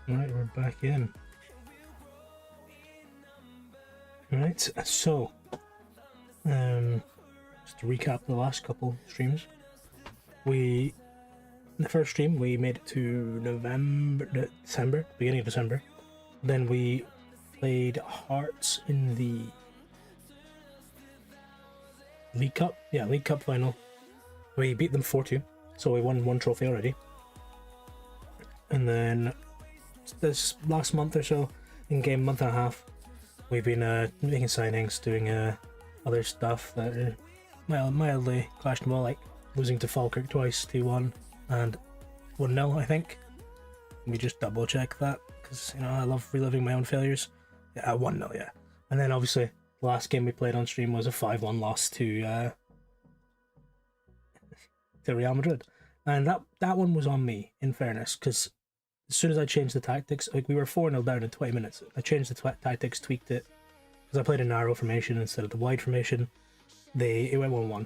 Alright, we're back in. Alright, so just to recap the last couple streams. The first stream we made it to December, beginning of December. Then we played Hearts in the League Cup. Yeah, League Cup final. We beat them 4-2, so we won one trophy already. And then this last month or so, in-game month and a half, we've been making signings, doing other stuff that are mildly questionable, like losing to Falkirk twice, 2-1 and 1-0, I think. Let me just double check that, because you know I love reliving my own failures. Yeah, 1-0, yeah. And then obviously the last game we played on stream was a 5-1 loss to Real Madrid, and that one was on me, in fairness, because as soon as I changed the tactics, like we were 4-0 down in 20 minutes, I changed the tactics, tweaked it, because I played a narrow formation instead of the wide formation. It went 1-1.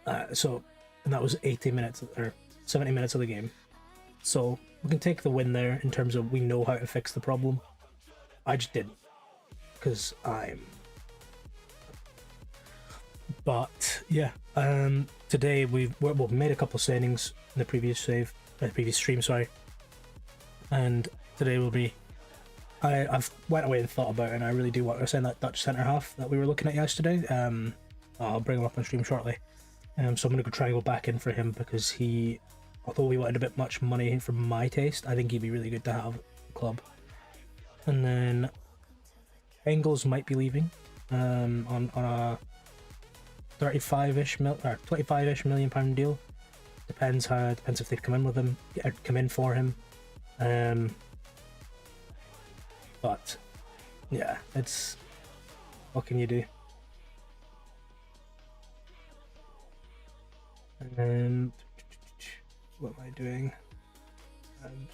And that was 80 minutes or 70 minutes of the game. So we can take the win there in terms of we know how to fix the problem. I just didn't, because But yeah, today we've made a couple of signings in the previous stream, sorry. And today will be, I've went away and thought about it, and I really do want to send that Dutch centre half that we were looking at yesterday. I'll bring him up on stream shortly. So I'm going to try and go back in for him, because although we wanted a bit much money for my taste, I think he'd be really good to have at the club. And then Engels might be leaving on a 25-ish million pound deal. Depends if they'd come in with him, or come in for him. But yeah, what can you do? And what am I doing? I'm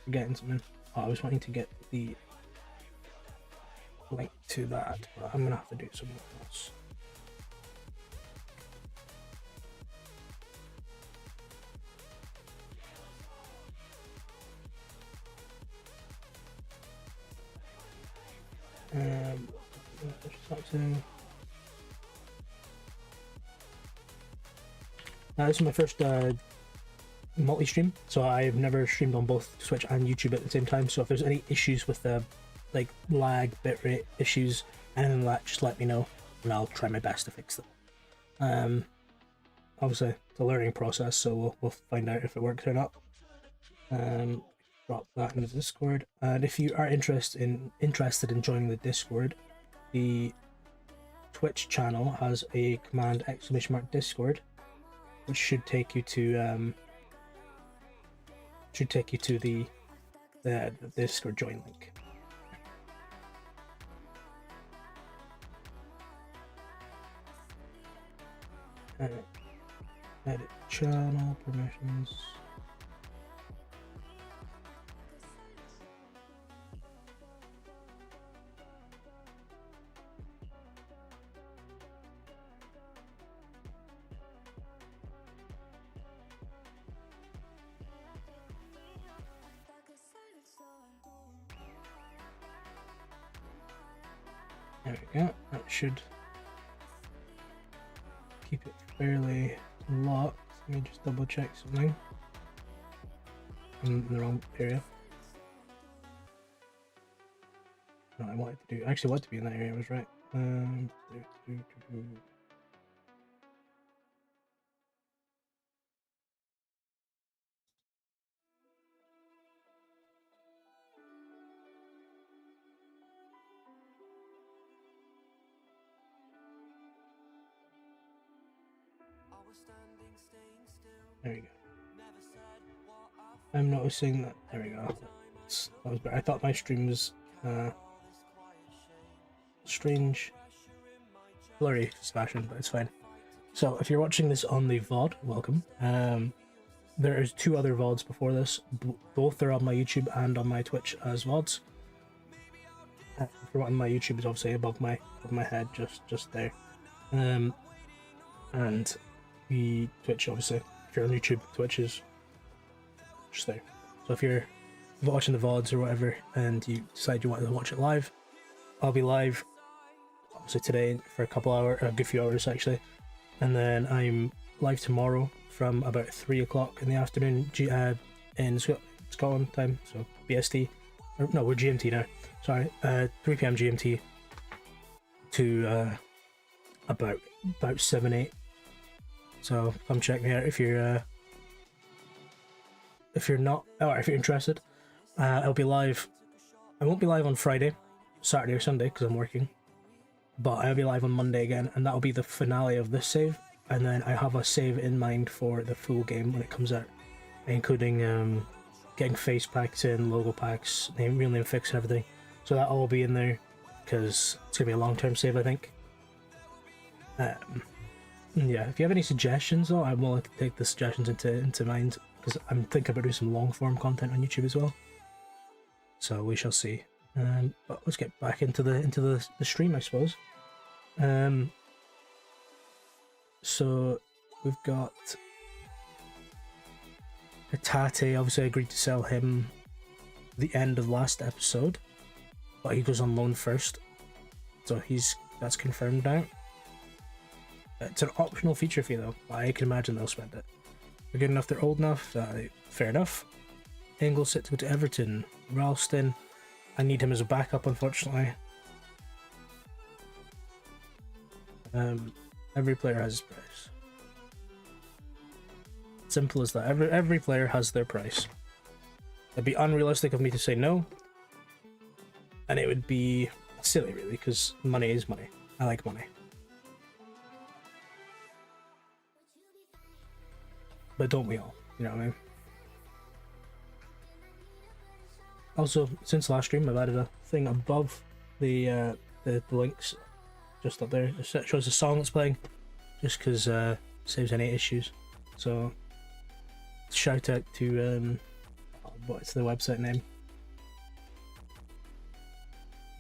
forgetting something. Oh, I was wanting to get the link to that, but I'm gonna have to do something else. This is my first multi-stream, so I've never streamed on both Twitch and YouTube at the same time, so if there's any issues with the like lag, bitrate issues, anything like that, just let me know and I'll try my best to fix them. Obviously it's a learning process, so we'll find out if it works or not. Drop that into Discord, and if you are interested in joining the Discord, the Twitch channel has a command !Discord, which should take you to the Discord join link. Edit channel permissions. There we go, that should keep it fairly locked. Let me just double check something. I'm in the wrong area. No, I actually wanted to be in that area, I was right. There we go. I'm noticing that. There we go. That was better. I thought my stream was strange, blurry fashion, but it's fine. So if you're watching this on the VOD, welcome. There is 2 other VODs before this. Both are on my YouTube and on my Twitch as VODs. For one, my YouTube is obviously above my head, just there. And the Twitch, obviously, if you're on YouTube, Twitch is just there. So if you're watching the VODs or whatever, and you decide you want to watch it live, I'll be live obviously today for a couple hours, a good few hours actually, and then I'm live tomorrow from about 3 o'clock in the afternoon in Scotland time, so BST, or no, we're GMT now, sorry, 3 p.m. GMT to about 7-8. So come check me out if you're not, or if you're interested. I'll be live. I won't be live on Friday, Saturday or Sunday because I'm working, but I'll be live on Monday again, and that'll be the finale of this save. And then I have a save in mind for the full game when it comes out, including getting face packs in, logo packs, real name fix and everything. So that'll all be in there because it's gonna be a long-term save, I think. Yeah, if you have any suggestions though, I'm willing to take the suggestions into mind, because I'm thinking about doing some long-form content on YouTube as well. So we shall see. But let's get back into the stream, I suppose. So we've got Hatate. Obviously, I agreed to sell him the end of last episode, but he goes on loan first, so that's confirmed now. It's an optional feature fee though, but I can imagine they'll spend it. They're good enough, they're old enough, fair enough. Engels set to go to Everton. Ralston, I need him as a backup, unfortunately. Every player has his price. Simple as that. Every player has their price. It'd be unrealistic of me to say no, and it would be silly really, because money is money. I like money. But don't we all? You know what I mean? Also, since last stream, I've added a thing above the links, just up there. It shows the song that's playing, just because saves any issues. So, shout out to what's the website name?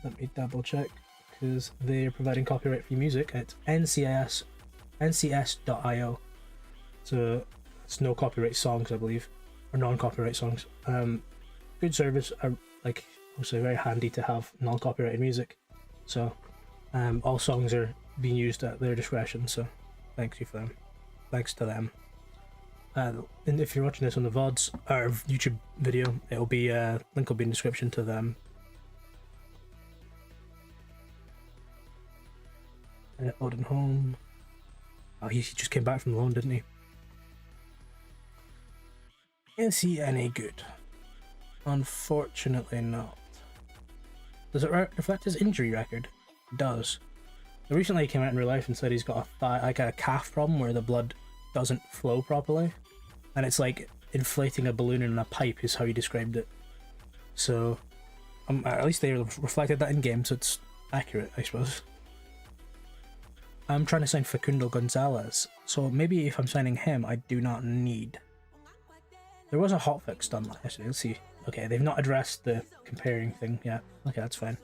Let me double check, because they're providing copyright-free music at ncs.io. So it's no copyright songs, I believe, or non-copyright songs. Good service. Like, also very handy to have non-copyrighted music. So all songs are being used at their discretion. So thanks you for them. Thanks to them. And if you're watching this on the VODs or YouTube video, it'll be link will be in the description to them. Odin home. Oh, he just came back from the loan, didn't he? Is he any good? Unfortunately not. Does it reflect his injury record? It does. So recently he came out in real life and said he's got a calf problem where the blood doesn't flow properly, and it's like inflating a balloon in a pipe is how he described it. So at least they reflected that in game, so it's accurate, I suppose. I'm trying to sign Facundo Gonzalez, so maybe if I'm signing him I do not need. There was a hotfix done yesterday. Let's see. Okay, they've not addressed the comparing thing yet. Okay, that's fine.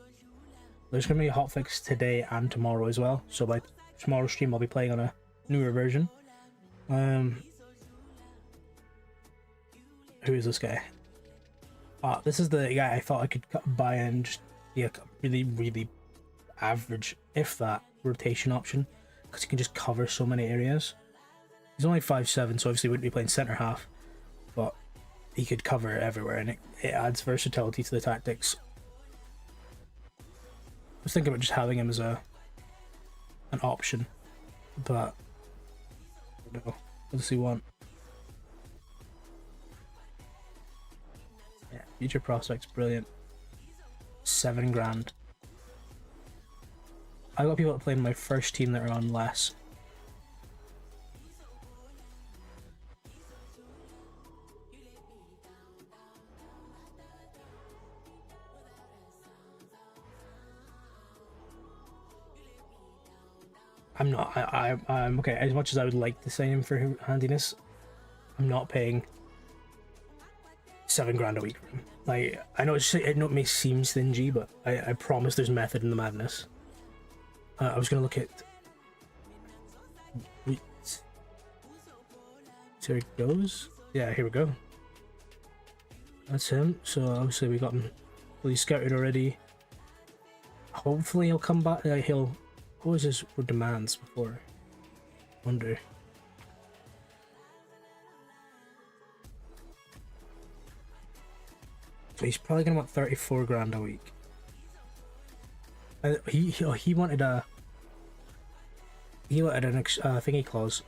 There's going to be a hotfix today and tomorrow as well. So by tomorrow's stream, I'll be playing on a newer version. Who is this guy? This is the guy I thought I could buy and just be a really, really average, if that, rotation option, because he can just cover so many areas. He's only 5'7", so obviously wouldn't be playing centre half, but he could cover everywhere, and it adds versatility to the tactics. I was thinking about just having him as an option, but I don't know. What does he want? Yeah, future prospects, brilliant. 7 grand. I got people that play in my first team that are on less. I'm okay. As much as I would like to sign him for handiness, I'm not paying 7 grand a week for him. Like, I know it may seem stingy, but I promise there's method in the madness. I was gonna look at. Wait. So here it goes. Yeah, here we go. that's him. So obviously we got him fully scouted already. Hopefully he'll come back. He'll. What was his demands before? Wonder. So he's probably gonna want 34 grand a week. He wanted an thingy clause,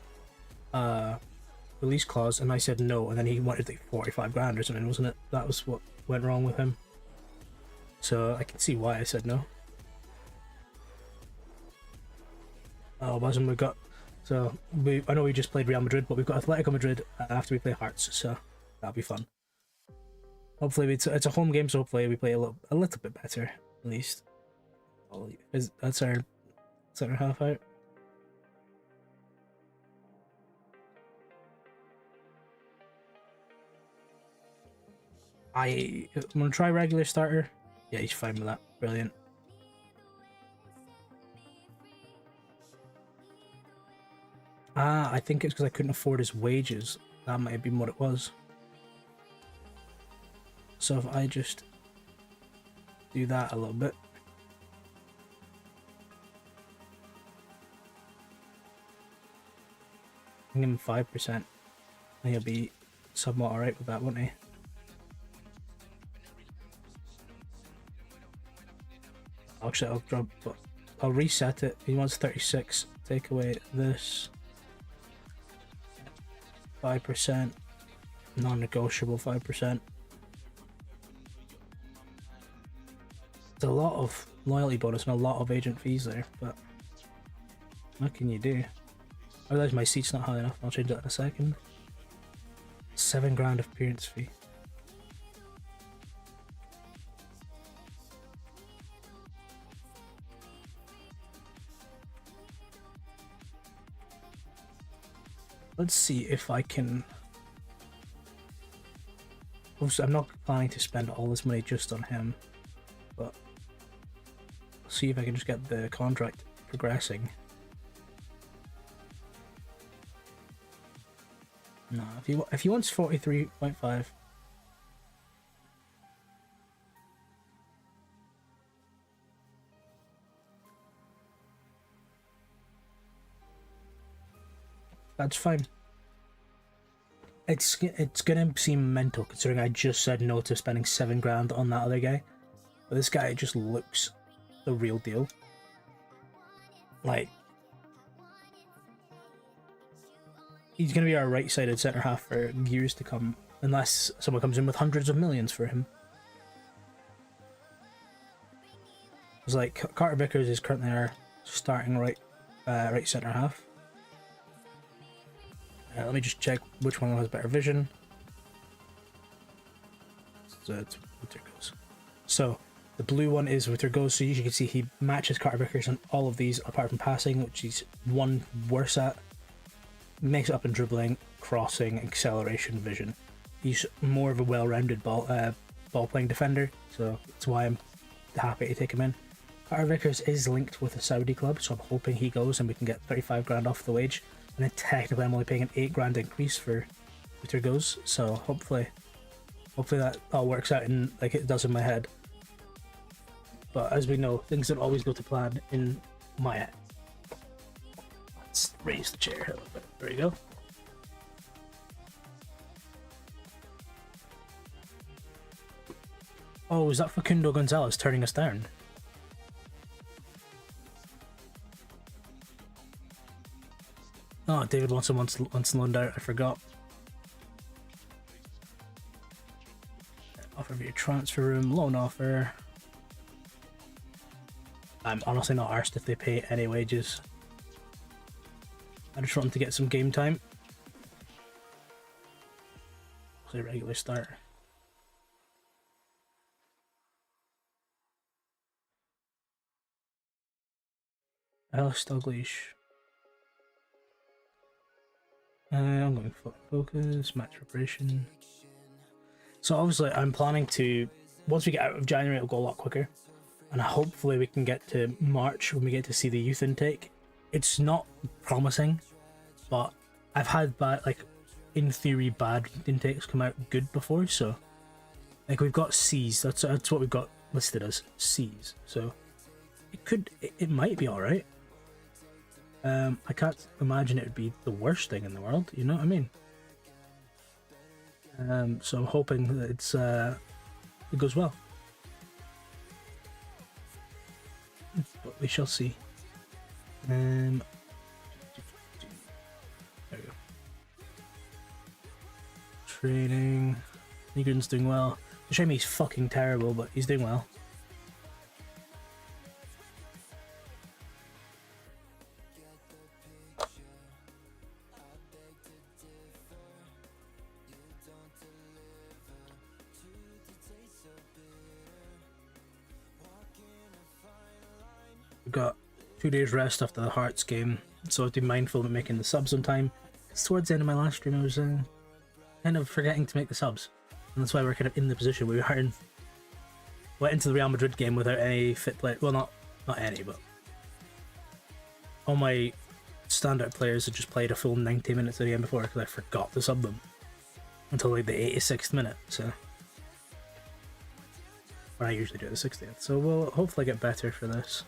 release clause, and I said no, and then he wanted like 45 grand or something, wasn't it? That was what went wrong with him. So I can see why I said no. Oh, wasn't we got? So I know we just played Real Madrid, but we've got Atletico Madrid after we play Hearts, so that'll be fun. Hopefully it's a home game, so hopefully we play a little bit better at least. That's our centre half out. I'm gonna try regular starter. Yeah, he's fine with that. Brilliant. I think it's because I couldn't afford his wages. That might have been what it was. So if I just do that a little bit. Give him 5%. And he'll be somewhat alright with that, won't he? Actually, I'll reset it. He wants 36. Take away this. 5%. Non-negotiable 5%. There's a lot of loyalty bonus and a lot of agent fees there, but what can you do? I realize my seat's not high enough. I'll change that in a second. 7 grand appearance fee. Let's see if I can. Also, I'm not planning to spend all this money just on him, but I'll see if I can just get the contract progressing. No, if he wants 43.5. That's fine. It's gonna seem mental considering I just said no to spending 7 grand on that other guy, but this guy just looks the real deal. Like, he's gonna be our right-sided centre half for years to come, unless someone comes in with hundreds of millions for him. It's like Carter Vickers is currently our starting right centre half. Let me just check which one has better vision. So it's Wittergoes. So the blue one is Wittergoes. So you can see he matches Carter Vickers on all of these, apart from passing, which he's one worse at. Makes it up in dribbling, crossing, acceleration, vision. He's more of a well-rounded ball-playing defender, so that's why I'm happy to take him in. Carter Vickers is linked with a Saudi club, so I'm hoping he goes and we can get 35 grand off the wage. And then technically I'm only paying an 8 grand increase for Wittergoes, so hopefully that all works out in like it does in my head. But as we know, things don't always go to plan in my head. Let's raise the chair a little bit. There you go. Oh, is that Facundo Gonzalez turning us down? Oh, David wants him once loaned out, I forgot. Offer via transfer room, loan offer. I'm honestly not arsed if they pay any wages. I just want him to get some game time. Play regular start. Alice Dalglish. I'm going for focus, match preparation. So obviously I'm planning to, once we get out of January it'll go a lot quicker. And hopefully we can get to March when we get to see the youth intake. It's not promising, but I've had bad, like, in theory bad intakes come out good before, so Like we've got C's. That's what we've got listed as C's. So it might be all right. I can't imagine it would be the worst thing in the world. You know what I mean? So I'm hoping that it goes well. But we shall see. There we go. Training. Negrin's doing well. The shame he's fucking terrible, but he's doing well. We've got 2 days rest after the Hearts game, so I have to be mindful of making the subs on time. Towards the end of my last stream I was kind of forgetting to make the subs, and that's why we're kind of in the position we went into the Real Madrid game without any fit player. Well, not any, but all my standout players had just played a full 90 minutes of the game before because I forgot to sub them until like the 86th minute. So, or I usually do it the 60th. So we'll hopefully get better for this.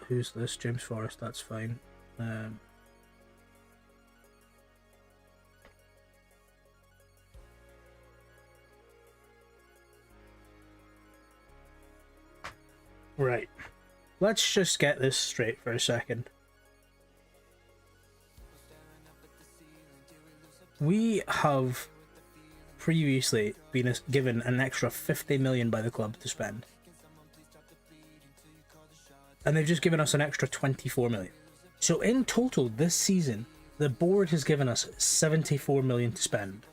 Who's this? James Forrest, that's fine. Right. Let's just get this straight for a second. We have previously been given an extra 50 million by the club to spend. And they've just given us an extra 24 million. So in total, this season, the board has given us 74 million to spend.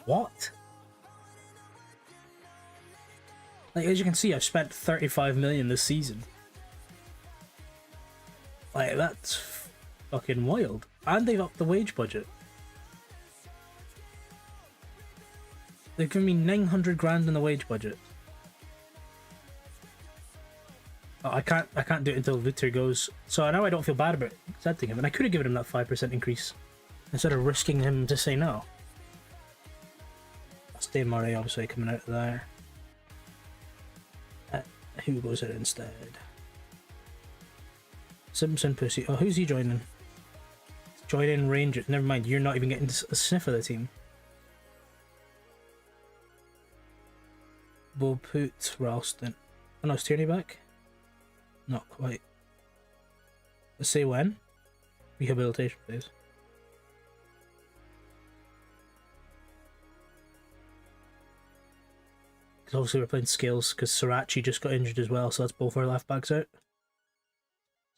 What? Like, as you can see, I've spent 35 million this season. Like, that's fucking wild. And they've upped the wage budget. They've given me 900 grand in the wage budget. Oh, I can't do it until Victor goes. So now I don't feel bad about accepting him, and I could have given him that 5% increase instead of risking him to say no. That's Dave Murray obviously coming out of there. Who goes in instead? Simpson Pussy. Oh, who's he joining? Joining Rangers. Never mind, you're not even getting a sniff of the team. Bo Put, Ralston. Oh no, is Tierney back? Not quite. Let's say when? Rehabilitation phase. Because obviously we're playing Scales because Sriracha just got injured as well, so that's both our left backs out.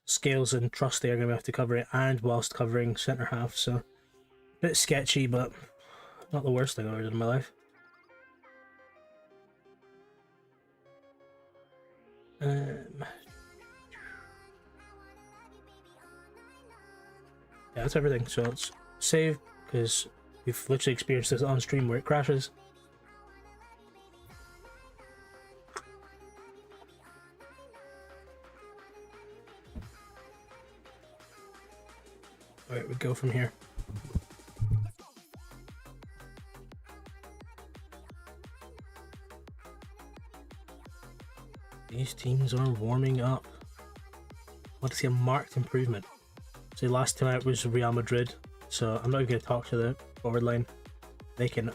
Scales and Trusty are going to have to cover it, and whilst covering centre half, so a bit sketchy, but not the worst thing I've ever done in my life. Yeah, that's everything. So let's save, because we've literally experienced this on stream where it crashes. Alright, we go from here. These teams are warming up. I want to see a marked improvement. So last time out was Real Madrid, so I'm not even going to talk to the forward line. They can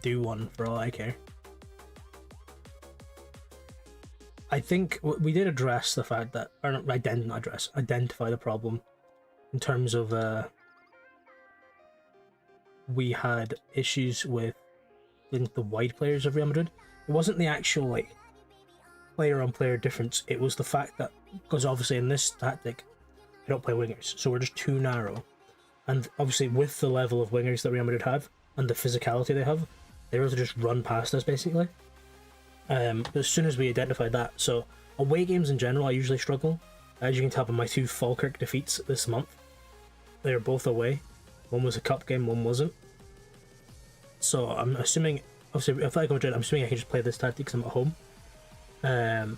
do one for all I care. I think we did address the fact that, or not, identify the problem in terms of we had issues with the wide players of Real Madrid. It wasn't the actual like player on player difference, it was the fact that, because obviously in this tactic we don't play wingers, so we're just too narrow, and obviously with the level of wingers that Real Madrid have and the physicality they have, they're able to just run past us basically. But as soon as we identified that, so away games in general I usually struggle. As you can tell by my 2 Falkirk defeats this month, they were both away. One was a cup game, one wasn't. So I'm assuming, obviously if I go Madrid, I'm assuming I can just play this tactic because I'm at home. And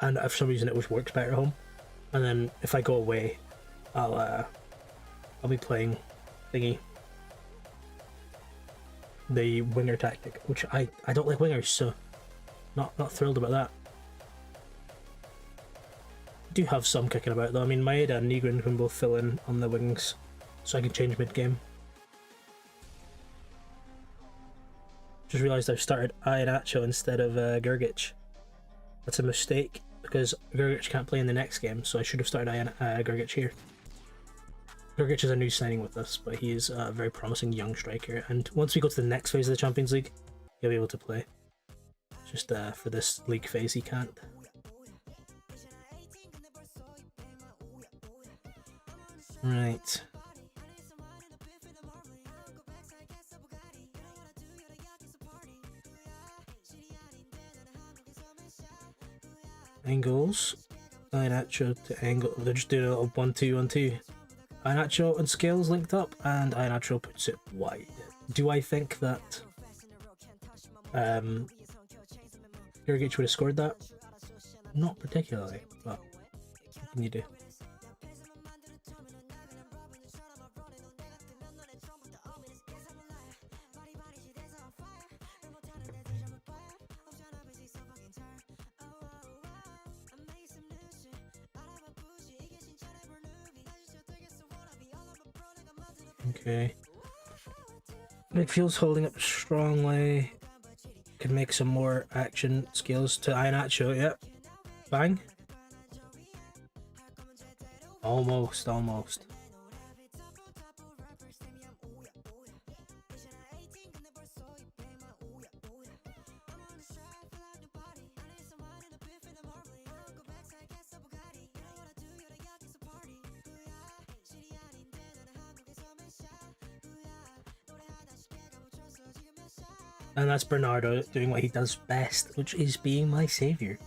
for some reason it just works better at home. And then if I go away, I'll be playing thingy, the winger tactic, which I don't like wingers, so not thrilled about that. Do have some kicking about though. I mean, Maeda and Nigrin can both fill in on the wings, so I can change mid-game. Just realised I've started Iheanacho instead of Grgic. That's a mistake, because Grgic can't play in the next game, so I should have started Grgic here. Grgic is a new signing with us, but he is a very promising young striker, and once we go to the next phase of the Champions League, he'll be able to play. Just for this league phase, he can't. Right. Angles. Iheanacho to angle. They're just doing a little 1-2-1-2. Iheanacho and Scales linked up, and Iheanacho puts it wide. Do I think that Grgic would have scored that? Not particularly, but what can you do? Okay. Midfield's holding up strongly. Could make some more action skills to Iheanacho, yep. Bang. Almost. And that's Bernardo doing what he does best, which is being my saviour.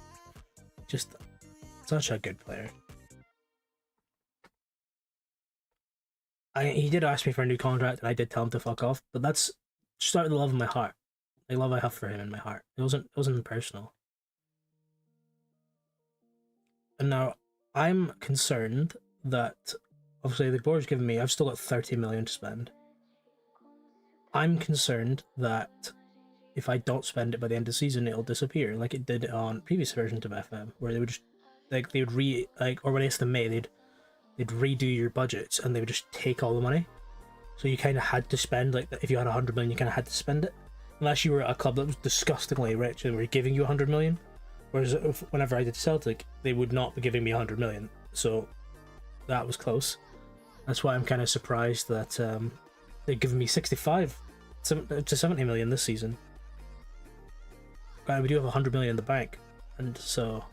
Just such a good player. He did ask me for a new contract, and I did tell him to fuck off, but that's just out of the love of my heart. The love I have for him in my heart. It wasn't personal. And now, I'm concerned that, obviously the board's given me, I've still got 30 million to spend. I'm concerned that if I don't spend it by the end of the season, it'll disappear, like it did on previous versions of FM, where they would just, like, they would or when it's the May, they'd redo your budgets and they would just take all the money. So you kind of had to spend, like, if you had 100 million, you kind of had to spend it, unless you were at a club that was disgustingly rich and were giving you 100 million. Whereas whenever I did Celtic, they would not be giving me 100 million, so that was close. That's why I'm kind of surprised that they've given me 65 to 70 million this season. And we do have 100 million in the bank, and so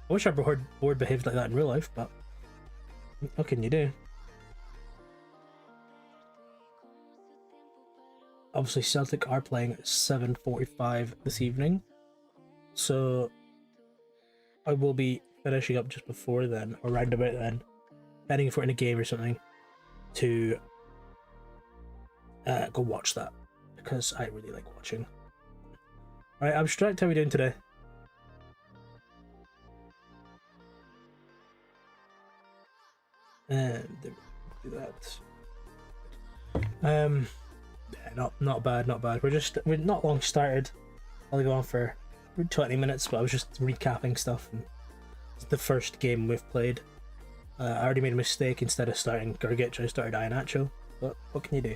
I wish our board behaved like that in real life, but what can you do? Obviously Celtic are playing at 7:45 this evening, so I will be finishing up just before then, or round about then, depending if we're in a game or something, to go watch that, because I really like watching. Alright, Abstract, how are we doing today? And do that. Yeah, not bad. We're not long started. Only going on for 20 minutes, but I was just recapping stuff, and it's the first game we've played. I already made a mistake. Instead of starting Grgic, I started Iheanacho, but what can you do?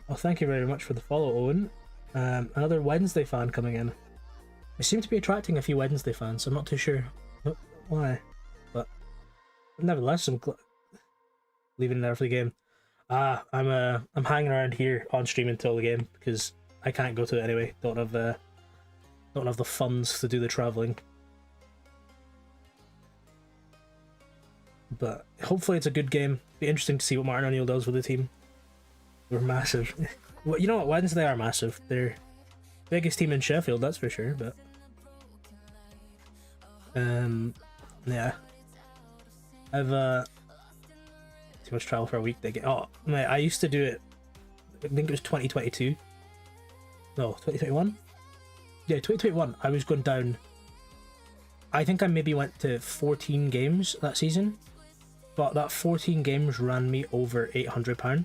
Well, thank you very much for the follow, Owen. Another Wednesday fan coming in. I seem to be attracting a few Wednesday fans. I'm not too sure why, but nevertheless, I'm leaving it there for the game. I'm hanging around here on stream until the game because I can't go to it anyway. Don't have the funds to do the traveling. But hopefully it's a good game. Be interesting to see what Martin O'Neill does with the team. We're massive. Well, you know what? Wednesday are massive. They're biggest team in Sheffield, that's for sure. But yeah, I've too much travel for a week. They get mate, I used to do it. I think it was 2022. No, 2021. Yeah, 2021. I was going down. I think I maybe went to 14 games that season, but that 14 games ran me over £800.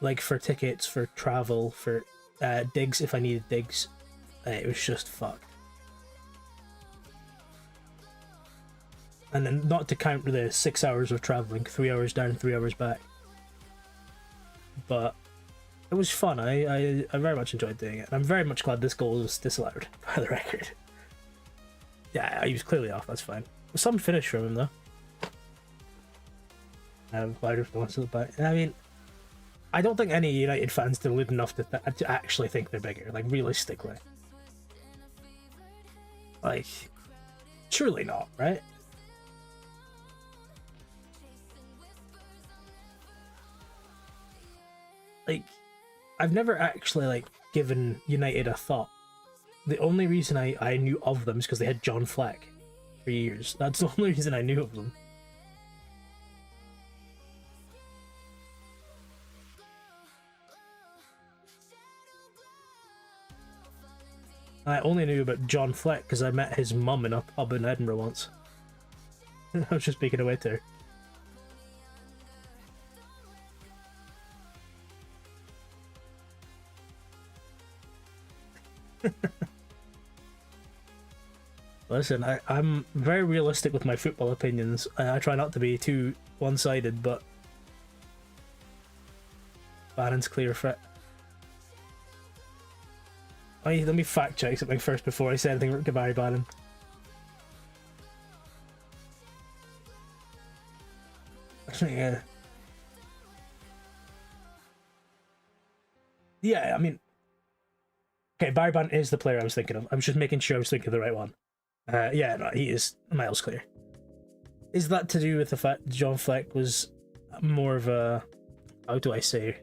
Like for tickets, for travel, for digs if I needed digs. It was just fucked. And then not to count the 6 hours of traveling, 3 hours down, 3 hours back. But it was fun. I very much enjoyed doing it. And I'm very much glad this goal was disallowed, by the record. Yeah, he was clearly off, that's fine. Some finish from him, though. Louder for the ones to the back. I mean, I don't think any United fans delude enough to actually think they're bigger, like, realistically. Like, surely not, right? Like, I've never actually, like, given United a thought. The only reason I knew of them is because they had John Fleck for years. That's the only reason I knew of them. I only knew about John Fleck because I met his mum in a pub in Edinburgh once. I was just speaking away to her. Listen, I'm very realistic with my football opinions. I try not to be too one-sided, but Bannon's clear fit. Let me fact check something first before I say anything to Barry Bannon. Yeah, I mean, okay, Barry Bannon is the player I was thinking of. I was just making sure I was thinking of the right one. Yeah, no, he is miles clear. Is that to do with the fact John Fleck was more of a, how do I say,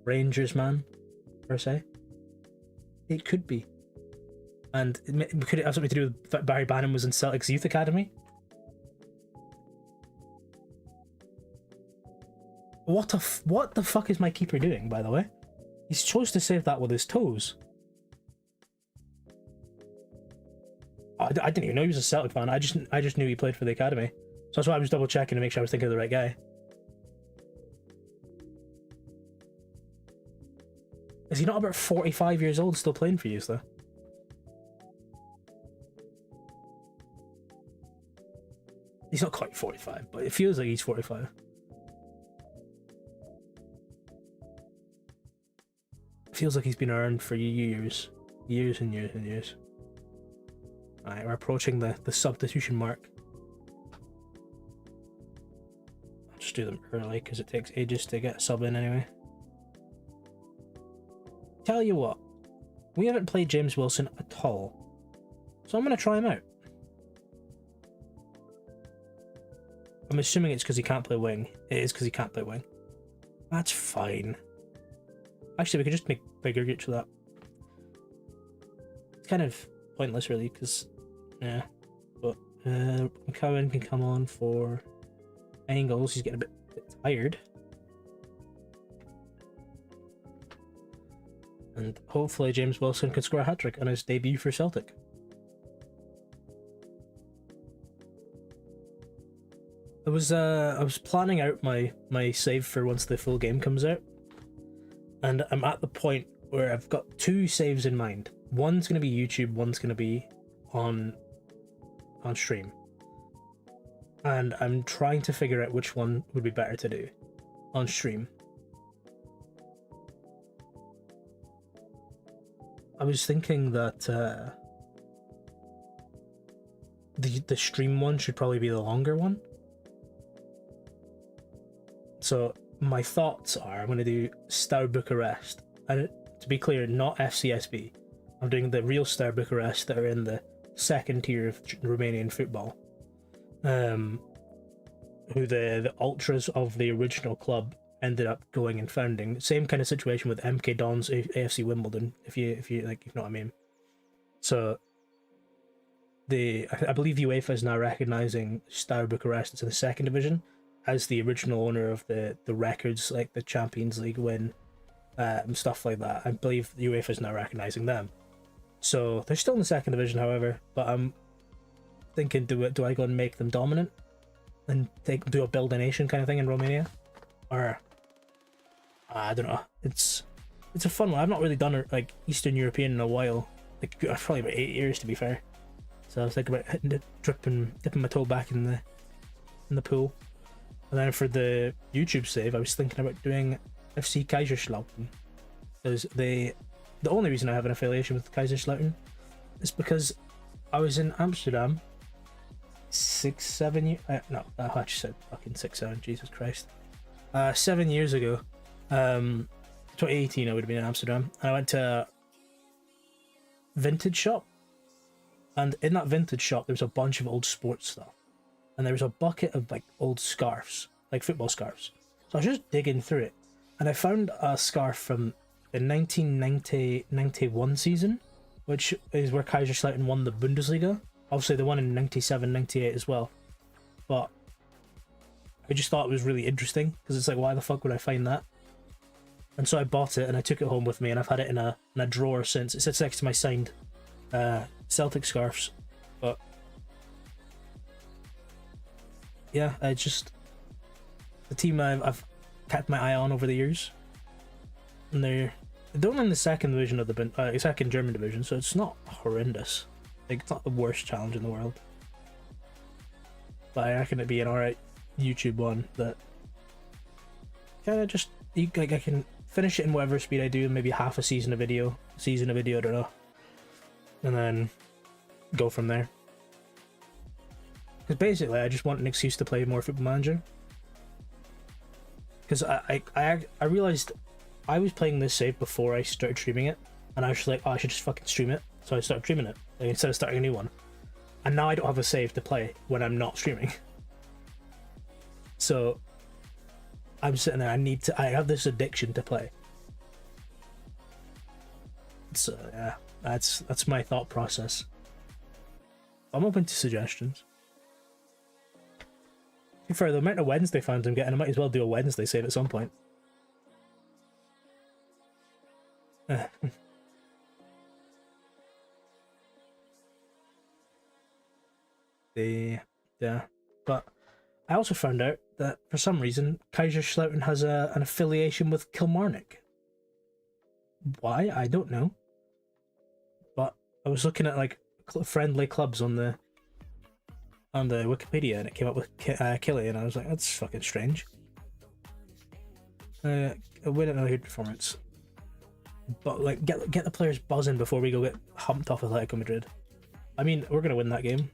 Rangers man, per se? It could be. And could it have something to do with that Barry Bannon was in Celtic's youth academy? What the fuck is my keeper doing, by the way? He's supposed to save that with his toes. I didn't even know he was a Celtic fan. I just knew he played for the academy. So that's why I was double checking to make sure I was thinking of the right guy. Is he not about 45 years old still playing for you, though? He's not quite 45, but it feels like he's 45. It feels like he's been around for years. Years and years and years. Alright, we're approaching the substitution mark. I'll just do them early because it takes ages to get a sub in anyway. Tell you what, we haven't played James Wilson at all, so I'm going to try him out. I'm assuming it's because he can't play wing. It is because he can't play wing. That's fine. Actually, we could just make bigger Gooch for that. It's kind of pointless, really, because, yeah. But Cowan can come on for angles. He's getting a bit tired. And hopefully James Wilson can score a hat-trick on his debut for Celtic. I was planning out my save for once the full game comes out. And I'm at the point where I've got two saves in mind. One's going to be YouTube, one's going to be on stream. And I'm trying to figure out which one would be better to do on stream. I was thinking that the stream one should probably be the longer one. So my thoughts are I'm going to do Steaua Bucharest. And to be clear, not FCSB. I'm doing the real Steaua Bucharest that are in the second tier of Romanian football. Who the ultras of the original club ended up going and founding. Same kind of situation with MK Dons AFC Wimbledon, if you like, you know what I mean. So I believe UEFA is now recognizing Steaua Bucharest, it's in the second division, as the original owner of the records, like the Champions League win, and stuff like that. I believe UEFA is now recognizing them. So they're still in the second division, however. But I'm thinking, do I go and make them dominant and do a build a nation kind of thing in Romania, or I don't know. It's a fun one. I've not really done like Eastern European in a while. Like probably about 8 years to be fair. So I was thinking about hitting dipping my toe back in the pool. And then for the YouTube save, I was thinking about doing FC Kaiserslautern, because the only reason I have an affiliation with Kaiserslautern is because I was in Amsterdam 6-7 years. No, I actually said fucking 6-7. Jesus Christ. 7 years ago, 2018, I would have been in Amsterdam, and I went to a vintage shop, and in that vintage shop there was a bunch of old sports stuff, and there was a bucket of like old scarves, like football scarves. So I was just digging through it, and I found a scarf from the 1990-91 season, which is where Kaiserslautern won the Bundesliga. Obviously they won in 97-98 as well, but I just thought it was really interesting, because it's like, why the fuck would I find that? And so I bought it and I took it home with me, and I've had it in a drawer since. It sits next to my signed Celtic scarves. But yeah, I just, the team I've kept my eye on over the years, and they're only in the second division of the second German division, so it's not horrendous. Like, it's not the worst challenge in the world, but I reckon it'd be an alright YouTube one that kind of just, like, I can finish it in whatever speed I do, maybe half a season of video, I don't know, and then go from there. Because basically I just want an excuse to play more Football Manager, because I realized I was playing this save before I started streaming it, and I was just like, oh, I should just fucking stream it, so I started streaming it, like, instead of starting a new one. And now I don't have a save to play when I'm not streaming. So I'm sitting there, I have this addiction to play. So yeah, that's my thought process. I'm open to suggestions. To be fair, the amount of Wednesday fans I'm getting, I might as well do a Wednesday save at some point. Yeah, but I also found out that for some reason Kaiserslautern has an affiliation with Kilmarnock. Why? I don't know. But I was looking at like friendly clubs on the Wikipedia, and it came up with Killie, and I was like, that's fucking strange. A win and a good performance. But like, get the players buzzing before we go get humped off Atletico Madrid. I mean, we're gonna win that game.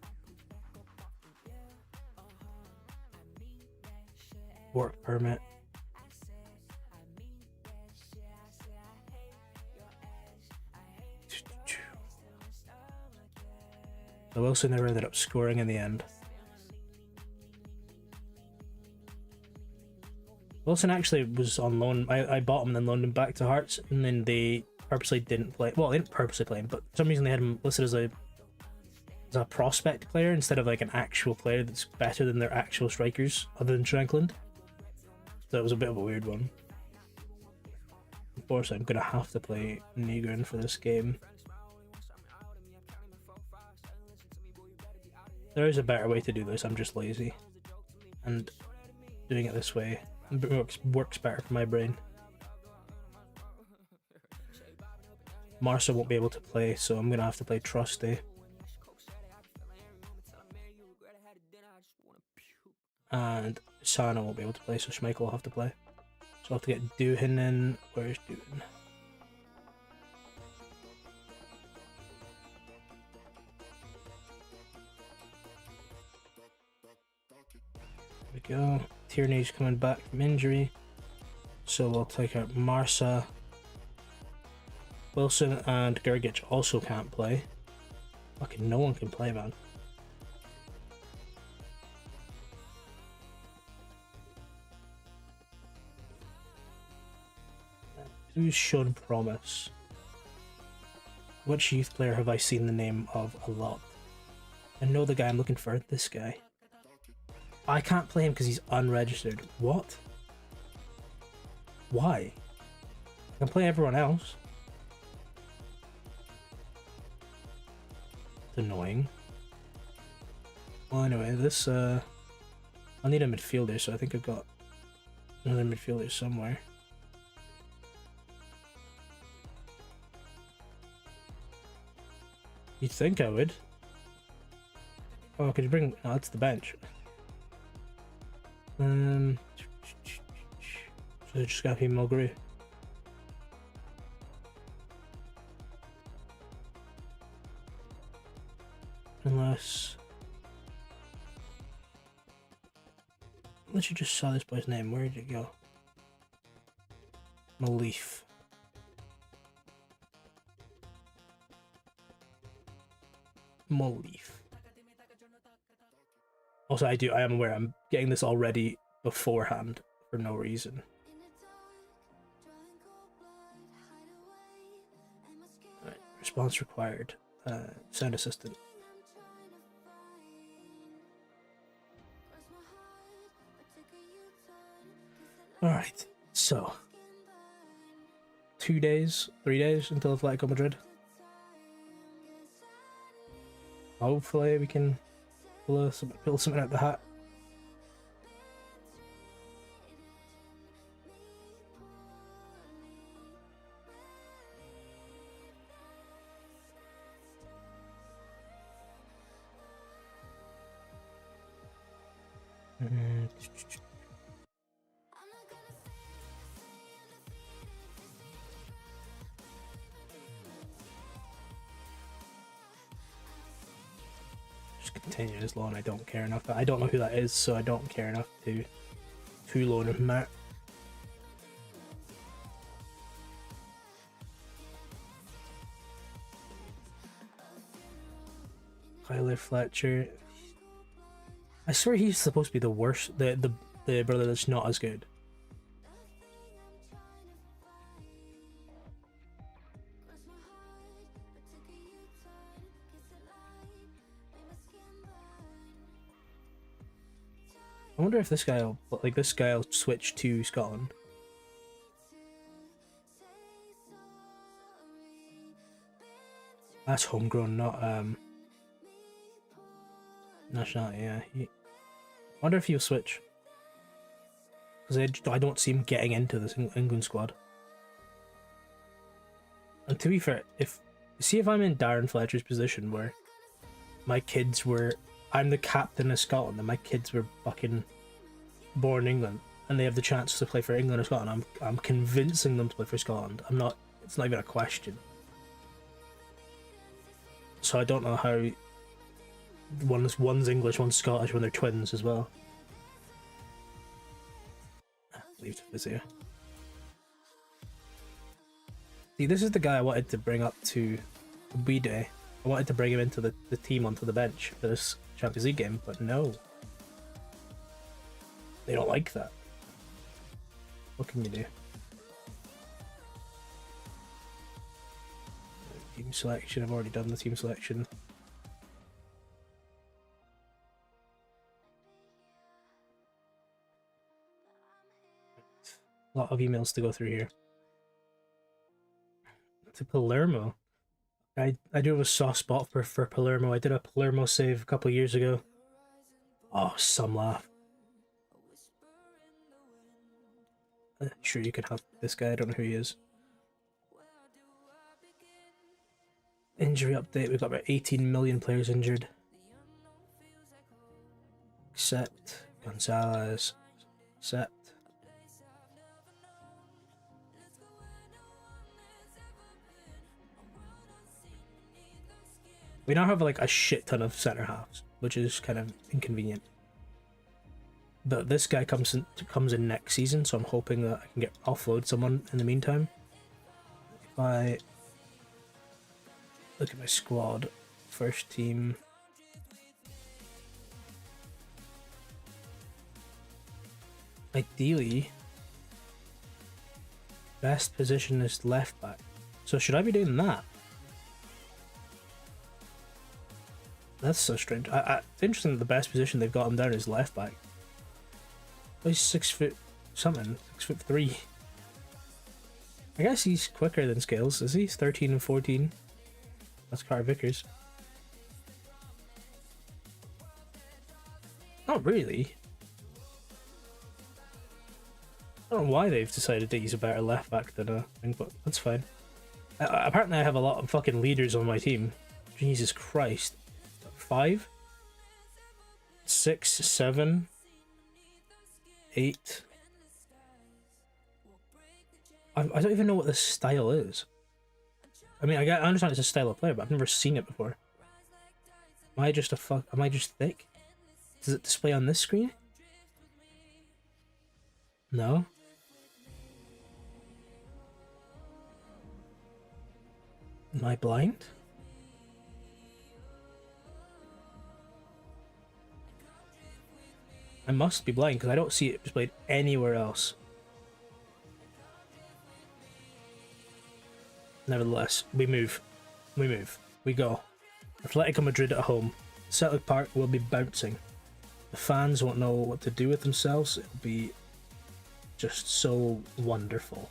Work permit. So Wilson never ended up scoring in the end. Wilson actually was on loan. I bought him and then loaned him back to Hearts, and then they purposely didn't play. Well, they didn't purposely play him, but for some reason they had him listed as a prospect player instead of like an actual player that's better than their actual strikers other than Shankland. So it was a bit of a weird one. Unfortunately, I'm gonna have to play Nygren for this game. There is a better way to do this, I'm just lazy. And doing it this way works better for my brain. Marsa won't be able to play, so I'm gonna have to play Trusty. And Sana won't be able to play, so Schmeichel will have to play. So I'll have to get Duhin in. Where's Duhin? There we go. Tierney's coming back from injury, so we'll take out Marsa. Wilson and Gergic also can't play. Fucking no one can play, man. Who's shown promise? Which youth player have I seen the name of a lot? I know the guy I'm looking for, this guy. I can't play him because he's unregistered. What? Why? I can play everyone else. annoying. Well, anyway, this I need a midfielder, so I think I've got another midfielder somewhere. You'd think I would. Oh, could you bring? Oh, that's the bench. So just gotta be Mulgrew. Unless you just saw this boy's name. Where did it go? Malif. Malif. Also, I am aware I'm getting this already beforehand for no reason. Right, response required. Sound assistant. Alright, so 2 days, 3 days until Atletico Madrid. Hopefully we can pull something out the hat. Continue his loan. I don't care enough. I don't know who that is, so I don't care enough to loan him out. Tyler Fletcher. I swear he's supposed to be the worst. The brother that's not as good. I wonder if this guy will switch to Scotland. That's homegrown, not nationality. Yeah. I wonder if he'll switch, because I don't see him getting into this England squad. And to be fair, if I'm in Darren Fletcher's position where my kids were. I'm the captain of Scotland and my kids were fucking born in England and they have the chance to play for England or Scotland. I'm convincing them to play for Scotland. It's not even a question. So I don't know how one's English, one's Scottish when they're twins as well. Leave the physio. See, this is the guy I wanted to bring up to B Day. I wanted to bring him into the team onto the bench for this Champions League game, but no. They don't like that. What can you do? Team selection, I've already done the team selection. A lot of emails to go through here. To Palermo. I do have a soft spot for Palermo. I did a Palermo save a couple of years ago. Oh, some laugh. Sure, you can have this guy. I don't know who he is. Injury update. We've got about 18 million players injured. Except Gonzalez. Except. We now have like a shit ton of centre halves, which is kind of inconvenient. But this guy comes in next season, so I'm hoping that I can offload someone in the meantime. If I look at my squad, first team. Ideally, best position is left back. So should I be doing that? That's so strange. It's interesting that the best position they've got him down is left back. He's 6 foot something, 6'3". I guess he's quicker than Scales, is he? He's 13 and 14. That's Carter Vickers. Not really. I don't know why they've decided that he's a better left back than a wing, but that's fine. Apparently I have a lot of fucking leaders on my team. Jesus Christ. 5? 6, 7, 8. I don't even know what this style is. I mean, I understand it's a style of player, but I've never seen it before. Am I just am I just thick? Does it display on this screen? No. Am I blind? I must be blind because I don't see it displayed anywhere else. Nevertheless, we move. We go. Atletico Madrid at home. Celtic Park will be bouncing. The fans won't know what to do with themselves. It'll be just so wonderful.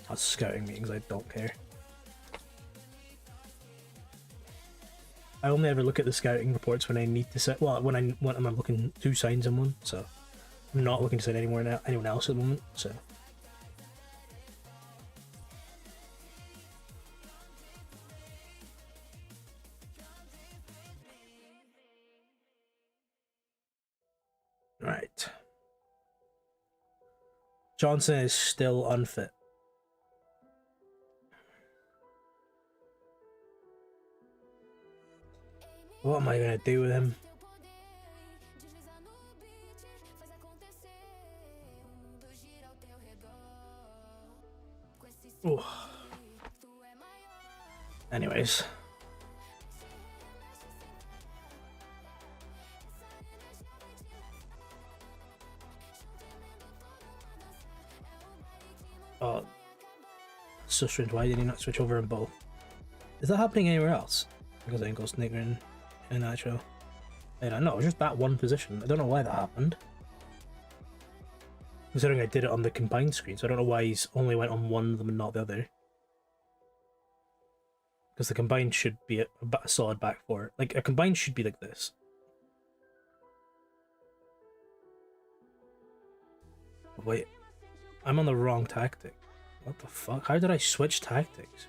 That's scouting meetings, I don't care. I only ever look at the scouting reports when I need to set. Well, when I'm looking to sign someone, so I'm not looking to sign anyone else at the moment. So right, Johnson is still unfit. What am I gonna do with him? Oh. Anyways. Oh. So strange, why did he not switch over in both? Is that happening anywhere else? Because I think Ghost Nigger in Nitro. I don't know, it was just that one position. I don't know why that happened. Considering I did it on the combined screen, so I don't know why he's only went on one of them and not the other. Because the combined should be a solid back four. Like, a combined should be like this. Wait, I'm on the wrong tactic. What the fuck? How did I switch tactics?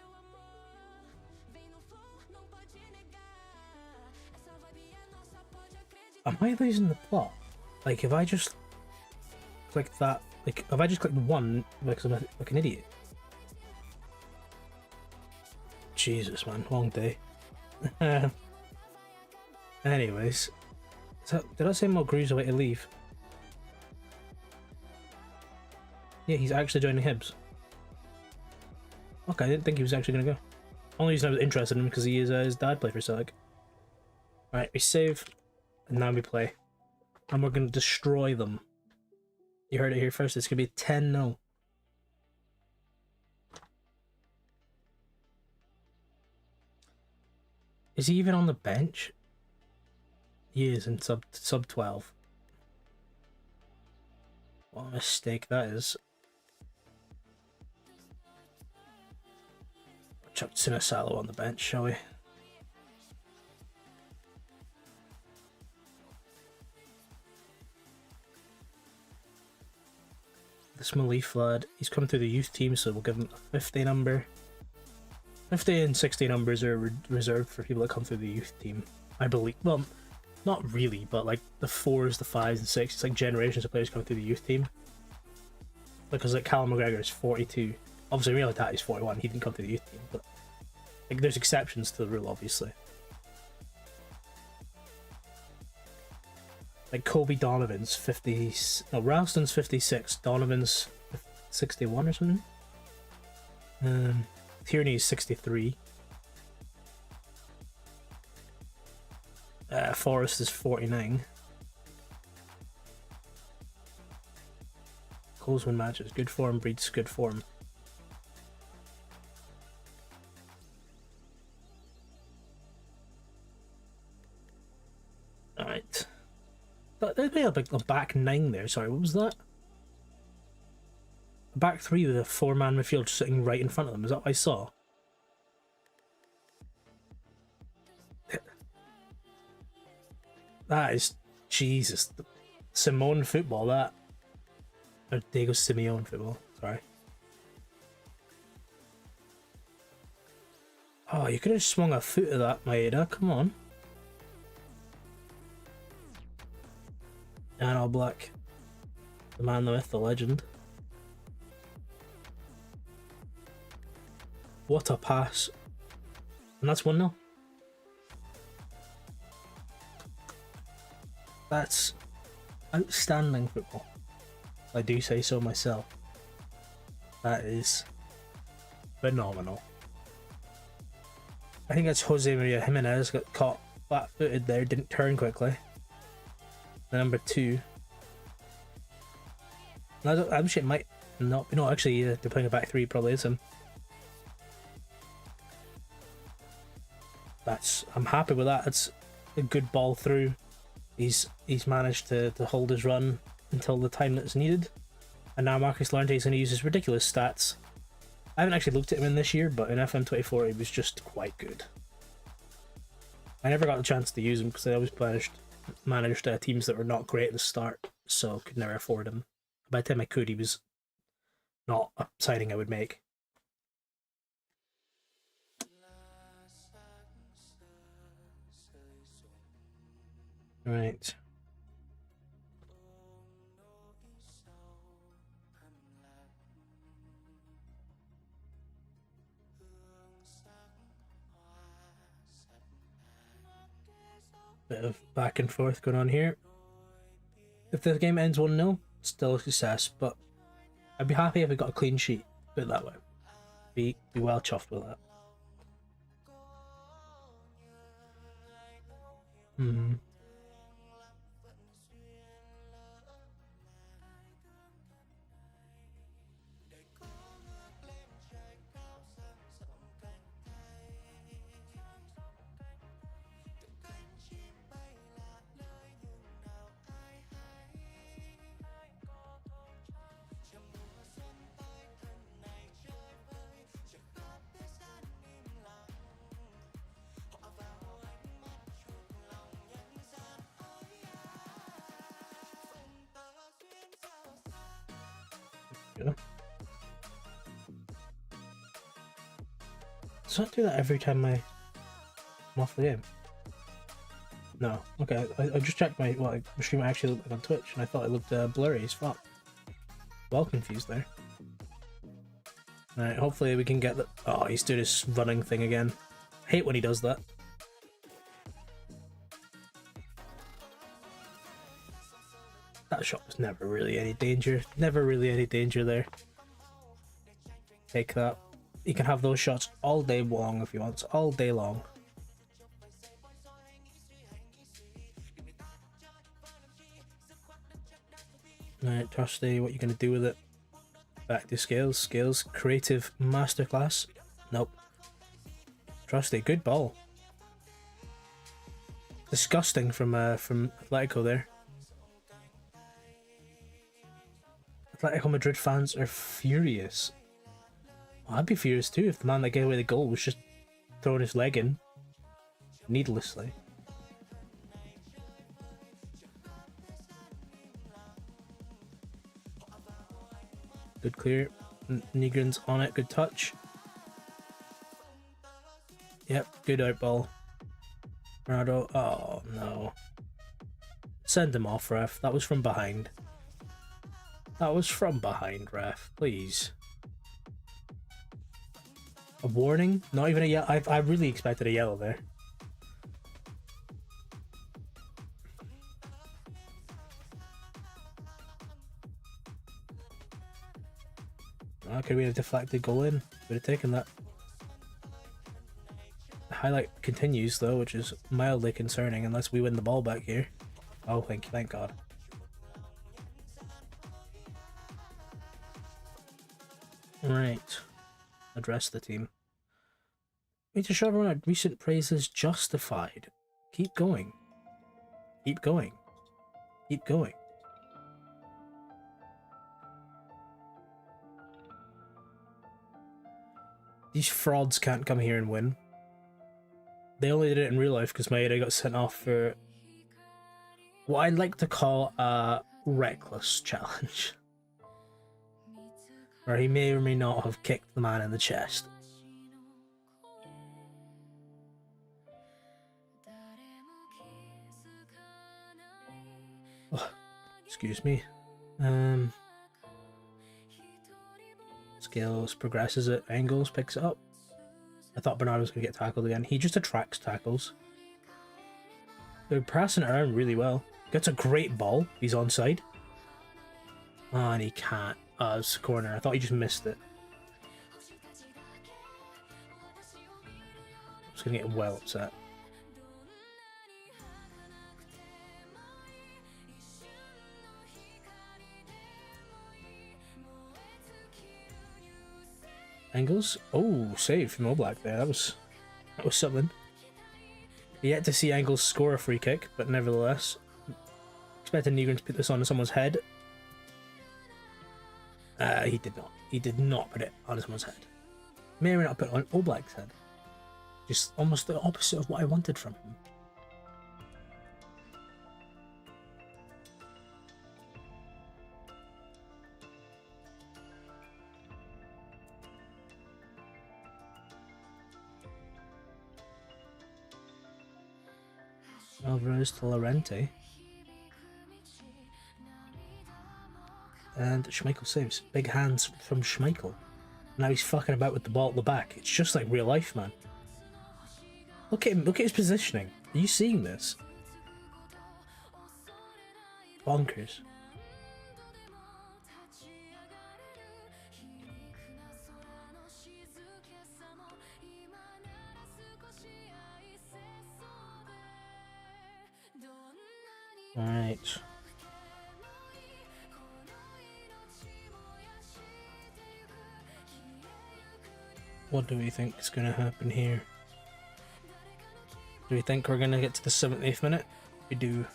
Am I losing the plot? Like, if I just click that, like, if I just clicked one, like I'm like an idiot. Jesus, man, long day. Anyways, did I say Mulgrew's away to leave? Yeah, he's actually joining Hibs. Okay, I didn't think he was actually gonna go. Only reason I was interested in him because he is his dad played for Celtic. Right, we save. And now we play. And we're going to destroy them. You heard it here first. It's going to be 10-0. Is he even on the bench? He is in sub 12. What a mistake that is. Chuck Sinisalo on the bench, shall we? This Malif lad, he's come through the youth team, so we'll give him a 50 number. 50 and 60 numbers are reserved for people that come through the youth team, I believe. Well, not really, but like the 4s, the 5s, and 6s, it's like generations of players coming through the youth team. Because like Callum McGregor is 42. Obviously, Real Attack is 41, he didn't come through the youth team, but like there's exceptions to the rule, obviously. Like Kobe Donovan's 50, no, Ralston's 56, Donovan's 61 or something. Tierney's 63. Forrest is 49. Close win matches. Good form breeds good form. Alright. But there's been a back 9 there. Sorry, what was that? A back 3 with a 4-man midfield sitting right in front of them. Is that what I saw? That is... Jesus. Simone football, that. Or Diego Simeone football. Sorry. Oh, you could have swung a foot of that, Maeda. Come on. And all black. The man, the myth, the legend. What a pass. And that's 1-0. That's outstanding football. I do say so myself. That is phenomenal. I think that's Jose Maria Jimenez got caught flat-footed there, didn't turn quickly. The number 2. I'm sure it might not be. No, actually, they're playing a back 3, probably is him. I'm happy with that. It's a good ball through. He's managed to hold his run until the time that's needed. And now Marcus Llorente is going to use his ridiculous stats. I haven't actually looked at him in this year, but in FM24 he was just quite good. I never got the chance to use him because I always managed teams that were not great at the start, so could never afford him. By the time I could, he was not a signing I would make. Right. Bit of back and forth going on here. If the game ends 1-0, still a success, but I'd be happy if we got a clean sheet, put it that way. Be well chuffed with that. Yeah. Does that do that every time I'm off the game? No. Okay, I just checked my stream actually looked like on Twitch, and I thought it looked blurry as fuck. Well confused there. Alright, hopefully we can get the... Oh, he's doing his running thing again. I hate when he does that. That shot was never really any danger. Never really any danger there. Take that. You can have those shots all day long if you want. All day long. Alright, Trusty, what you gonna do with it? Back to Scales. Scales, creative masterclass. Nope. Trusty, good ball. Disgusting from Atletico there. Atletico Madrid fans are furious. Well, I'd be furious too if the man that gave away the goal was just throwing his leg in needlessly. Good clear. Nigrin's on it. Good touch. Yep, good out ball. Ronaldo. Oh no. Send him off, ref. That was from behind. That was from behind, ref. Please. A warning? Not even a yellow. I really expected a yellow there. Okay, we have deflected goal in. Would have taken that. The highlight continues though, which is mildly concerning unless we win the ball back here. Oh, thank God. Right. Address the team. We need to show everyone our recent praise is justified. Keep going. Keep going. Keep going. These frauds can't come here and win. They only did it in real life because Maeda got sent off for what I'd like to call a reckless challenge. Where he may or may not have kicked the man in the chest. Oh, excuse me. Skills, progresses it, angles, picks it up. I thought Bernardo was going to get tackled again. He just attracts tackles. They're passing it around really well. Gets a great ball. He's onside. Oh, and he can't. It's a corner. I thought he just missed it. I'm just going to get well upset. Angles? Oh, save from All Black there. That was something. Yet to see Angles score a free kick, but nevertheless, expecting Negrin to put this on someone's head. He did not. He did not put it on someone's head. May or may not put it on All Black's head. Just almost the opposite of what I wanted from him. Alvarez to Lorente. And Schmeichel saves. Big hands from Schmeichel. Now he's fucking about with the ball at the back. It's just like real life, man. Look at him. Look at his positioning. Are you seeing this? Bonkers. Alright. What do we think is going to happen here? Do we think we're going to get to the 78th minute? We do.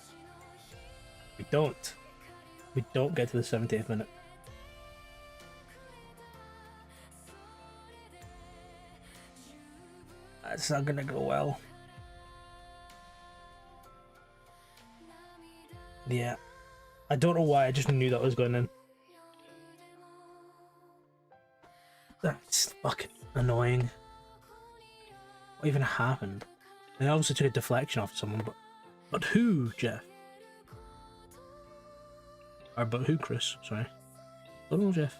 We don't. We don't get to the 70th minute. That's not going to go well. Yeah. I don't know why, I just knew that was going in. That's fucking annoying. What even happened? They obviously took a deflection off someone, but who, Jeff? Or but who, Chris? Sorry. Don't know, Jeff.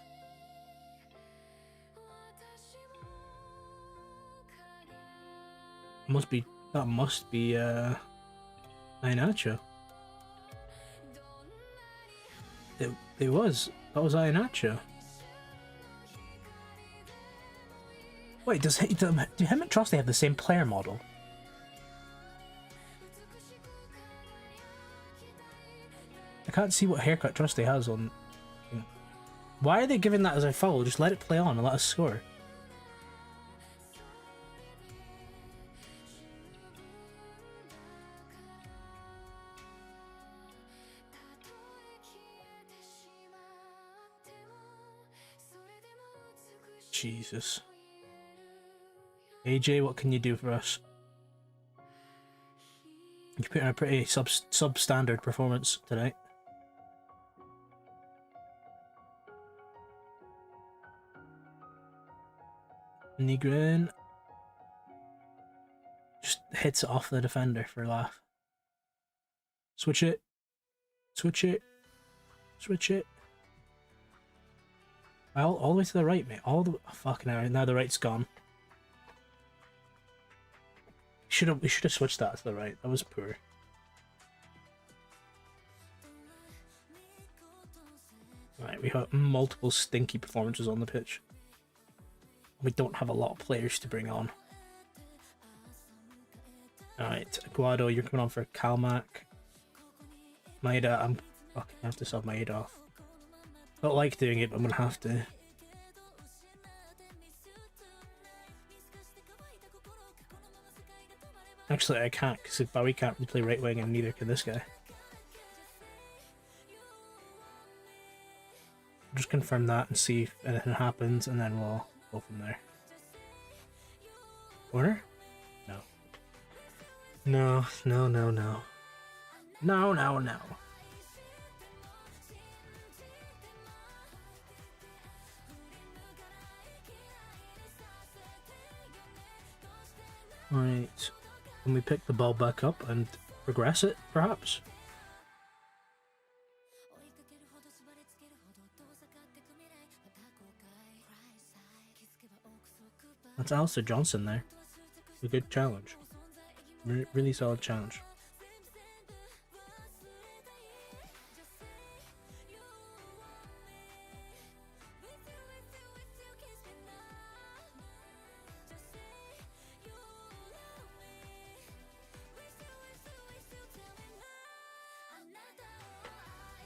That must be Iheanacho. That was Iheanacho. Wait, do him and Trusty have the same player model? I can't see what haircut Trusty has on. Why are they giving that as a foul? Just let it play on and let us score. Jesus. AJ, what can you do for us? You put in a pretty substandard performance tonight. Negrin just hits it off the defender for a laugh. Switch it. Switch it. Switch it. All the way to the right, mate. All the fucking hell. Now the right's gone. We should have switched that to the right. That was poor. Right, we have multiple stinky performances on the pitch. We don't have a lot of players to bring on. Alright, Aguado, you're coming on for Kalmak. Maeda, I'm fucking have to sub Maeda off. Don't like doing it, but I'm gonna have to. Actually, I can't, because Bowie can't really play right wing, and neither can this guy. just confirm that and see if anything happens, and then we'll go from there. Corner? No. No, no, no, no. No, no, no. Right. Can we pick the ball back up and progress it, perhaps? That's Alistair Johnson there. A good challenge. Really solid challenge.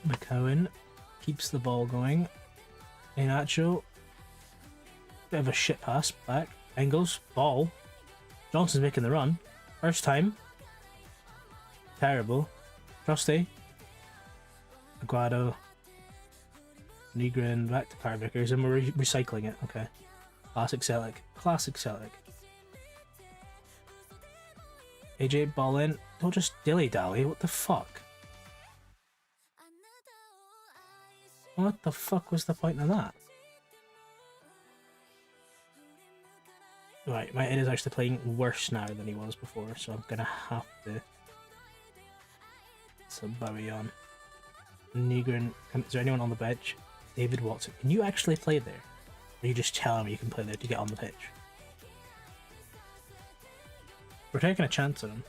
McCowan keeps the ball going. Inacho. Bit of a shit pass back. Engels. Ball. Johnson's making the run. First time. Terrible. Trusty. Aguado. Negrin. Back to Carvickers. And we're recycling it. Okay. Classic Celtic. Classic Celtic. AJ, ball in. Don't just dilly-dally. What the fuck? What the fuck was the point of that? Right, my Ed is actually playing worse now than he was before, so I'm gonna have to sub Bowie on. Negrin, is there anyone on the bench? David Watson. Can you actually play there? Or are you just telling me you can play there to get on the pitch? We're taking a chance on him.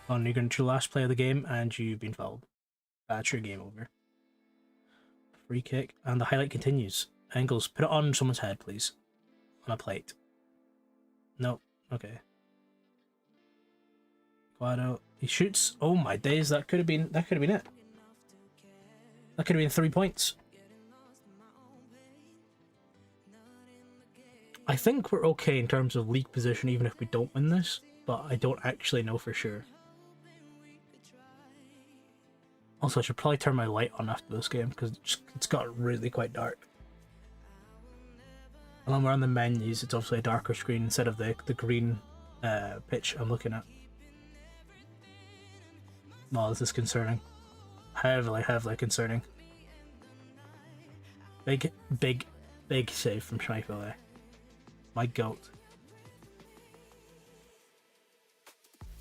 Oh, you're going to your last play of the game and you've been fouled. That's your game over. Free kick, and the highlight continues. Engels, put it on someone's head, please. On a plate. Nope. Okay. Guado, he shoots. Oh my days, that could have been it. That could have been 3 points. I think we're okay in terms of league position even if we don't win this, but I don't actually know for sure. Also, I should probably turn my light on after this game because it's got really quite dark. And when we're on the menus, it's obviously a darker screen instead of the green pitch I'm looking at. Oh, this is concerning. Heavily concerning. Big save from Schmeichel there. My goat.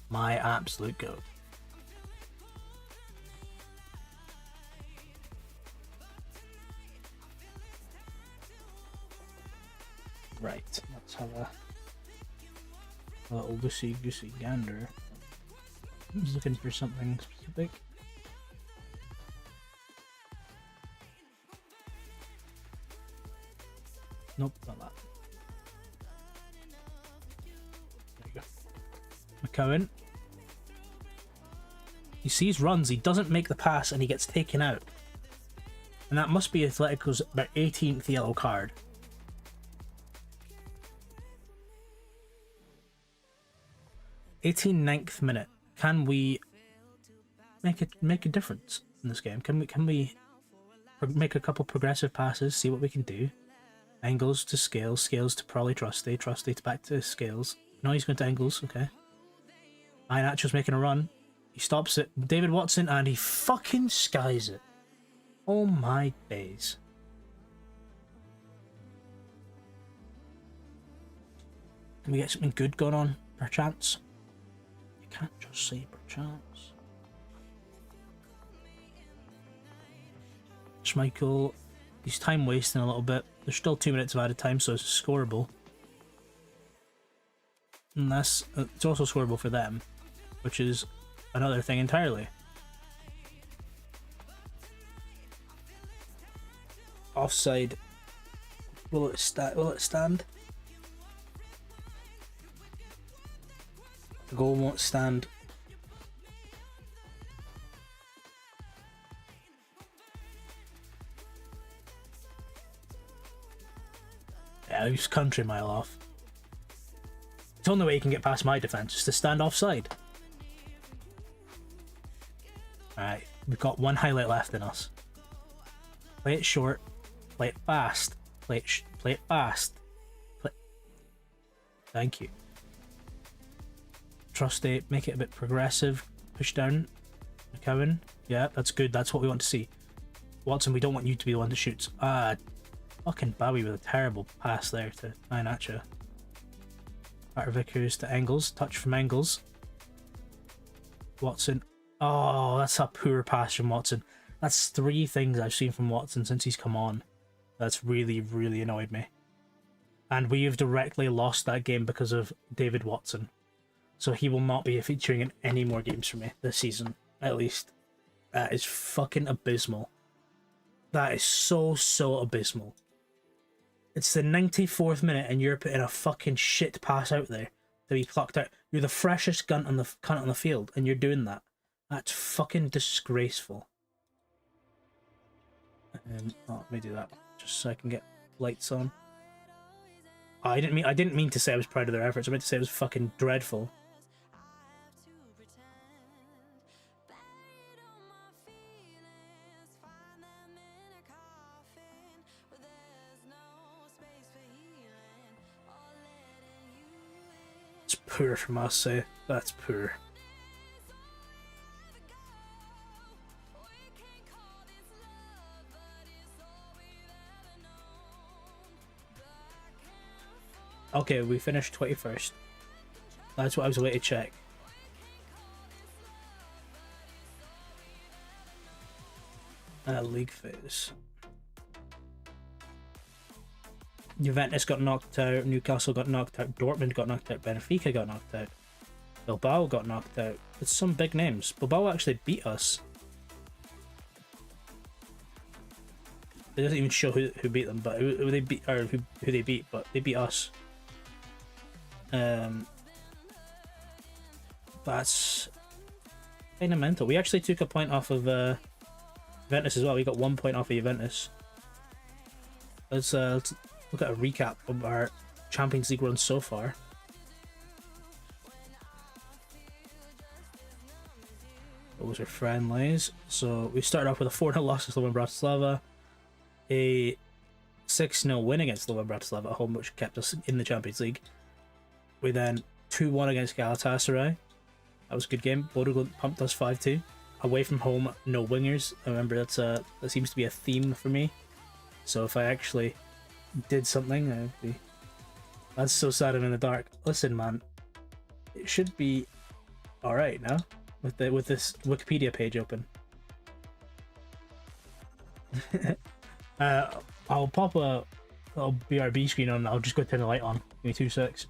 My absolute goat. Right, let's have a little loosey-goosey gander. I'm just looking for something specific. Nope, not that. There you go. McCowan. He sees runs, he doesn't make the pass, and he gets taken out. And that must be Atletico's about 18th yellow card. 89th minute. Can we make a difference in this game? Can we make a couple progressive passes, see what we can do? Engels to Scales, Scales to probably Trusty, Trusty to back to Scales. No, he's going to Engels, okay. Iheanacho's making a run. He stops it. David Watson, and he fucking skies it. Oh my days. Can we get something good going on, perchance? You can't just say perchance. Schmeichel, he's time wasting a little bit. There's still 2 minutes of added time, so it's scoreable. And that's, it's also scoreable for them, which is another thing entirely. Offside. Will it stand? The goal won't stand. Yeah, he was country mile off. It's the only way you can get past my defence is to stand offside. Alright, we've got one highlight left in us. Play it short, play it fast, play it fast. Thank you. Trust it, make it a bit progressive. Push down. McCowan. Yeah, that's good. That's what we want to see. Watson, we don't want you to be the one that shoots. Fucking Bowie with a terrible pass there to Ianacha. Carter Vickers to Engels. Touch from Engels. Watson. Oh, that's a poor pass from Watson. That's 3 things I've seen from Watson since he's come on. That's really, really annoyed me. And we have directly lost that game because of David Watson. So he will not be featuring in any more games for me this season, at least. That is fucking abysmal. That is so abysmal. It's the 94th minute and you're putting a fucking shit pass out there to be plucked out. You're the freshest cunt on the field and you're doing that. That's fucking disgraceful. Let me do that just so I can get lights on. I didn't mean to say I was proud of their efforts. I meant to say it was fucking dreadful. It's poor from us, say. That's poor. Okay, we finished 21st. That's what I was waiting to check. League phase. Juventus got knocked out, Newcastle got knocked out, Dortmund got knocked out, Benfica got knocked out, Bilbao got knocked out. It's some big names. Bilbao actually beat us. It doesn't even show who beat them, but who they beat, or who they beat, but they beat us. That's kind of mental. We actually took a point off of Juventus as well. We got 1 point off of Juventus. Let's look at a recap of our Champions League run so far. Those are friendlies. So we started off with a 4-0 loss to Slovan Bratislava, a 6-0 win against Slovan Bratislava at home, which kept us in the Champions League. We then 2-1 against Galatasaray. That was a good game. Bodo Glimt pumped us 5-2. Away from home, no wingers. I remember that seems to be a theme for me. So if I actually did something, I'd be... That's so sad I'm in the dark. Listen, man, it should be all right now with this Wikipedia page open. I'll pop a little BRB screen on. I'll just go turn the light on. Give me 2 secs.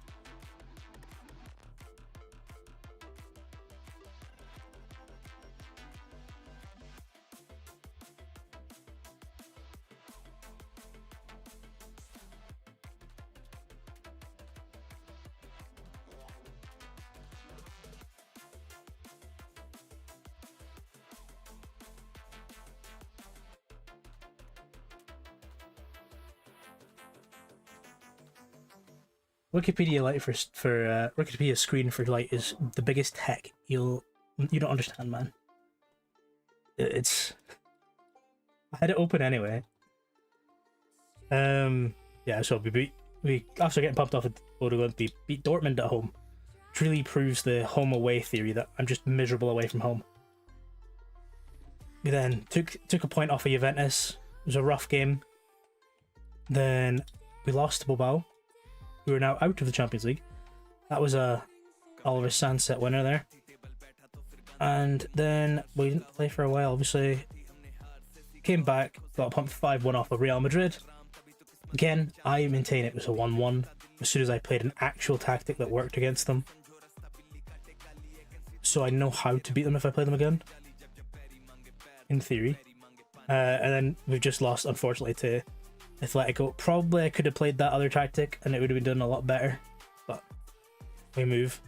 Wikipedia light for Wikipedia screen for light is the biggest tech you don't understand, man. It's I had it open anyway. Yeah, so we after getting pumped off at Bodo Glimt, we beat Dortmund at home. Which really proves the home away theory that I'm just miserable away from home. We then took a point off of Juventus. It was a rough game. Then we lost to Bilbao. We were now out of the Champions League. That was a Oliver Sunset winner there. And then we didn't play for a while, obviously. Came back, got pumped 5-1 off of Real Madrid. Again, I maintain it was a 1-1 as soon as I played an actual tactic that worked against them. So I know how to beat them if I play them again. In theory. And then we've just lost, unfortunately, to Atletico. Probably I could have played that other tactic and it would have been done a lot better, but we move.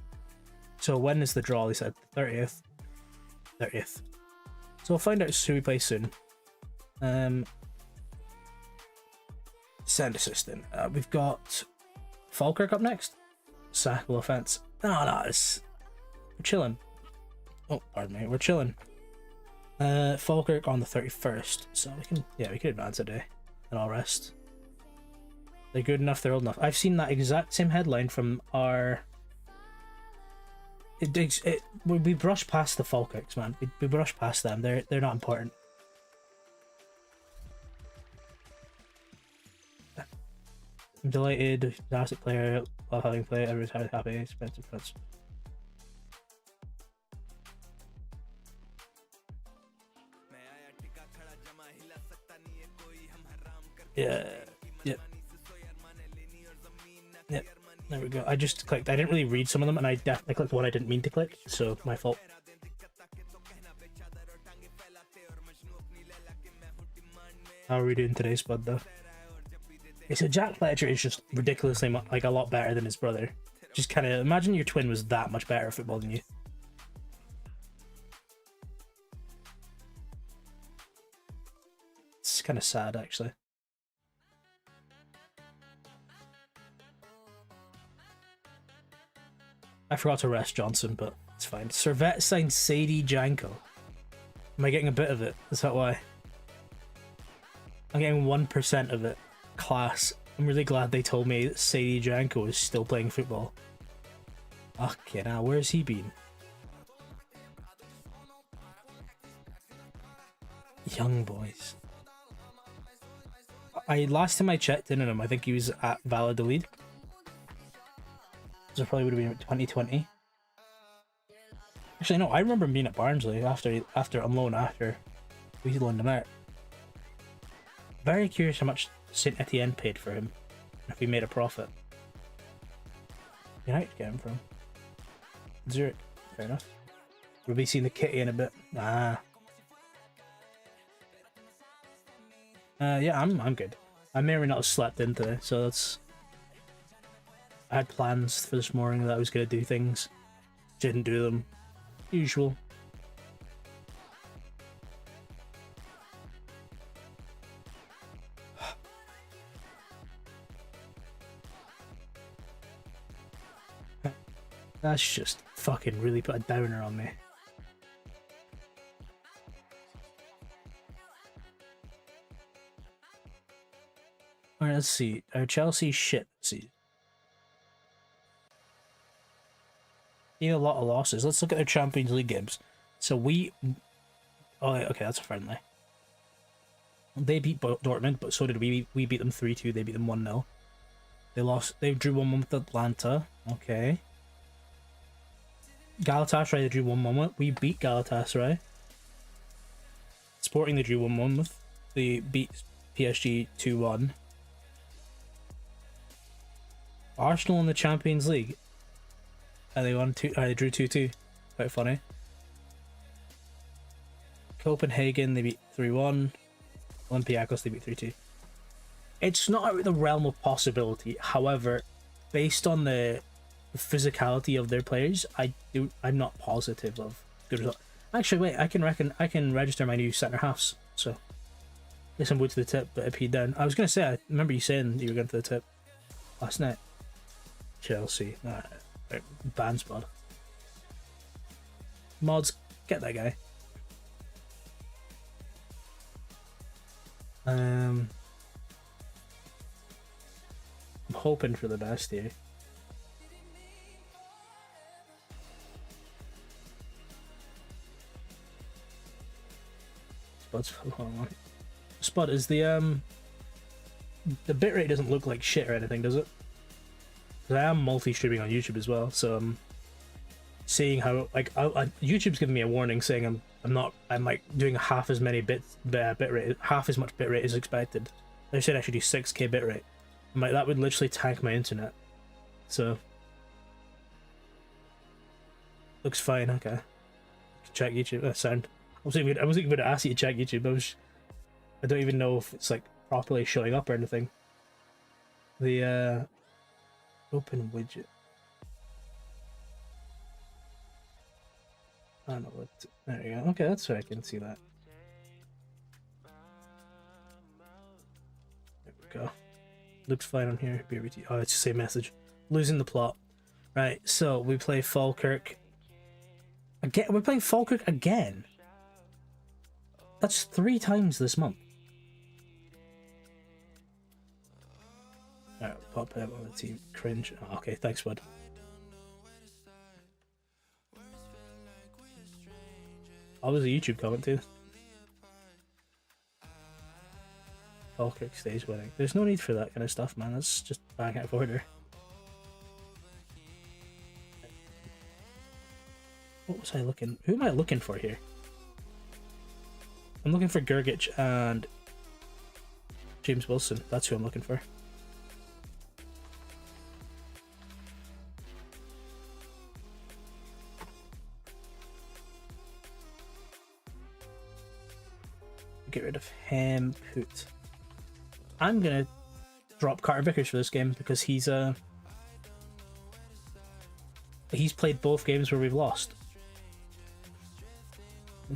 So when is the draw? They said 30th. So we'll find out who we play soon. Send assistant. We've got Falkirk up next. Sackle offense. No, it's we're chilling. Oh, pardon me, we're chilling. Falkirk on the 31st, so we can advance a day, and I'll rest. They're good enough. They're old enough. I've seen that exact same headline from our. We brush past the Falkirks, man. We brush past them. They're not important. I'm delighted. Fantastic player. Love having played. Everyone's happy. Expensive friends. Yeah. Yep. Yep. There we go. I just clicked. I didn't really read some of them, and I definitely clicked one I didn't mean to click, so my fault. How are we doing today, Spud, though? Okay, so Jack Fletcher is just ridiculously like a lot better than his brother. Just kind of imagine your twin was that much better at football than you. It's kind of sad, actually. I forgot to rest Johnson, but it's fine. Servette signed Sadie Janko. Am I getting a bit of it? Is that why? I'm getting 1% of it. Class. I'm really glad they told me that Sadie Janko is still playing football. Okay, now where's he been? Young boys. Last time I checked in on him, I think he was at Valladolid. So it probably would have been 2020. Actually, no, I remember him being at Barnsley after on loan after we loaned him out. Very curious how much Saint Etienne paid for him, if he made a profit. United get him from Zurich. Fair enough. We'll be seeing the kitty in a bit. Yeah, I'm good. I may or may not have slept in today, so that's. I had plans for this morning that I was gonna do things, didn't do them. Usual. That's just fucking really put a downer on me. Alright, let's see. Our Chelsea shit. Let's see. A lot of losses. Let's look at their Champions League games. So we... Oh, okay, that's a friendly. They beat Dortmund, but so did we. We beat them 3-2. They beat them 1-0. They drew 1-1 with Atlanta. Okay. Galatasaray, they drew 1-1 with. We beat Galatasaray. Sporting, they drew 1-1 with. They beat PSG 2-1. Arsenal in the Champions League. And they won they drew 2-2. Quite funny. Copenhagen, they beat 3-1. Olympiacos, they beat 3-2. It's not out of the realm of possibility. However, based on the physicality of their players, I'm not positive of good result. Actually, wait, I can register my new centre halves. So, guess I'm going to the tip, but I peed down. I was gonna say, I remember you saying you were going to the tip last night. Chelsea. Ban Spud. Mods, get that guy. I'm hoping for the best here. Spud, is the bitrate doesn't look like shit or anything, does it? Because I am multi-streaming on YouTube as well, so I'm seeing how YouTube's giving me a warning saying I'm like doing half as many bitrate, half as much bitrate as expected. They said I should do 6K bitrate. I'm like, that would literally tank my internet. So looks fine. Okay, check YouTube. Sound. I wasn't even going to ask you to check YouTube. I don't even know if it's like properly showing up or anything. The open widget. I don't know what. There you go. Okay, that's why I can see that. There we go. Looks fine on here. BRT. Oh, it's the same message. Losing the plot. Right, so we play Falkirk. Again, we're playing Falkirk again. That's 3 times this month. Alright, pop him on the team. Cringe. Oh, okay, thanks, bud. I was a YouTube comment too. Falkirk stays winning. There's no need for that kind of stuff, man. That's just bang out of order. What was I looking? Who am I looking for here? I'm looking for Gergic and James Wilson. That's who I'm looking for. Get rid of him. Put. I'm gonna drop Carter Vickers for this game because he's played both games where we've lost.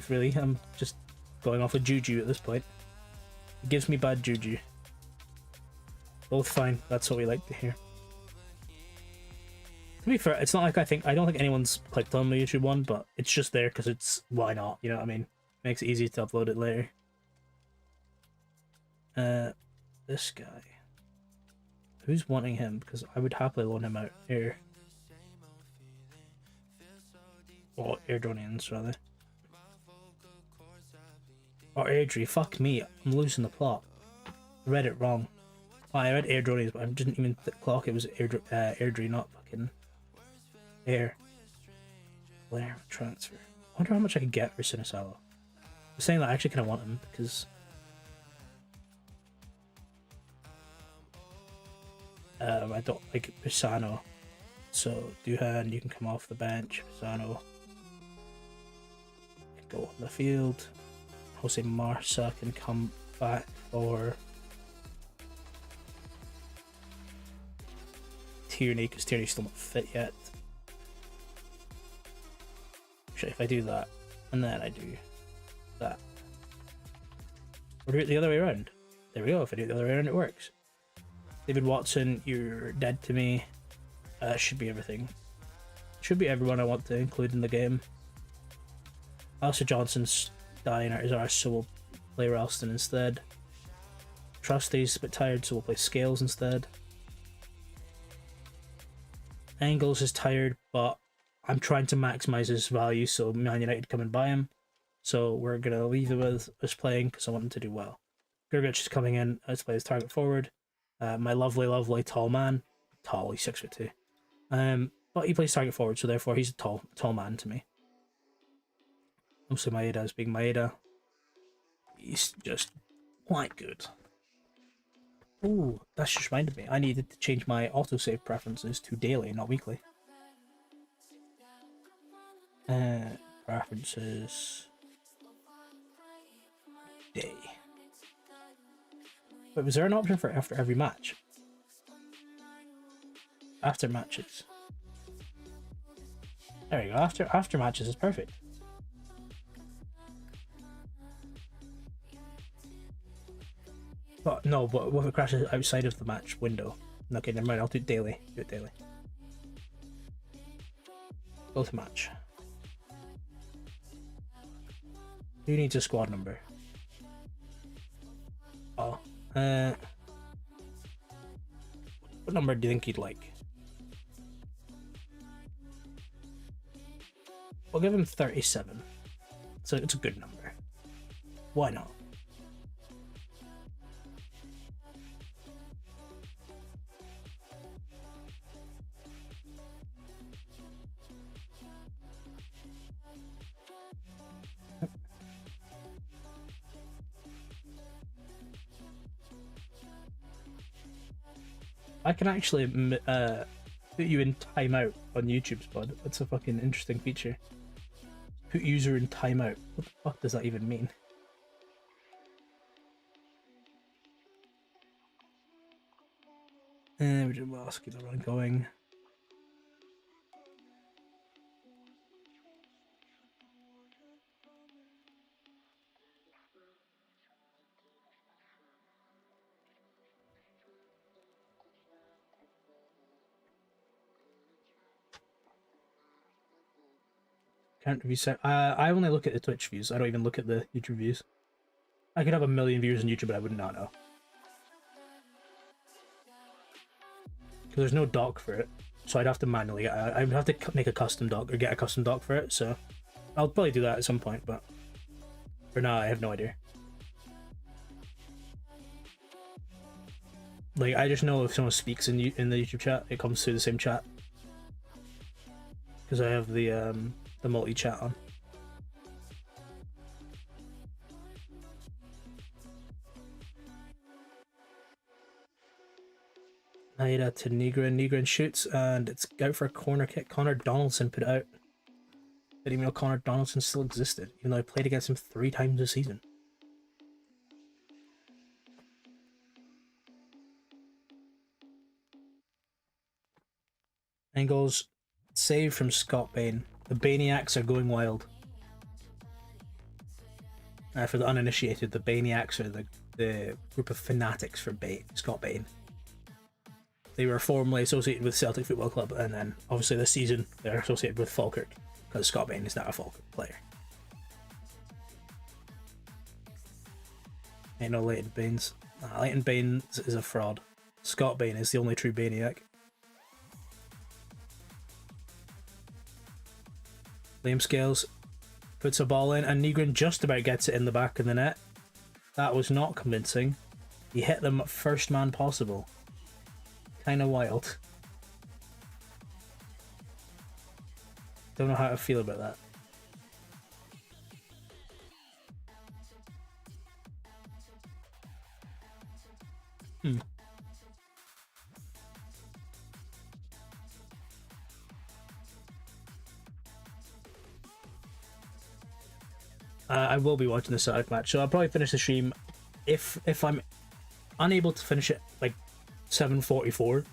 Really, I'm just going off of juju at this point. It gives me bad juju. Both fine. That's what we like to hear. To be fair, it's not like I don't think anyone's clicked on the YouTube one, but it's just there because it's why not? You know what I mean? Makes it easy to upload it later. This guy. Who's wanting him? Because I would happily loan him out here. Or Airdronians, rather. Or Airdrie. Fuck me. I'm losing the plot. I read it wrong. Oh, I read Airdronians, but I didn't even clock it was Airdrie, not fucking Air. Blair transfer. I wonder how much I could get for Sinisalo. I'm saying that I actually kind of want him because I don't like Pisano. So Duhan, you can come off the bench. Pisano can go on the field. Jose Marsa can come back for Tierney because Tierney's still not fit yet. Actually, if I do that and then I do that, or do it the other way around. There we go. If I do it the other way around, it works. David Watson, you're dead to me. Should be everything. Should be everyone I want to include in the game. Alistair Johnson's dying out his arse, so we'll play Ralston instead. Trusty's a bit tired, so we'll play Scales instead. Engels is tired, but I'm trying to maximize his value, so Man United come and buy him. So we're going to leave him with us playing because I want him to do well. Gergic is coming in. Let's play his target forward. My lovely tall man. Tall, he's 6'2". But he plays target forward, so therefore he's a tall man to me. Also Maeda as being Maeda. He's just quite good. Ooh, that just reminded me. I needed to change my autosave preferences to daily, not weekly. Preferences. Day. But was there an option for after every match? After matches. There we go. After matches is perfect. But no, but what if it crashes outside of the match window? Okay, never mind. I'll do it daily. Do it daily. Go to match. Who needs a squad number? Oh, what number do you think you'd like? We'll give him 37. So it's a good number. Why not? I can actually put you in timeout on YouTube, Spud. That's a fucking interesting feature. Put user in timeout. What the fuck does that even mean? We're doing well, let's keep the run going. Can't review set. I only look at the Twitch views. I don't even look at the YouTube views. I could have a million viewers on YouTube, but I would not know. Because there's no doc for it. So I'd have to manually I would have to make a custom doc or get a custom doc for it. So I'll probably do that at some point, but for now I have no idea. Like, I just know if someone speaks in the YouTube chat, it comes through the same chat. Because I have the multi-chat on. Naira to Negrin shoots, and it's out for a corner kick. Connor Donaldson put it out. Didn't even know Connor Donaldson still existed, even though I played against him 3 times this season. Angles, save from Scott Bain. The Baniacs are going wild. For the uninitiated, the Baniacs are the group of fanatics for Scott Bain. They were formerly associated with Celtic Football Club, and then obviously this season they're associated with Falkirk, because Scott Bain is not a Falkirk player. Ain't no Leighton Baines. Leighton Baines is a fraud. Scott Bain is the only true Baniac. Liam Scales puts a ball in, and Negrin just about gets it in the back of the net. That was not convincing. He hit them first man possible. Kinda wild. Don't know how to feel about that. I will be watching the Celtic match, so I'll probably finish the stream. If I'm unable to finish it like 7:44,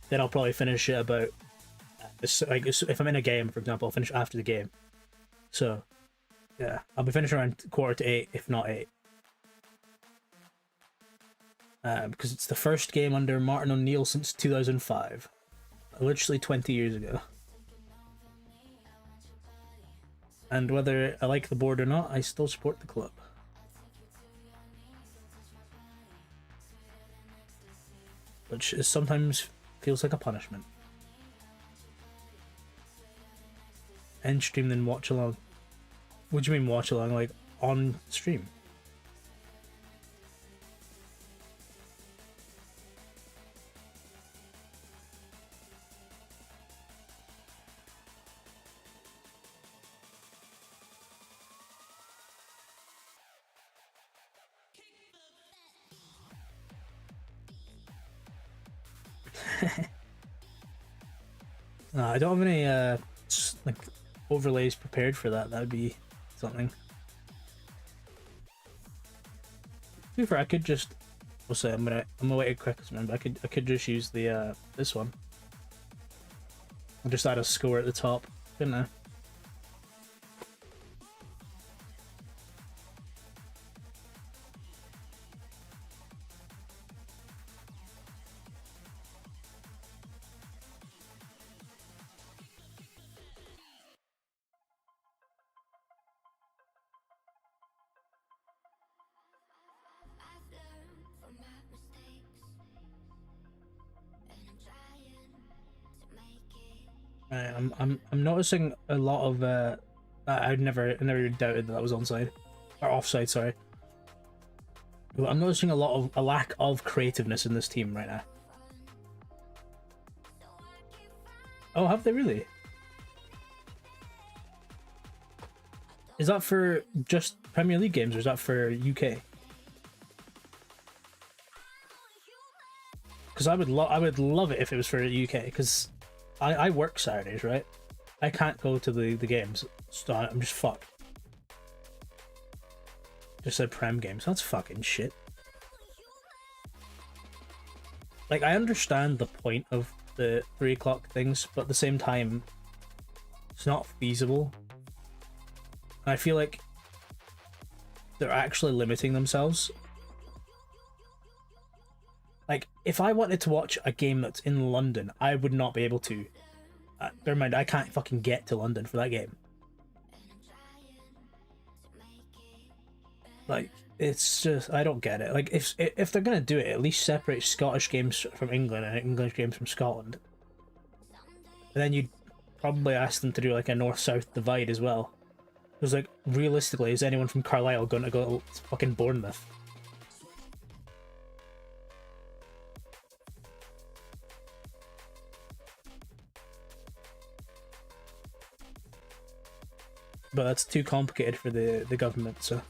then I'll probably finish it about like if I'm in a game, for example, I'll finish after the game. So yeah, I'll be finishing around 7:45, if not 8. Because it's the first game under Martin O'Neill since 2005, literally 20 years ago. And whether I like the board or not, I still support the club. Which is sometimes feels like a punishment. End stream, then watch along. What do you mean watch along? Like on stream? I don't have any like overlays prepared for that. That would be something. To be fair, I could just. We'll say I'm gonna wait a quick minute. I could just use the this one. I'll just add a score at the top, couldn't I? I'm noticing a lot of I never doubted that was onside or offside. Sorry, but I'm noticing a lack of creativeness in this team right now. Oh, have they really? Is that for just Premier League games or is that for UK? Because I would love it if it was for UK, because I work Saturdays, right? I can't go to the games, so I'm just fucked. Just said Prem games. That's fucking shit. Like, I understand the point of the 3 o'clock things, but at the same time, it's not feasible. And I feel like they're actually limiting themselves. Like, if I wanted to watch a game that's in London, I would not be able to. Never mind, I can't fucking get to London for that game. Like, it's just, I don't get it. Like, if they're gonna do it, at least separate Scottish games from England and English games from Scotland. And then you'd probably ask them to do like a north-south divide as well. Because, like, realistically, is anyone from Carlisle going to go to fucking Bournemouth? But that's too complicated for the government, so...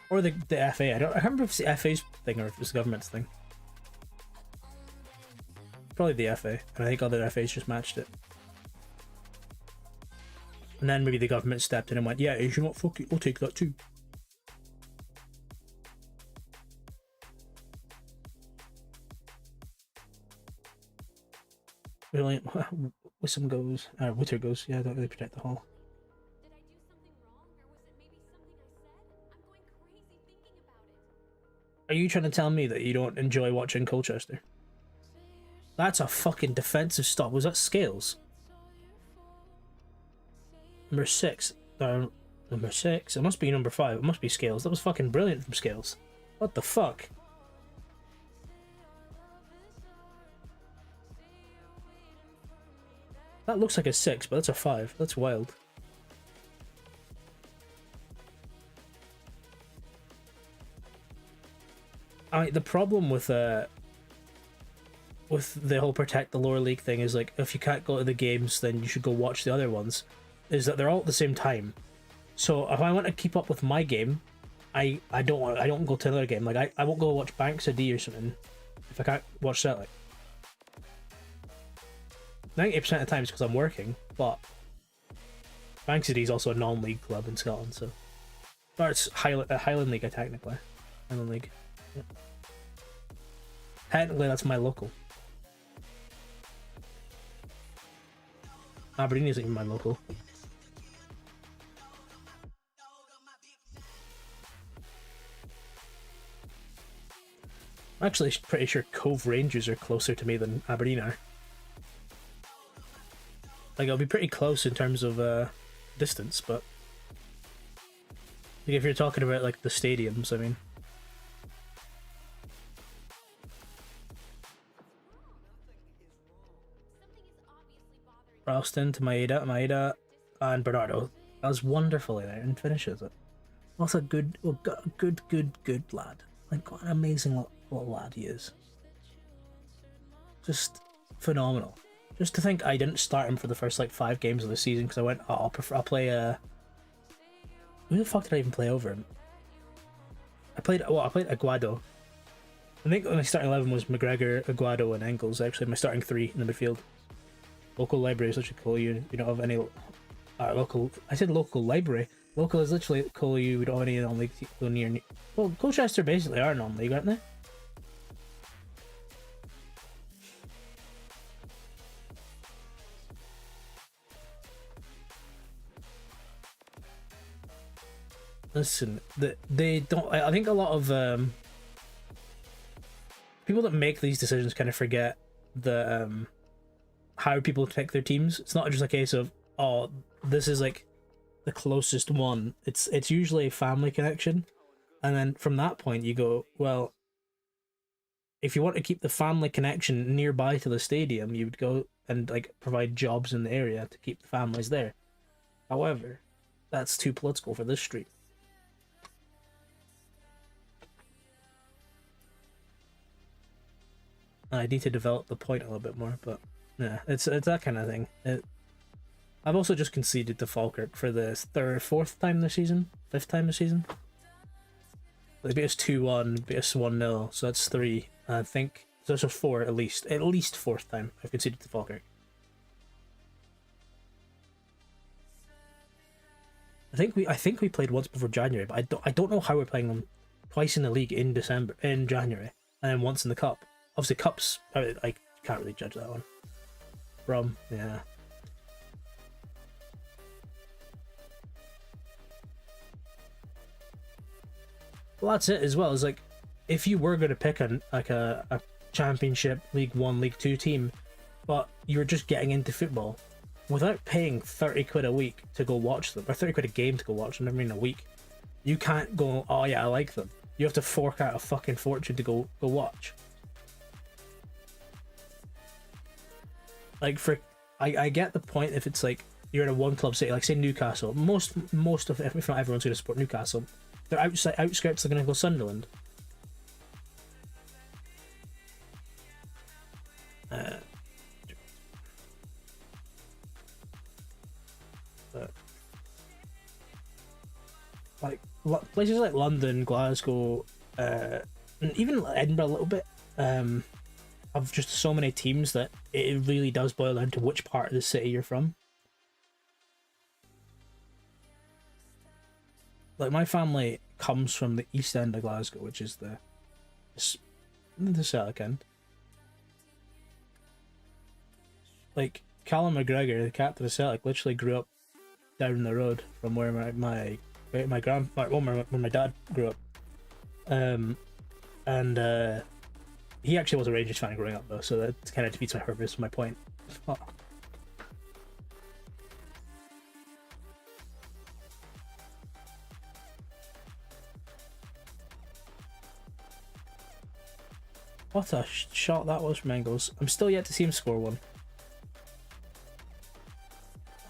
Or the FA. I can't remember if it's the FA's thing or if it's the government's thing. Probably the FA, and I think other FAs just matched it. And then maybe the government stepped in and went, yeah, you know what, fuck it, we'll take that too. Brilliant. Whistle goes, Witter goes, yeah, don't really protect the hall. Are you trying to tell me that you don't enjoy watching Colchester? That's a fucking defensive stop. Was that Scales? Number 6. Number 6. It must be number 5. It must be Scales. That was fucking brilliant from Scales. What the fuck? That looks like a 6, but that's a 5. That's wild. The problem with the whole protect the lower league thing is, like, if you can't go to the games, then you should go watch the other ones. Is that they're all at the same time. So if I want to keep up with my game, I don't go to another game. Like, I won't go watch Banks of D or something if I can't watch Celtic. 90% of the time it's because I'm working, but Banks of D is also a non-league club in Scotland, so. Or it's Highland League, technically. Highland League. Yeah. Technically, that's my local. Aberdeen isn't even my local. I'm actually pretty sure Cove Rangers are closer to me than Aberdeen are. Like, it'll be pretty close in terms of distance, but like, if you're talking about like the stadiums, I mean. Ralston to Maeda, and Bernardo. That was wonderfully there and finishes it. Also good lad. Like, what an amazing little lad he is. Just phenomenal. Just to think I didn't start him for the first like 5 games of the season because I went, oh, I'll play who the fuck did I even play over him? I played Aguado. I think my starting 11 was McGregor, Aguado, and Engels. Actually, my starting 3 in the midfield. Local library is literally call you. You don't have any local. I said local library. Local is literally call you. We don't have any non-league near. Well, Colchester basically are non-league, aren't they? Listen, they don't. I think a lot of people that make these decisions kind of forget the how people pick their teams. It's not just a case of, oh, this is like the closest one. It's usually a family connection, and then from that point you go, well, if you want to keep the family connection nearby to the stadium, you would go and like provide jobs in the area to keep the families there. However, that's too political for this street. I need to develop the point a little bit more, but yeah, it's that kind of thing. I've also just conceded to Falkirk for the 4th time this season, 5th time this season. They beat us 2-1, beat us 1-0, so that's 3. I think so. That's 4 at least 4th time I've conceded to Falkirk. I think we played once before January, but I don't know how we're playing them twice in the league in January, and then once in the cup. Obviously, cups, I can't really judge that one. Yeah. Well, that's it as well. It's like, if you were going to pick a Championship, League 1, League 2 team, but you're just getting into football, without paying 30 quid a week to go watch them, or 30 quid a game to go watch them, never mind a week, You can't go, oh yeah, I like them. You have to fork out a fucking fortune to go watch. Like I get the point if it's like you're in a one club city, like say Newcastle. Most of, if not everyone's going to support Newcastle. They're outskirts. They're going to go Sunderland. But like places like London, Glasgow, and even Edinburgh a little bit, have just so many teams that it really does boil down to which part of the city you're from. Like my family comes from the east end of Glasgow, which is the Celtic end. Like Callum McGregor, the captain of Celtic, literally grew up down the road from where my dad grew up. He actually was a Rangers fan growing up though, so that kind of defeats my purpose. My point. Oh. What a shot that was from Engels. I'm still yet to see him score one.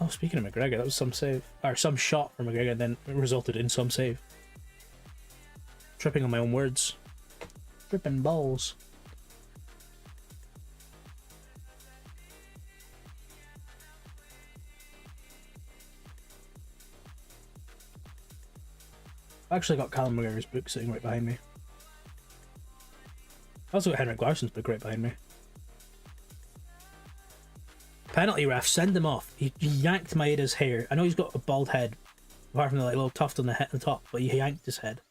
Oh, speaking of McGregor, that was some save. Or some shot from McGregor, then it resulted in some save. Tripping on my own words. Tripping balls. I actually got Callum McGregor's book sitting right behind me. I also got Henrik Larsson's book right behind me. Penalty ref, send him off. He yanked Maeda's hair. I know he's got a bald head, apart from the like, little tuft on the head on the top, but he yanked his head.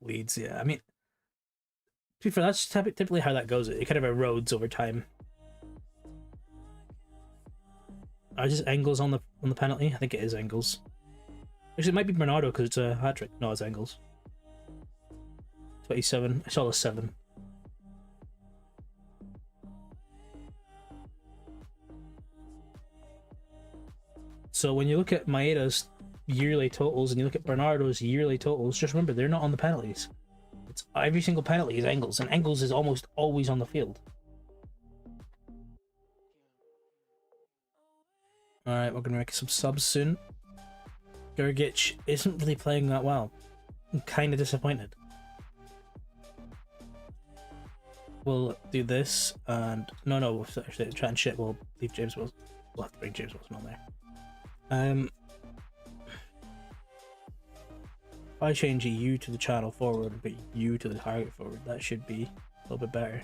Leeds, yeah. I mean, to be fair, that's typically how that goes. It kind of erodes over time. Just Engels on the penalty? I think it is Engels. Actually, it might be Bernardo because it's a hat trick. No, it's Engels. 27. I saw the 7. So when you look at Maeda's yearly totals and you look at Bernardo's yearly totals, just remember they're not on the penalties. It's every single penalty is Engels, and Engels is almost always on the field. Alright, we're gonna make some subs soon. Gergic isn't really playing that well. I'm kind of disappointed. We'll do this, and no, we'll actually try and shit. We'll leave James Wilson. We'll have to bring James Wilson on there. If I change EU to the channel forward, but U to the target forward, that should be a little bit better.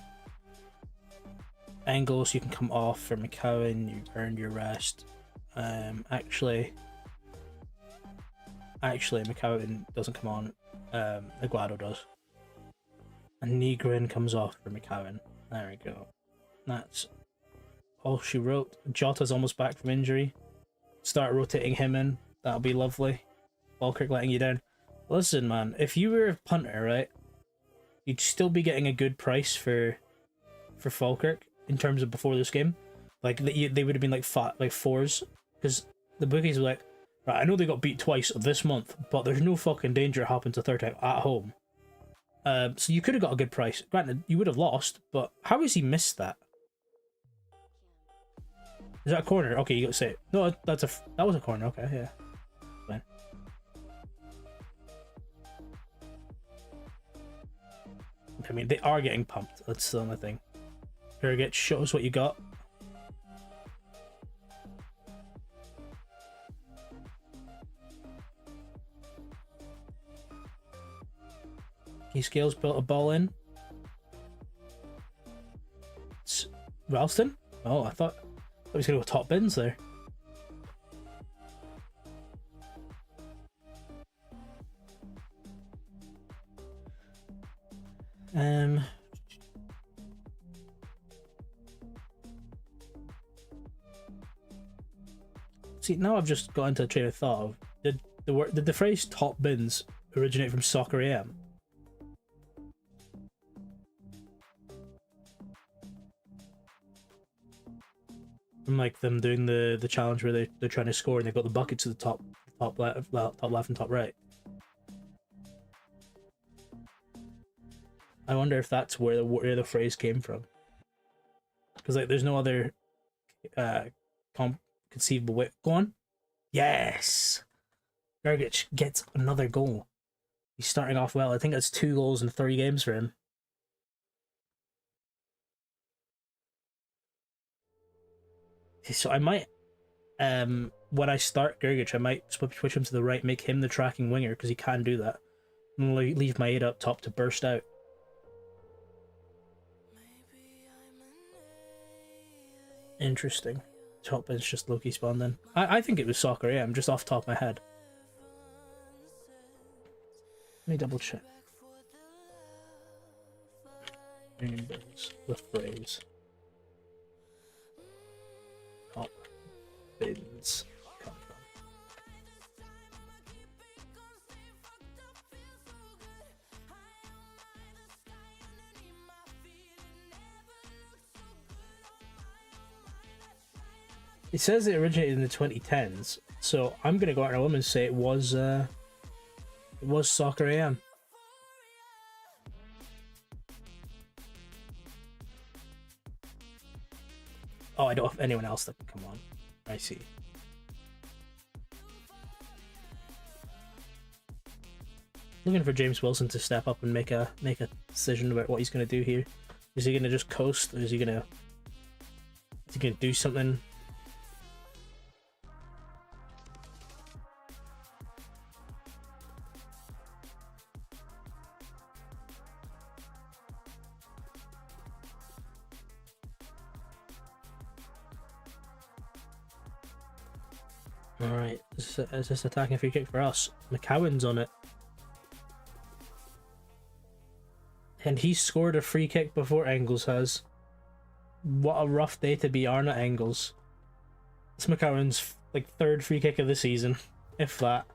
Engels, you can come off for McCowan. You earned your rest. Actually, McCowan doesn't come on. Aguado does. And Negrin comes off for McCowan. There we go. That's all she wrote. Jota's almost back from injury. Start rotating him in. That'll be lovely. Falkirk letting you down. Listen, man, if you were a punter, right, you'd still be getting a good price for Falkirk in terms of before this game. Like they would have been like fours, because the bookies were like, right, I know they got beat twice this month, but there's no fucking danger it happens a third time at home. So you could have got a good price. Granted, you would have lost, but how has he missed that? Is that a corner? Okay, you got to say it. No, that was a corner. Okay, yeah. Fine. I mean, they are getting pumped. That's the only thing. Gergic, show us what you got. He scales built a ball in. It's Ralston? Oh, I thought he was going to go top bins there. See, now I've just got into a train of thought of, did the phrase top bins originate from Soccer AM? From like them doing the challenge where they're trying to score and they've got the buckets at the top left, well, top left and top right. I wonder if that's where the phrase came from. Because like, there's no other conceivable way. Go on. Yes, Gergic gets another goal. He's starting off well. I think that's 2 goals in 3 games for him. So I might, when I start Gergic, I might switch him to the right, make him the tracking winger, because he can do that. And leave my 8 up top to burst out. Interesting. Top bench just Loki spawn then. I think it was Soccer AM, just off the top of my head. Let me double check. The phrase. Top bins come from. It says it originated in the 2010s, so I'm gonna go out on a limb and say it was Soccer AM. Oh, I don't have anyone else that can come on. I see. Looking for James Wilson to step up and make a decision about what he's gonna do here. Is he gonna just coast, or is he gonna do something? Alright, is this attacking free kick for us? McCowan's on it. And he scored a free kick before Engels has. What a rough day to be Arna Engels. It's McCowan's like 3rd free kick of the season, if that.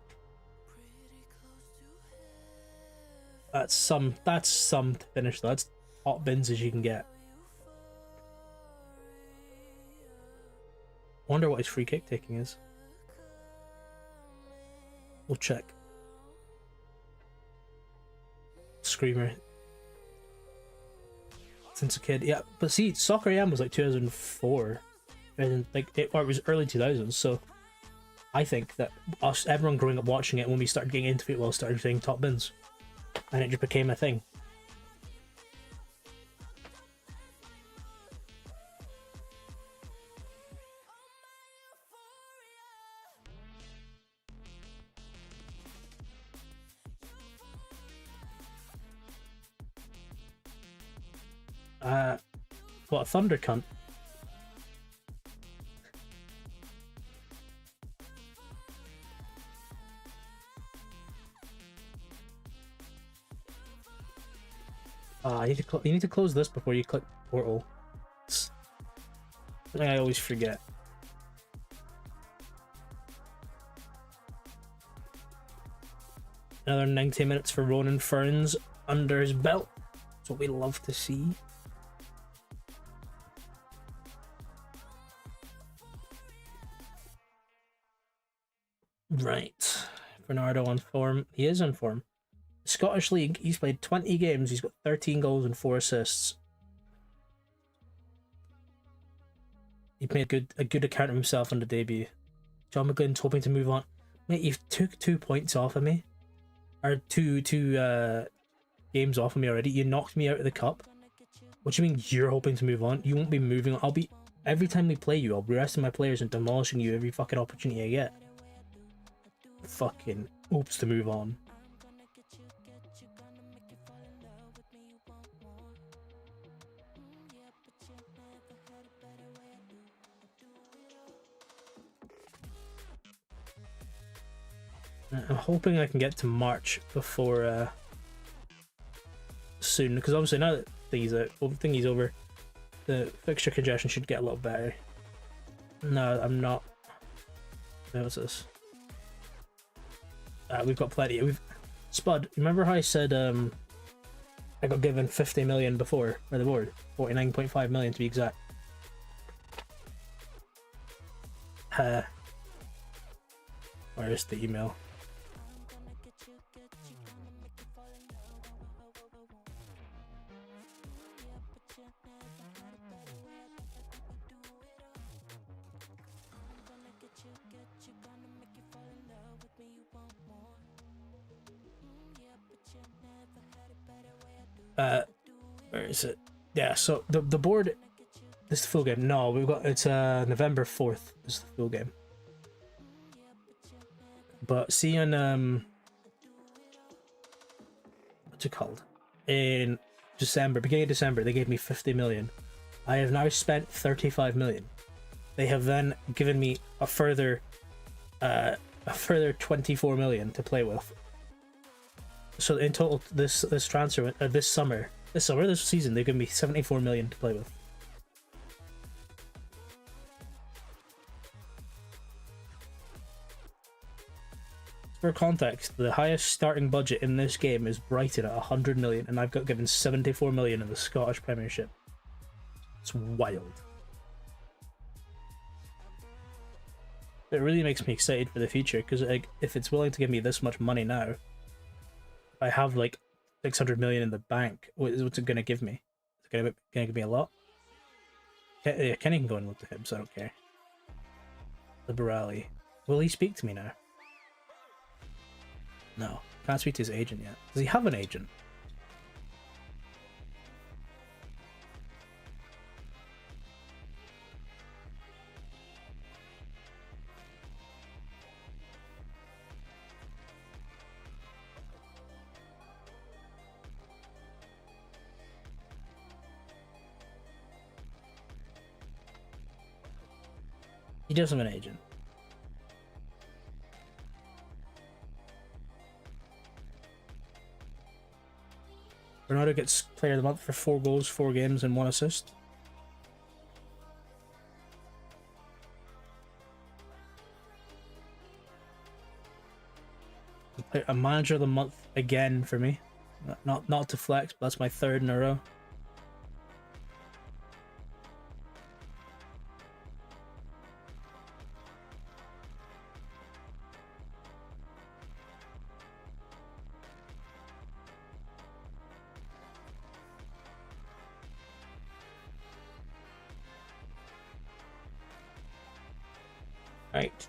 That's some to finish. That's hot bins as you can get. Wonder what his free kick taking is. We'll check. Screamer. Since a kid, yeah. But see, Soccer AM was like 2004, and or it was early 2000s. So I think that everyone growing up watching it, when we started getting into football, started saying top bins, and it just became a thing. What a thunder cunt. You need to close this before you click portal. It's something I always forget. Another 90 minutes for Ronan Ferns under his belt. That's what we love to see. Right, Bernardo on form. He is on form. Scottish League, he's played 20 games, he's got 13 goals and 4 assists. He made a good account of himself on the debut. John McGlynn's hoping to move on. Mate, you've took 2 points off of me. Or two games off of me already. You knocked me out of the cup. What do you mean you're hoping to move on? You won't be moving on. Every time we play you, I'll be resting my players and demolishing you every fucking opportunity I get. Fucking hopes to move on. I'm hoping I can get to March before soon, because obviously now that thingy's over, the fixture congestion should get a little better. No, I'm not. What's this? We've got plenty. Spud, remember how I said I got given 50 million before by the board? 49.5 million to be exact. Where's the email? Where is it? Yeah, so the board, this is the full game. No, it's November 4th is the full game. But see on what's it called? In December, beginning of December, they gave me 50 million. I have now spent 35 million. They have then given me a further 24 million to play with. So in total, this transfer, this season, they've given me 74 million to play with. For context, the highest starting budget in this game is Brighton at 100 million, and I've got given 74 million in the Scottish Premiership. It's wild. It really makes me excited for the future, because if it's willing to give me this much money now, I have like 600 million in the bank. What's it going to give me? It's going to give me a lot? Yeah, Kenny can go in with the Hibs, I don't care. Liberali. Will he speak to me now? No, can't speak to his agent yet. Does he have an agent? He does have an agent. Ronaldo gets player of the month for 4 goals, 4 games, and 1 assist. A manager of the month again for me. Not to flex, but that's my 3rd in a row. Right.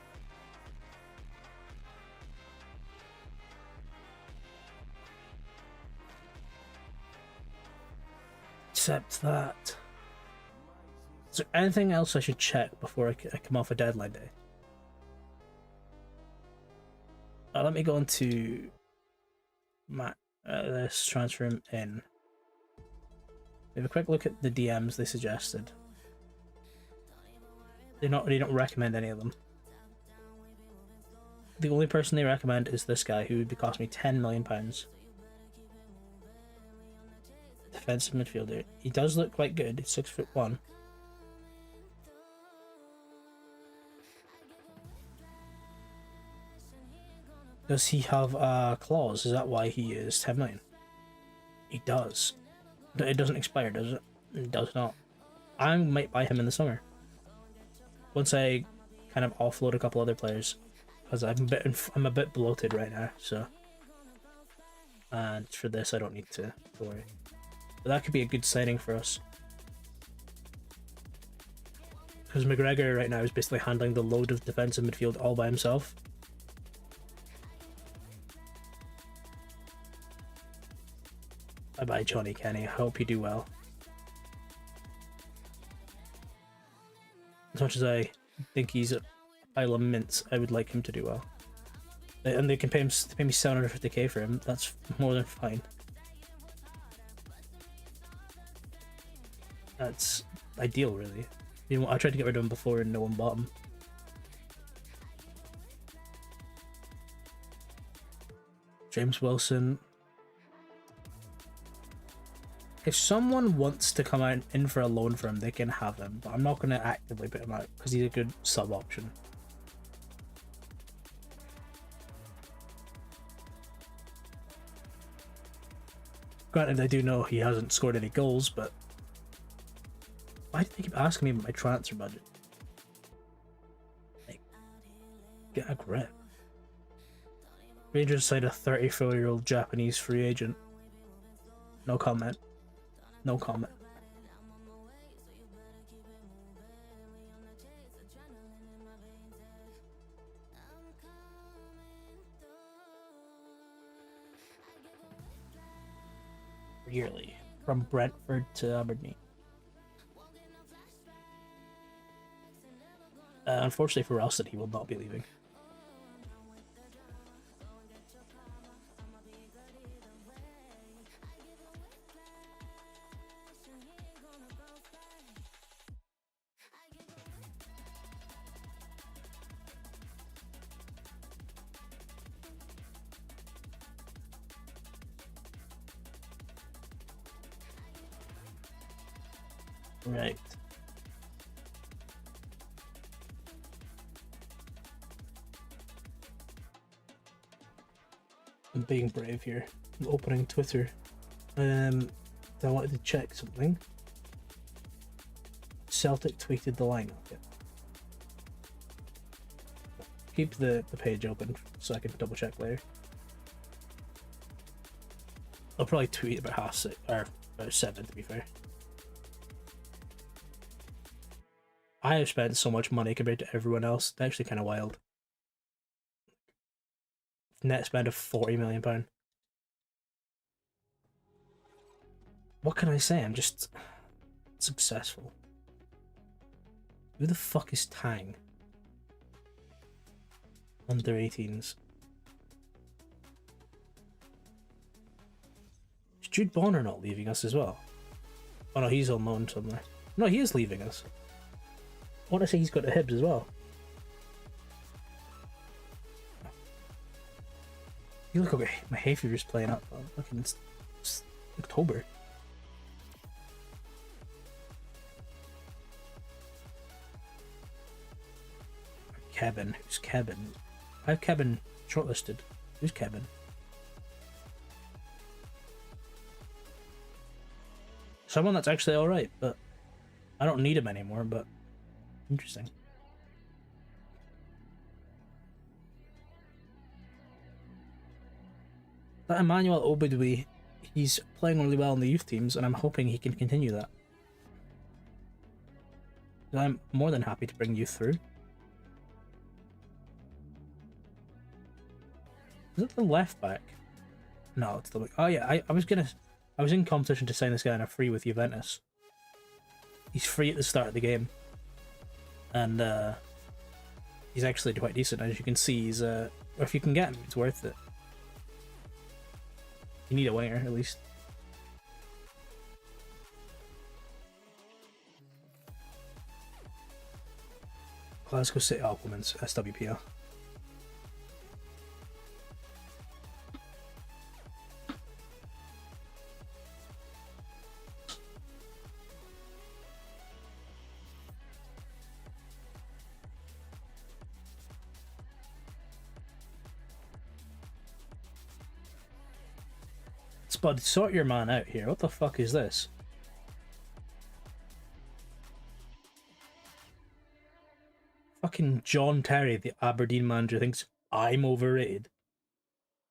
Except that. Is there anything else I should check before I come off a deadline day? Let me go into this transfer him in. Have a quick look at the DMs they suggested. They don't recommend any of them. The only person they recommend is this guy, who would cost me £10 million. Defensive midfielder. He does look quite good. He's 6'1". Does he have a clause? Is that why he is 10 million? He does. It doesn't expire, does it? It does not. I might buy him in the summer. Once I kind of offload a couple other players. Because I'm a bit bloated right now, so. And for this, I don't need to worry. But that could be a good signing for us. Because McGregor right now is basically handling the load of defensive midfield all by himself. Bye-bye, Johnny Kenny. I hope you do well. As much as I think he's a pile of mints, I would like him to do well. And they can pay me 750k for him. That's more than fine. That's ideal, really. You know, I tried to get rid of him before and no one bought him. James Wilson. If someone wants to come out in for a loan for him, they can have him, but I'm not going to actively put him out because he's a good sub option. Granted, I do know he hasn't scored any goals, but why do they keep asking me about my transfer budget? Like, get a grip. Rangers signed a 34-year-old Japanese free agent. No comment. No comment. Yearly from Brentford to Aberdeen. Unfortunately for Ralston, he will not be leaving. Right. I'm being brave here. I'm opening Twitter. I wanted to check something. Celtic tweeted the lineup. Yeah. Keep the page open so I can double check later. I'll probably tweet about 6:30 or about 7 to be fair. I have spent so much money compared to everyone else. It's actually kind of wild. Net spend of £40 million. What can I say? I'm just successful. Who the fuck is Tang? Under 18s. Is Jude Bonner not leaving us as well? Oh no, he's on loan somewhere. No, he is leaving us. I want to say he's got the Hibs as well. You look okay. My hay fever's playing up. Fucking it's October. Kevin. Who's Kevin? I have Kevin shortlisted. Who's Kevin? Someone that's actually alright, but I don't need him anymore, but interesting. That Emmanuel Obidwi, he's playing really well in the youth teams, and I'm hoping he can continue that. I'm more than happy to bring youth through. Is it the left back? No, it's the back. Oh yeah, I was in competition to sign this guy on a free with Juventus. He's free at the start of the game. And he's actually quite decent, as you can see. He's if you can get him, it's worth it. You need a winger at least. Glasgow City Aquamans, SWPL. Spud, sort your man out here. What the fuck is this? Fucking John Terry, the Aberdeen manager, thinks I'm overrated.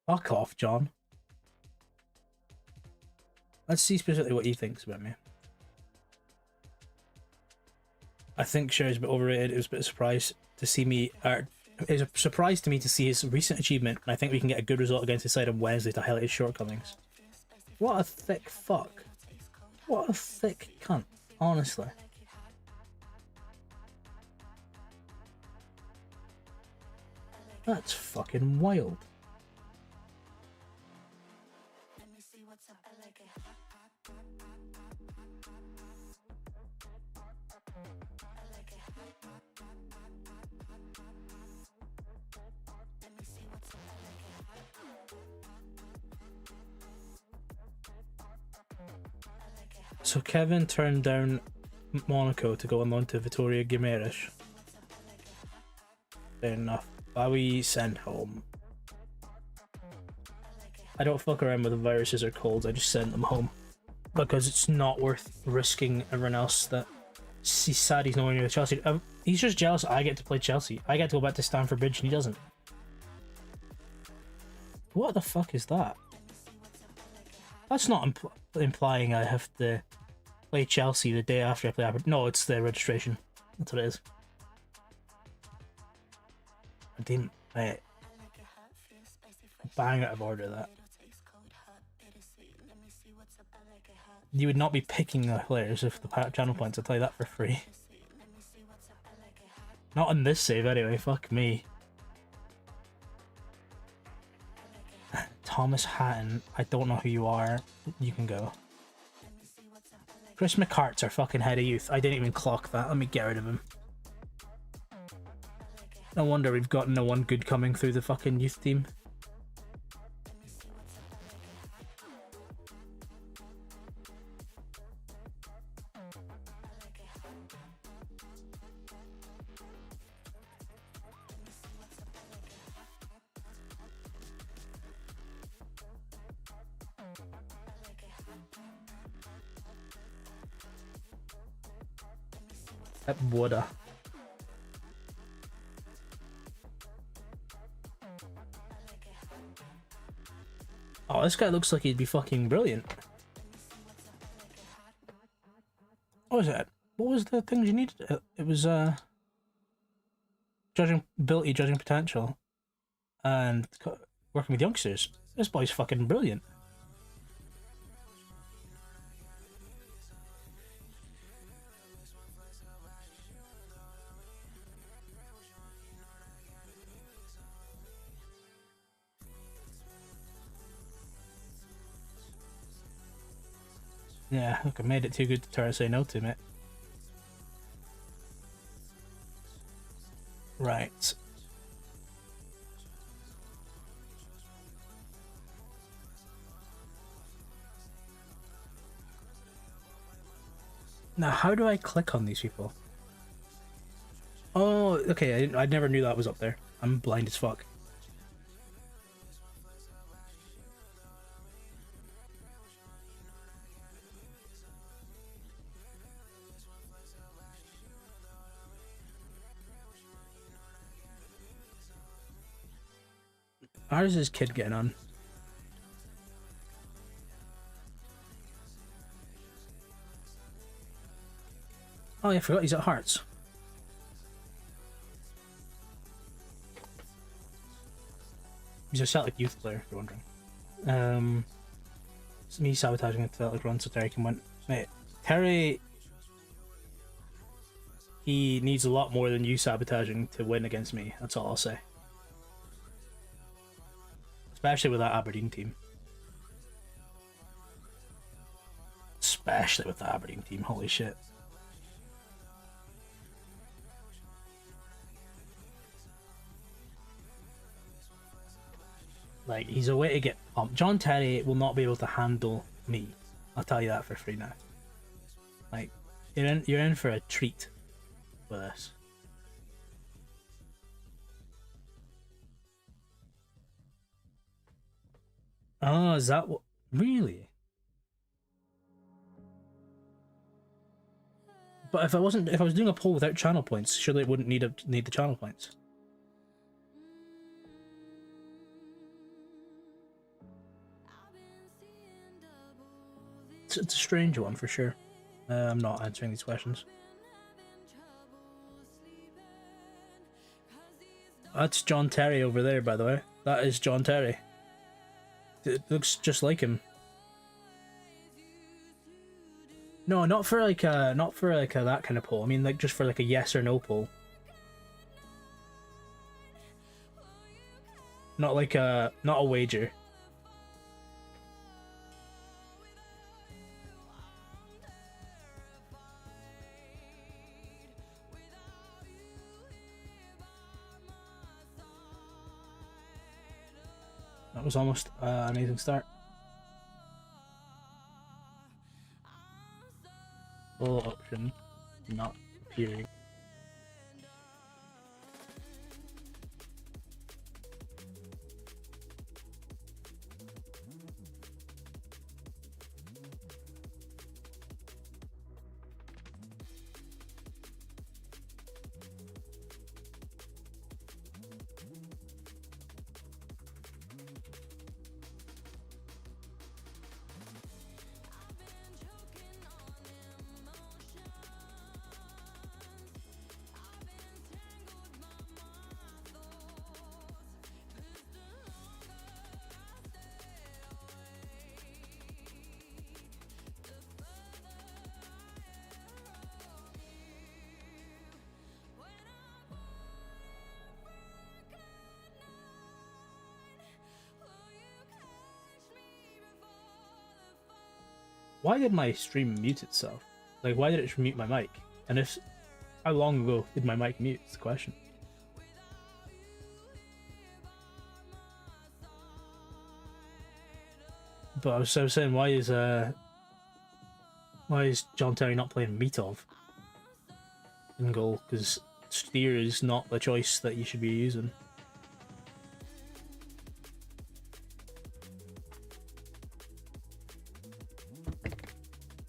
Fuck off, John. Let's see specifically what he thinks about me. I think Sherry's a bit overrated. It was a bit of a surprise to see me. It was a surprise to me to see his recent achievement, and I think we can get a good result against his side on Wednesday to highlight his shortcomings. What a thick fuck. What a thick cunt, honestly. That's fucking wild. So Kevin turned down Monaco to go on loan to Vitoria Guimaraes. Fair enough. Bowie sent home. I don't fuck around with viruses or colds, I just send them home. Because it's not worth risking everyone else that he's sad he's nowhere near Chelsea. He's just jealous I get to play Chelsea. I get to go back to Stamford Bridge and he doesn't. What the fuck is that? That's not implying I have to play Chelsea the day after I play Aberdeen. No, it's the registration. That's what it is. I didn't. Bang out of order that. You would not be picking the players if the channel points. I'll tell you that for free. Not on this save anyway. Fuck me. Thomas Hatton. I don't know who you are. You can go. Chris McCart's our fucking head of youth. I didn't even clock that. Let me get rid of him. No wonder we've got no one good coming through the fucking youth team. Water. Oh, this guy looks like he'd be fucking brilliant. What was it? What was the things you needed? It was judging ability, judging potential, and working with youngsters. This boy's fucking brilliant. Yeah, look, I made it too good to try to say no to, mate. Right. Now, how do I click on these people? Oh, okay, I never knew that was up there. I'm blind as fuck. How's this kid getting on? Oh yeah, I forgot he's at Hearts. He's a Celtic youth player, if you're wondering. It's me sabotaging the Celtic run so Terry can win. Mate, Terry... He needs a lot more than you sabotaging to win against me, that's all I'll say. Especially with that Aberdeen team. Especially with the Aberdeen team, holy shit. Like, he's a way to get pumped. John Terry will not be able to handle me. I'll tell you that for free now. Like, you're in for a treat with this. Oh, is that what? Really? But if I was doing a poll without channel points, surely it wouldn't need the channel points. It's a strange one for sure. I'm not answering these questions. That's John Terry over there, by the way. That is John Terry. It looks just like him. No, not for like a that kind of poll. I mean, like just for like a yes or no poll. Not like not a wager. That was almost an amazing start. Full option not appearing. Why did my stream mute itself? Like, why did it mute my mic? And if, how long ago did my mic mute? Is the question. But I was saying, why is John Terry not playing Meatov in goal? Because Steer is not the choice that you should be using.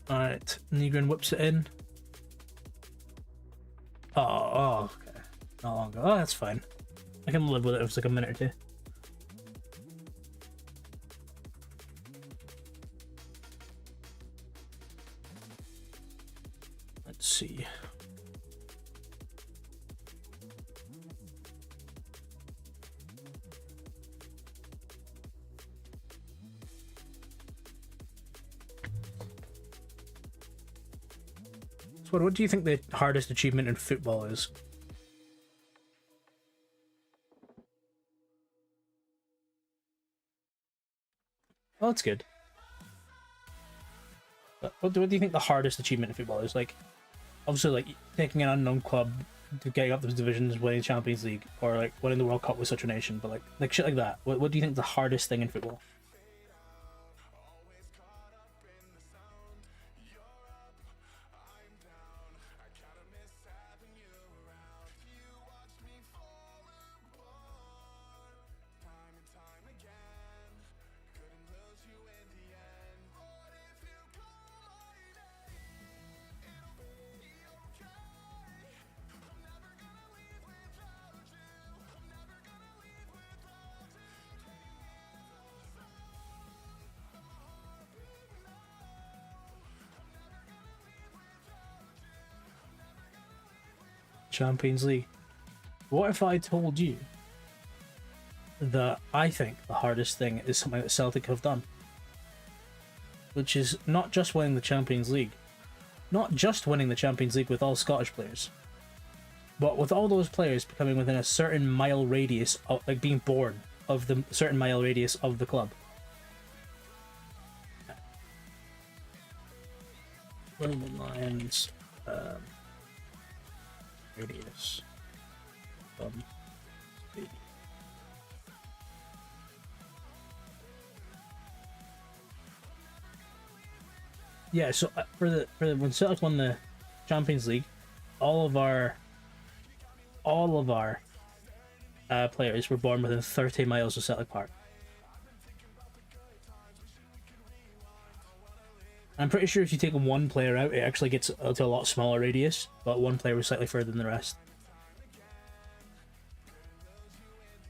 Alright, Negrin whips it in. Oh, okay. Not long ago. Oh, that's fine. I can live with it if it's like a minute or two. Let's see. So what do you think the hardest achievement in football is? Oh, that's good. But what do you think the hardest achievement in football is? Like, obviously, like taking an unknown club to getting up those divisions, winning Champions League, or like winning the World Cup with such a nation. But like shit like that. What do you think the hardest thing in football? Champions League. What if I told you that I think the hardest thing is something that Celtic have done? Which is not just winning the Champions League. Not just winning the Champions League with all Scottish players. But with all those players becoming within a certain mile radius of, like, being born of the certain mile radius of the club. Roman Lions, radius. Yeah, so for the when Celtic won the Champions League, all of our players were born within 30 miles of Celtic Park. I'm pretty sure if you take one player out, it actually gets to a lot smaller radius, but one player was slightly further than the rest.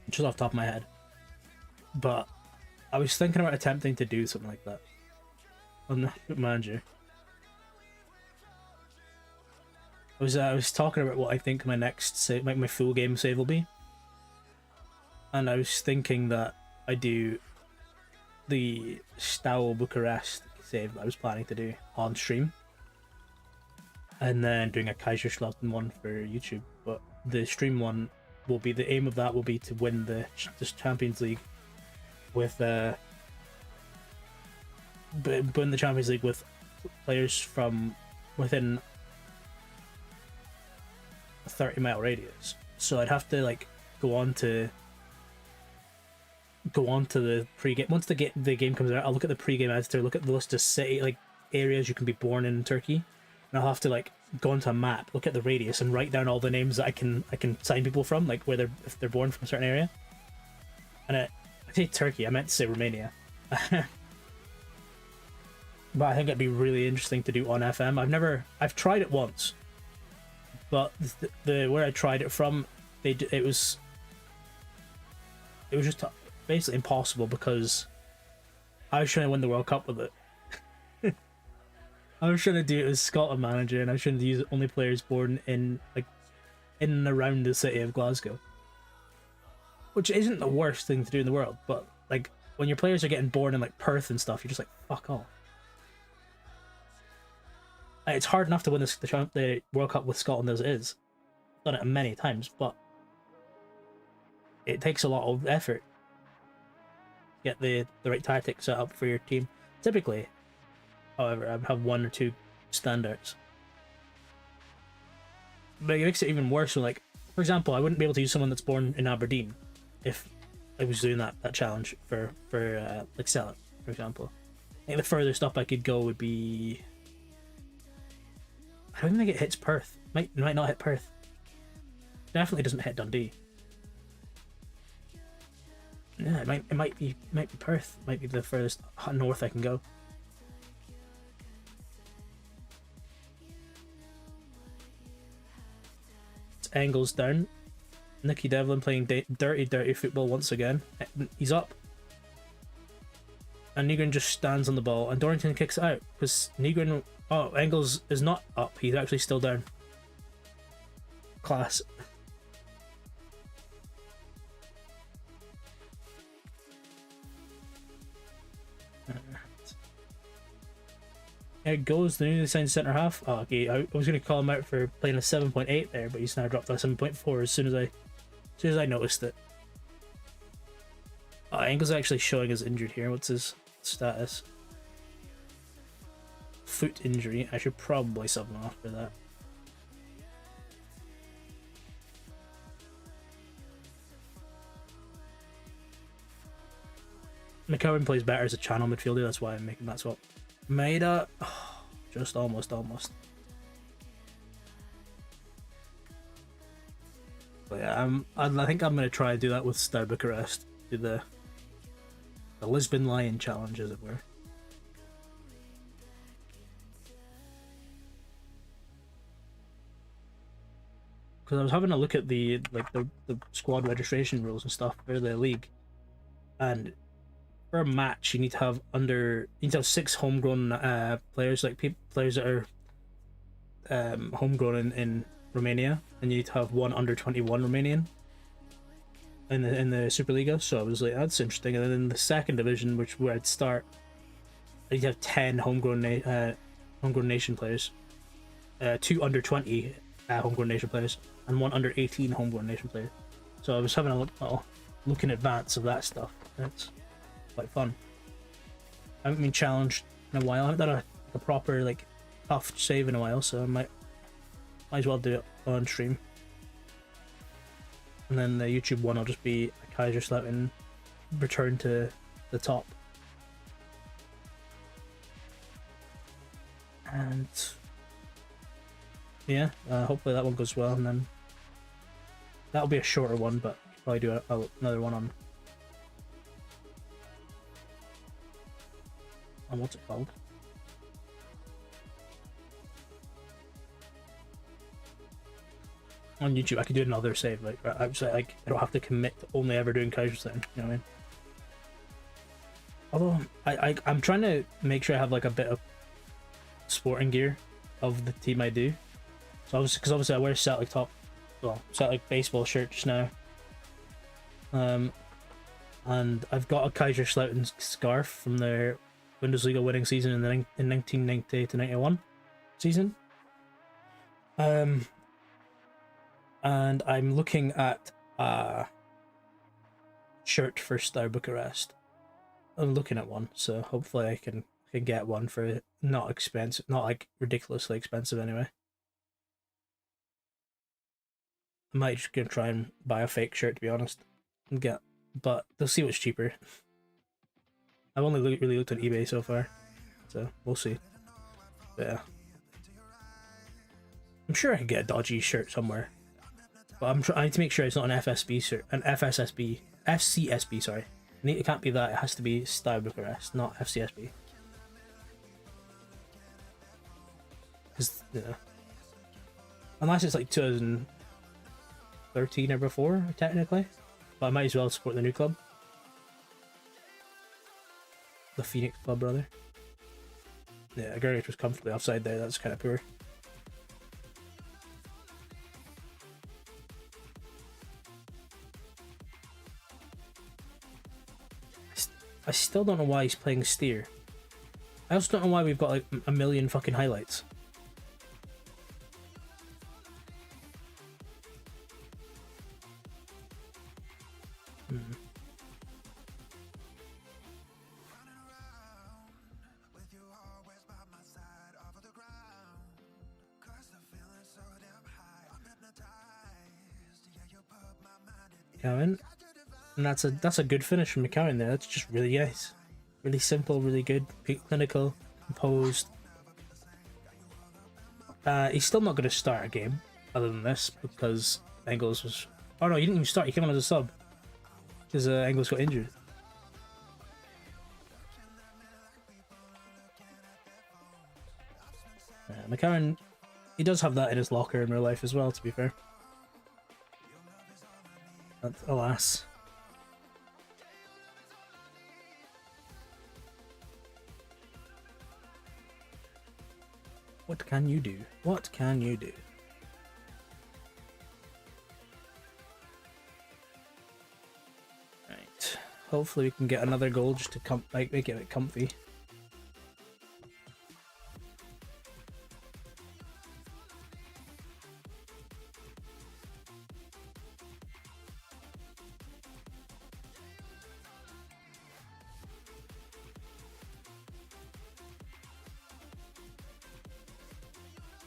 Just off the top of my head. But I was thinking about attempting to do something like that on the Foot Manager. I was talking about what I think my next save, like my full game save will be, and I was thinking that I do the Steaua Bucharest save that I was planning to do on stream, and then doing a Kaiserslautern one for YouTube. But the stream one will be, the aim of that will be to win the Champions League with win the Champions League with players from within a 30-mile radius. So I'd have to like go on to the pre-game. Once the game comes out, I'll look at the pre-game editor, look at the list of city, like, areas you can be born in Turkey, and I'll have to like go onto a map, look at the radius, and write down all the names that I can sign people from, like where if they're born from a certain area. And I say Turkey, I meant to say Romania. But I think it'd be really interesting to do on FM. I've tried it once, but the where I tried it from, it was just basically impossible because I was trying to win the World Cup with it. I was trying to do it as Scotland manager, and I was trying to use only players born in and around the city of Glasgow, which isn't the worst thing to do in the world. But like when your players are getting born in like Perth and stuff, you're just like, fuck off. It's hard enough to win the World Cup with Scotland as it is. Done it many times, but it takes a lot of effort to get the right tactics set up for your team. Typically, However, I have 1 or 2 standouts. But it makes it even worse. So, like, for example, I wouldn't be able to use someone that's born in Aberdeen if I was doing that challenge for like Celtic, for example. I think the furthest up I could go would be. I don't even think it hits Perth. Might not hit Perth. Definitely doesn't hit Dundee. Yeah, it might be Perth. Might be the furthest north I can go. It's Engels down. Nicky Devlin playing dirty football once again. He's up. And Nygren just stands on the ball, and Dorrington kicks it out because Nygren. Oh, Engels is not up. He's actually still down. Class. It goes the newly signed centre half. Oh, okay. I was going to call him out for playing a 7.8 there, but he's now dropped to a 7.4 as soon as I noticed it. Oh, Engels actually showing his injured here. What's his status? Foot injury. I should probably sub him off for that. McCowan plays better as a channel midfielder. That's why I'm making that swap. Maida, oh, just almost. But yeah, I think I'm gonna try to do that with Steaua Bucharest. Do the Lisbon Lion challenge, as it were. Because I was having a look at the squad registration rules and stuff for the league, and for a match you need to have 6 homegrown players, like players that are homegrown in Romania, and you need to have 1 under 21 Romanian in the Superliga. So I was like, that's interesting. And then in the second division, where I'd start, I need to have 10 homegrown nation players, 2 under 20 homegrown nation players, and 1 under 18 homegrown nation player. So I was having a look in advance of that stuff. It's quite fun. I haven't been challenged in a while. I haven't done a proper tough save in a while, so I might as well do it on stream. And then the YouTube one will just be a Kaiserslautern return to the top. And yeah, hopefully that one goes well, and then that'll be a shorter one, but probably do another one on what's it called? On YouTube. I could do another save. I don't have to commit to only ever doing Kaiserslautern. You know what I mean? Although I'm trying to make sure I have a bit of sporting gear of the team I do. So obviously I wear Celtic Celtic baseball shirt just now. And I've got a Kaiserslautern scarf from their Bundesliga winning season in 1990 to 91 season. And I'm looking at a shirt for Steaua Bucharest. I'm looking at one, so hopefully I can get one for not expensive, not ridiculously expensive anyway. I might just gonna try and buy a fake shirt, to be honest, but they'll see what's cheaper. I've only really looked on eBay so far, so we'll see. But yeah, I'm sure I could get a dodgy shirt somewhere, but I need to make sure it's not an FSB shirt, an FCSB. Sorry, it can't be that. It has to be Steaua Bucharest, not FCSB. Because unless it's 2013 or before, technically, but I might as well support the new club. The Phoenix Club, rather. Yeah, Gurgich was comfortably offside there. That's kind of poor. I still don't know why he's playing steer. I also don't know why we've got a million fucking highlights. McCowan. And that's a good finish from McCowan there. That's just really nice. Really simple, really good, clinical, composed. He's still not going to start a game other than this because Engels was... Oh no, he didn't even start. He came on as a sub because Engels got injured. McCarron, he does have that in his locker in real life as well, to be fair. But alas. What can you do? What can you do? Right. Hopefully we can get another goal just to make it a bit comfy.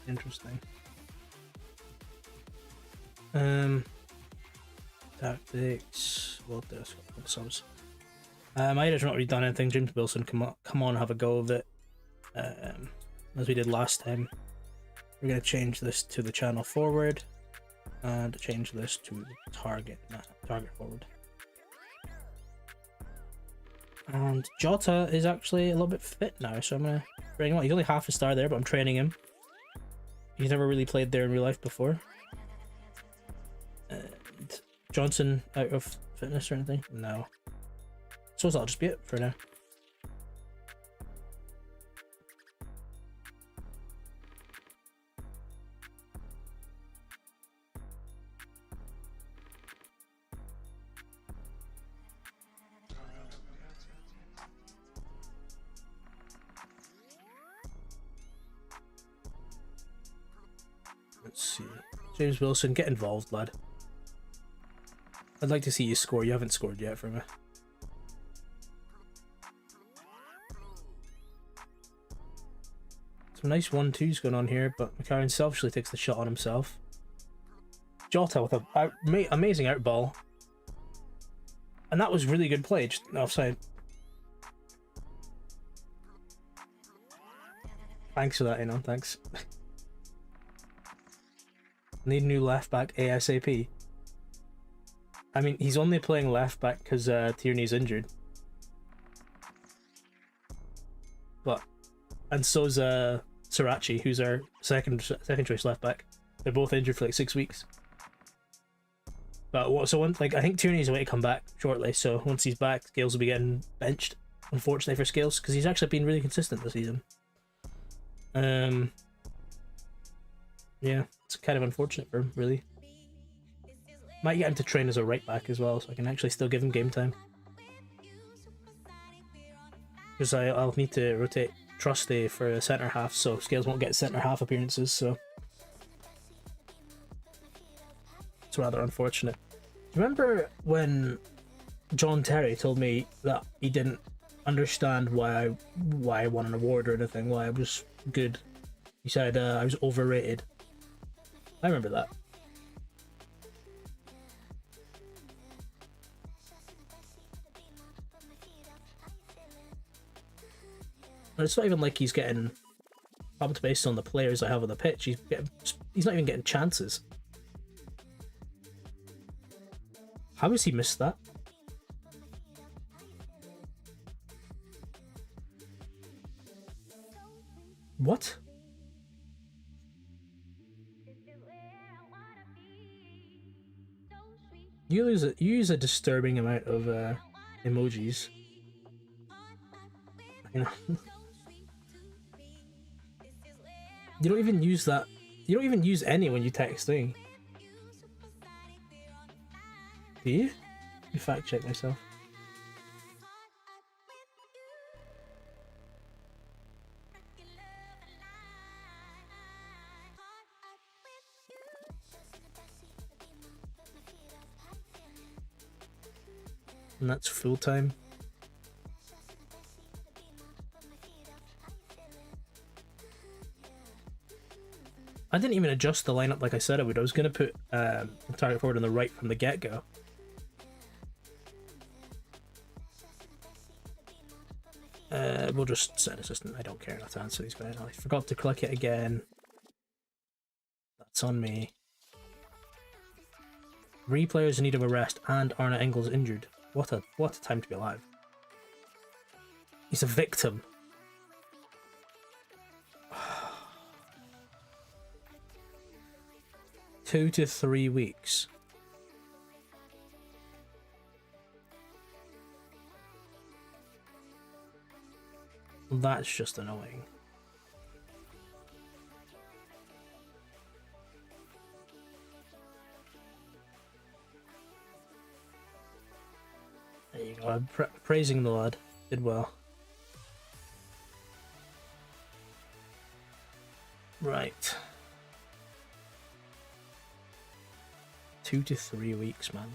Interesting. Tactics. What this? Subs. Maida's not really done anything. James Wilson, come on, have a go of it. As we did last time. We're gonna change this to the channel forward, and change this to target forward. And Jota is actually a little bit fit now, so I'm gonna bring him on. He's only half a star there, but I'm training him. He's never really played there in real life before. And Johnson out of fitness or anything? No. So that'll just be it for now. Let's see. James Wilson, get involved, lad. I'd like to see you score. You haven't scored yet for me. Some nice 1-2s going on here, but McCarron selfishly takes the shot on himself. Jota with an amazing out ball. And that was really good play, just offside. Thanks for that, you know, thanks. Need a new left back ASAP. I mean, he's only playing left back because Tierney's injured. And so's Sriracha, who's our second choice left back. They're both injured for like 6 weeks. But I think Tierney's away to come back shortly. So once he's back, Scales will be getting benched. Unfortunately for Scales, because he's actually been really consistent this season. Yeah, it's kind of unfortunate for him, really. Might get him to train as a right back as well, so I can actually still give him game time. Because I'll need to rotate Trusty for a centre half, so Scales won't get centre half appearances, so it's rather unfortunate. Remember when John Terry told me that he didn't understand why I won an award or anything, why I was good? He said I was overrated. I remember that. And it's not even like he's getting pumped based on the players I have on the pitch. He's not even getting chances. How has he missed that? What? You use a disturbing amount of emojis. You know. You don't even use that. You don't even use any when you texting. Do you? Let me fact check myself. And that's full time. I didn't even adjust the lineup like I said I would. I was going to put target forward on the right from the get-go. we'll just set assistant. I don't care enough to answer these guys. I forgot to click it again. That's on me. 3 players in need of a rest, and Arne Engels injured. What a time to be alive. He's a victim. Two to 3 weeks. That's just annoying. There you go. I'm praising the lad. Did well. Right. 2 to 3 weeks, man.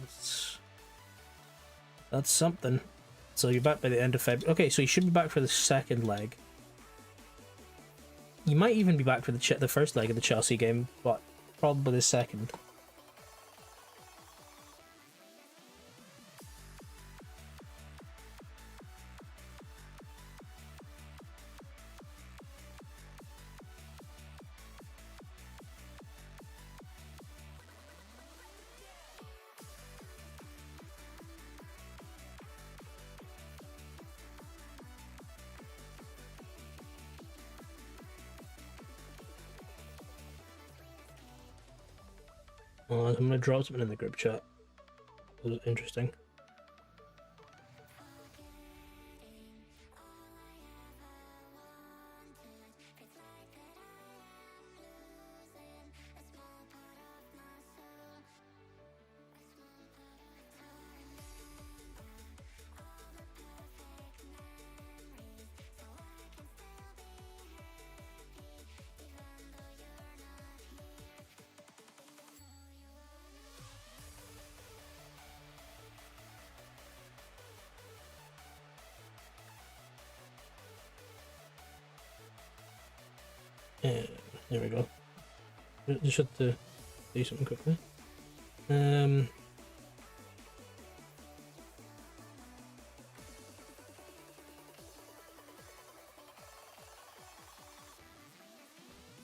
That's something. So you're back by the end of February. Okay, so you should be back for the second leg. You might even be back for the first leg of the Chelsea game, but probably the second. Well, I'm gonna drop something in the group chat. It was interesting. Yeah, there we go. Just had to do something quickly. There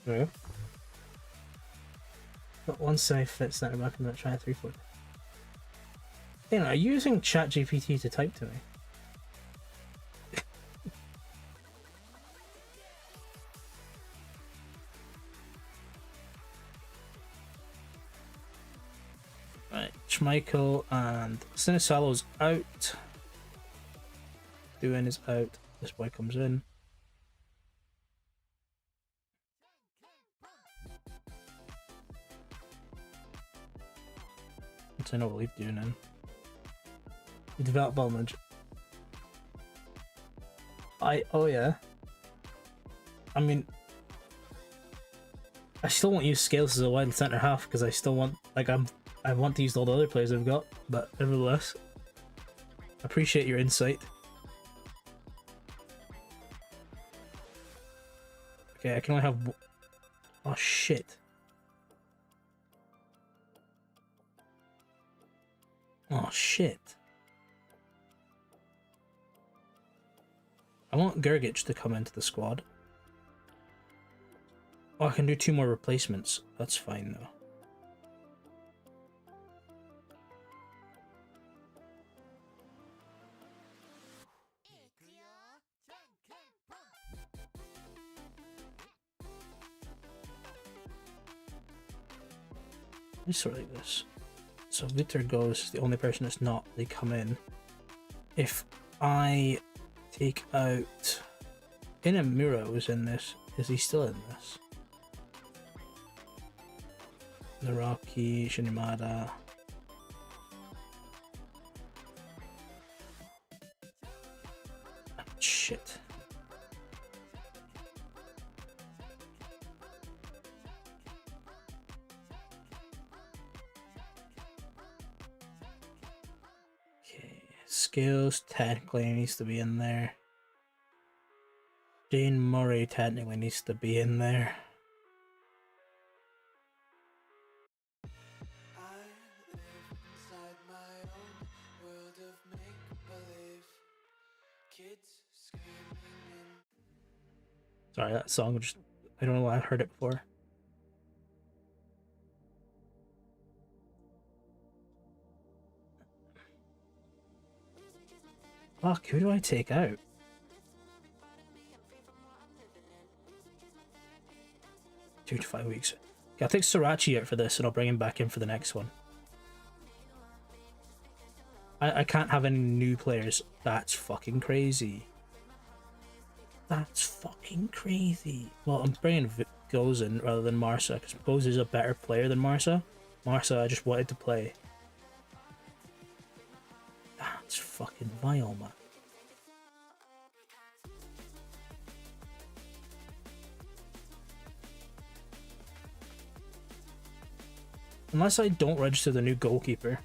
we go. Got one safe fit center back in that try 3-4. You know, are you using ChatGPT to type to me? Right, Schmeichel and Sinisalo's out. Duin is out. This boy comes in. I know what we've doing in. You develop ball nudge. Oh yeah. I mean, I still won't use Scales as a wide centre half because I still want, like, I want to use all the other players I've got, but nevertheless, appreciate your insight. Okay, I can only have. Oh shit. Oh shit. I want Gergic to come into the squad. Oh, I can do 2 more replacements. That's fine though. Let me sort like this. So Victor goes, the only person that's not, they come in. If I take out Inamura was in this, is he still in this? Naraki, Shinimada. Shit. Skills technically needs to be in there. Jane Murray technically needs to be in there. I live inside my own world of make-believe. Kids screaming in Sorry, that song just, I don't know why I heard it before. Fuck, who do I take out? Two to 5 weeks. Okay, I'll take Sriracha out for this and I'll bring him back in for the next one. I can't have any new players. That's fucking crazy. That's fucking crazy. Well, I'm bringing Goz in rather than Marsa because Goz is a better player than Marsa. Marsa, I just wanted to play. That's fucking vile, man. Unless I don't register the new goalkeeper.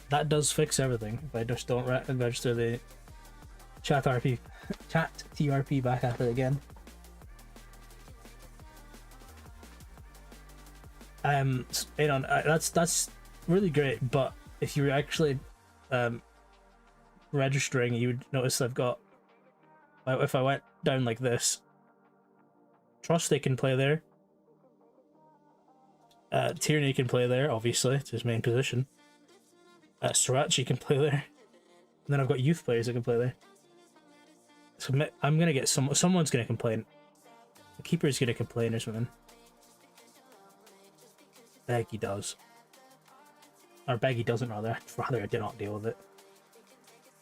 That does fix everything if I just don't register the chat TRP back at it again. You know, that's really great, but if you're actually registering, you would notice I've got, if I went down like this, Trusty can play there, Tierney can play there, obviously it's his main position, Sriracha can play there, and then I've got youth players that can play there. So I'm gonna get someone's gonna complain. The keeper's gonna complain or something. Beggy does. Or Beggy doesn't, rather. Rather, I do not deal with it.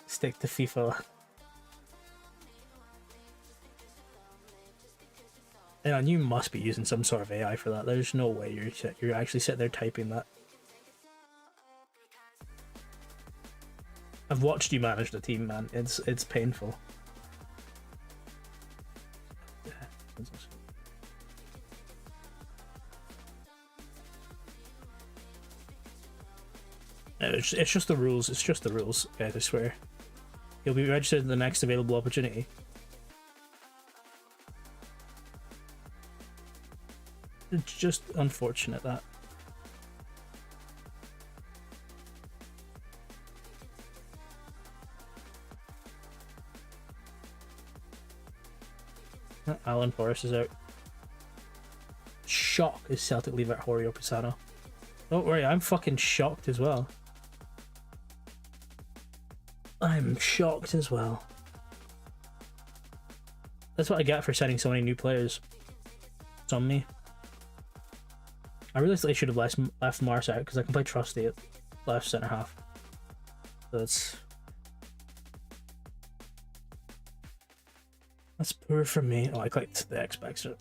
Stick to FIFA. And you must be using some sort of AI for that. There's no way you're actually sitting there typing that. I've watched you manage the team, man. It's painful. It's just the rules. It's just the rules, guys, I swear. You'll be registered in the next available opportunity. It's just unfortunate that. Alan Forrest is out. Shock is Celtic leave at Horio Pisano. Don't worry, I'm fucking shocked as well. I'm shocked as well. That's what I get for sending so many new players. It's on me. I realised I should have left Mars out because I can play Trusty at left centre half. So that's poor from me. Oh, I clicked the X back so.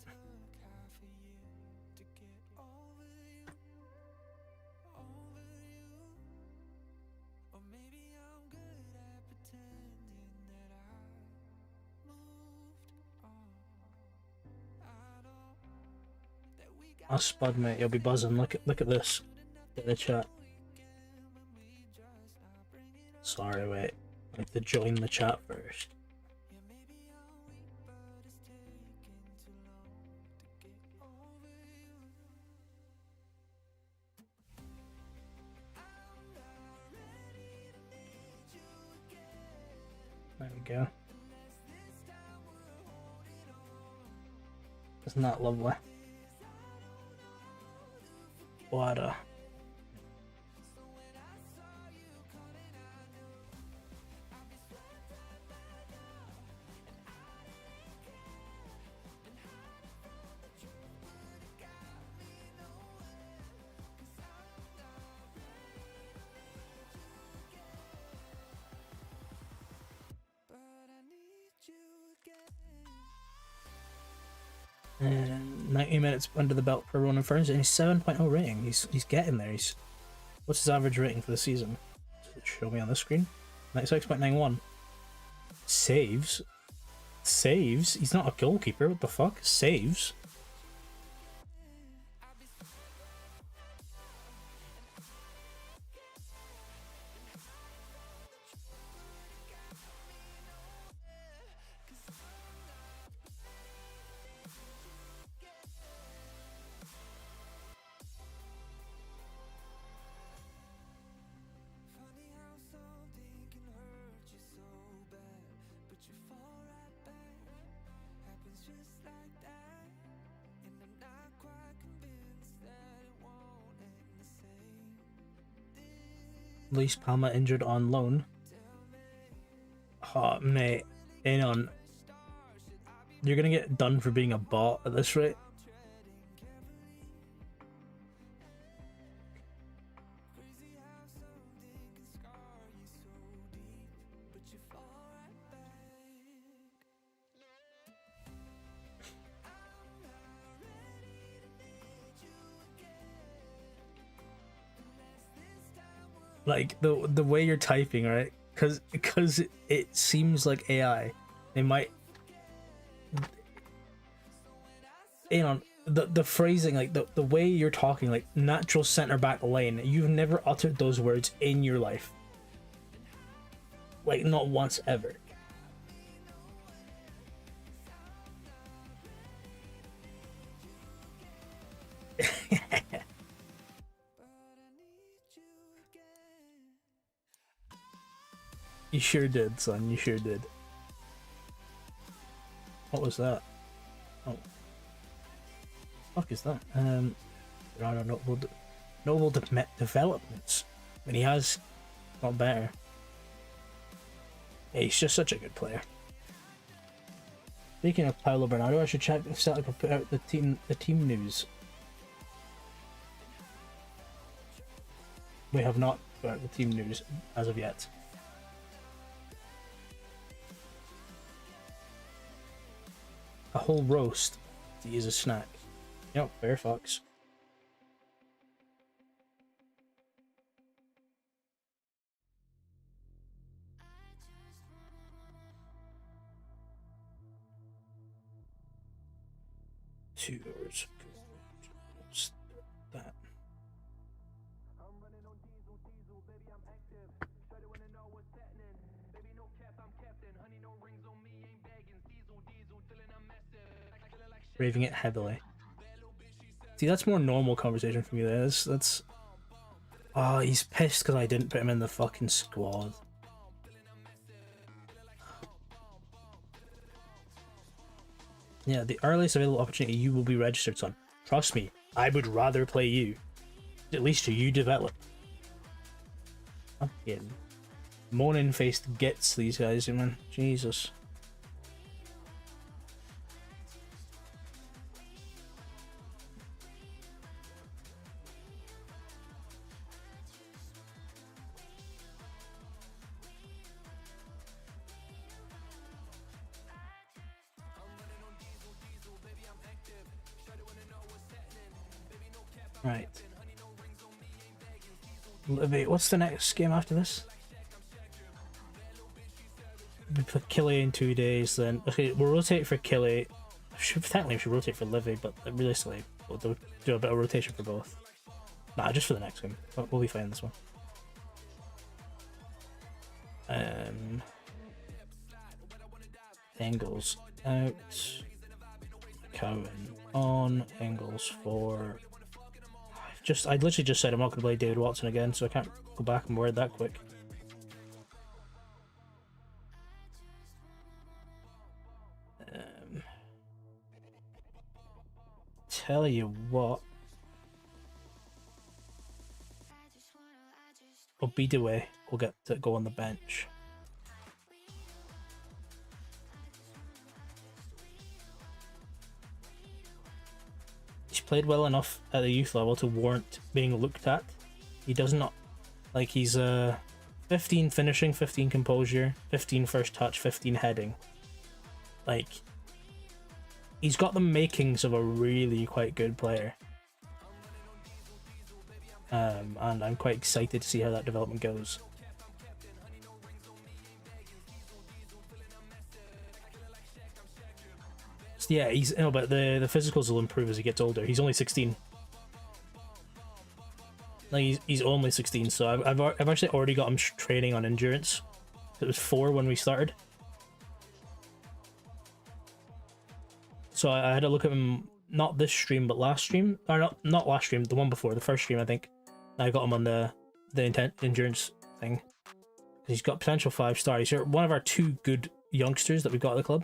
I'll spud, mate. You'll be buzzing. Look at this. Get the chat. Sorry, wait. I have to join the chat first. There we go. Isn't that lovely? Water. And 90 minutes under the belt per run in Ferns, and he's 7.0 rating. He's getting there. What's his average rating for the season? Show me on the screen. 96.91. Saves. He's not a goalkeeper. What the fuck? Saves. Luis Palma injured on loan. Oh, mate, hang on. You're gonna get done for being a bot at this rate. Like the way you're typing, right? Because it seems like AI. They might. You know, the phrasing, like the way you're talking, like natural center back lane. You've never uttered those words in your life. Like not once ever. You sure did, son. You sure did. What was that? Oh, fuck is that? There are no noble developments. I mean, he has got better. Yeah, he's just such a good player. Speaking of Paulo Bernardo, I should check if Celtic will put out the team news. We have not put out the team news as of yet. A whole roast to use as a snack. Yep, fair fucks. Two hours. What's that? Raving it heavily. See, that's more normal conversation for me. That's. Oh, he's pissed because I didn't put him in the fucking squad. Yeah, the earliest available opportunity you will be registered, son. Trust me, I would rather play you. At least you develop. Fucking moaning faced gits, these guys, man. Jesus. Right. Wait, what's the next game after this? We play Killie in 2 days, then. Okay, we'll rotate for Killie. Technically, we should rotate for Livy, but realistically, we'll do a bit of rotation for both. Nah, just for the next game. We'll be fine this one. Engels out. Cowan on. Engels for. I literally just said I'm not going to play David Watson again, so I can't go back and word that quick. Tell you what. Obidaway will get to go on the bench. He's played well enough at the youth level to warrant being looked at. He does not, like, he's 15 finishing, 15 composure, 15 first touch, 15 heading. Like, he's got the makings of a really quite good player. And I'm quite excited to see how that development goes. So yeah, but the physicals will improve as he gets older. He's only 16. Like he's only 16, so I've actually already got him training on endurance. It was 4 when we started. So I had a look at him, not this stream, but last stream. Or not last stream, the one before, the first stream, I think. I got him on the endurance thing. He's got potential 5-star. He's one of our 2 good youngsters that we've got at the club.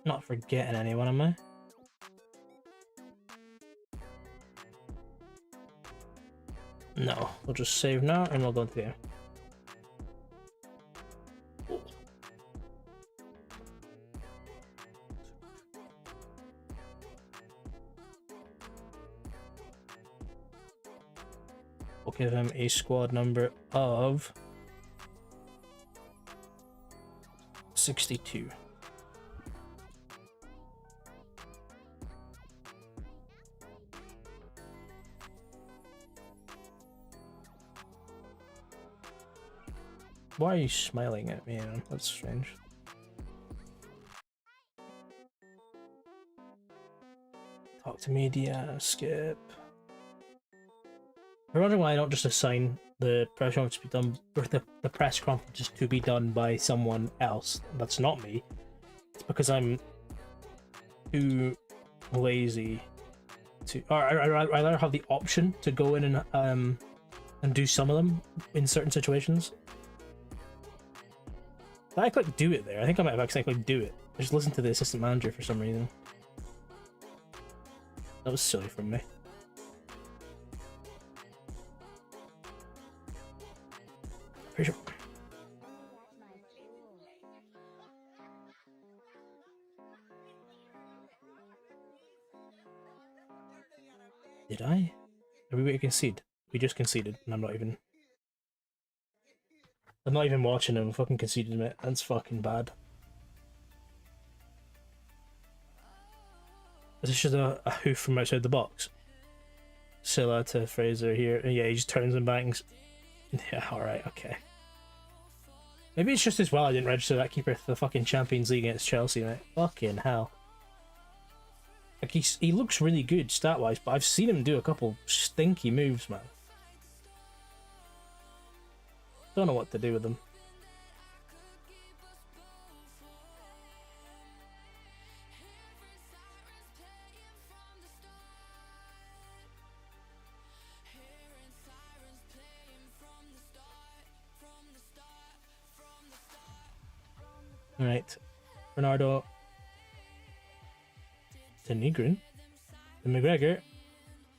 Not forgetting anyone, am I? No, we'll just save now and we'll go into the game. We'll give him a squad number of 62. Why are you smiling at me? That's strange. Talk to media, skip. I'm wondering why I don't just assign the press conference to be done, or the press conference to be done by someone else. That's not me. It's because I'm too lazy to, or I rather have the option to go in and do some of them in certain situations. I click do it there. I think I might have accidentally do it. I just listened to the assistant manager for some reason. That was silly from me. Pretty sure. Did I? Are we waiting to concede? We just conceded, and I'm not even watching him. Fucking conceded, mate. That's fucking bad. Is this just a hoof from outside the box? Silla to Fraser here. Yeah, he just turns and bangs. Yeah, alright, okay. Maybe it's just as well I didn't register that keeper for the fucking Champions League against Chelsea, mate. Fucking hell. Like, he looks really good stat-wise, but I've seen him do a couple stinky moves, man. Don't know what to do with them. Alright. Bernardo. To Nygren. To McGregor.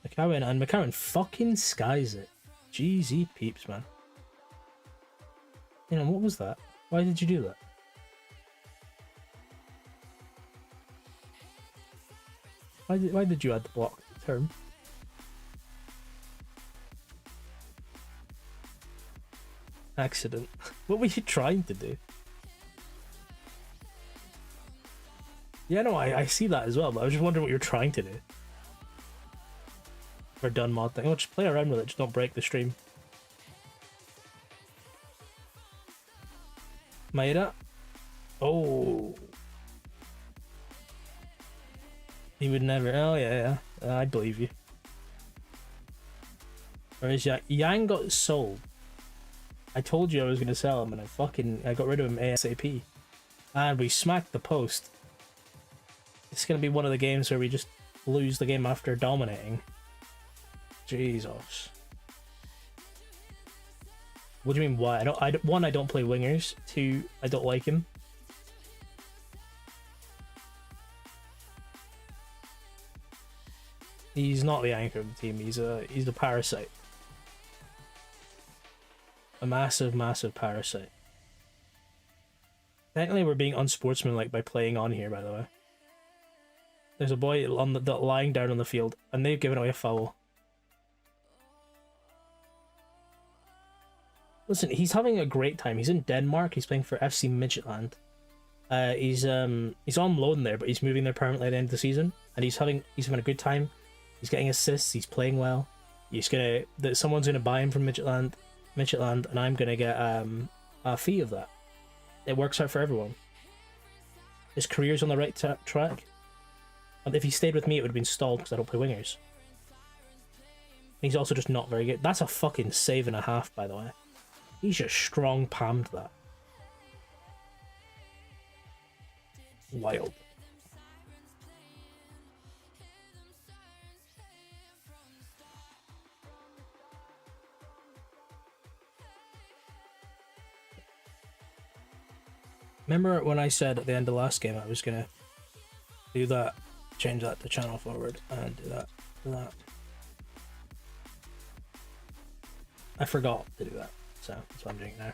McCowan. And McCowan fucking skies it. GZ peeps, man. You know, what was that? Why did you do that? Why did you add the block term? Accident. What were you trying to do? Yeah, no, I see that as well, but I was just wondering what you're trying to do. We're done mod thing. Oh, just play around with it, just don't break the stream. Maeda. Oh. He would never. Oh, yeah. I believe you. Where is Yang? Yang got sold. I told you I was going to sell him, and I got rid of him ASAP. And we smacked the post. It's going to be one of the games where we just lose the game after dominating. Jesus. What do you mean why? One, I don't play wingers. Two, I don't like him. He's not the anchor of the team. He's a parasite. A massive, massive parasite. Technically, we're being unsportsmanlike by playing on here, by the way. There's a boy lying down on the field, and they've given away a foul. Listen, he's having a great time. He's in Denmark. He's playing for FC Midtjylland. He's on loan there, but he's moving there permanently at the end of the season, and he's having a good time. He's getting assists. He's playing well. Someone's gonna buy him from Midtjylland, and I'm gonna get a fee of that. It works out for everyone. His career's on the right track. And if he stayed with me, it would have been stalled because I don't play wingers. He's also just not very good. That's a fucking save and a half, by the way. He's just strong palmed that. Wild. Remember when I said at the end of the last game I was gonna do that, change that to channel forward, and do that. I forgot to do that, so that's what I'm doing now.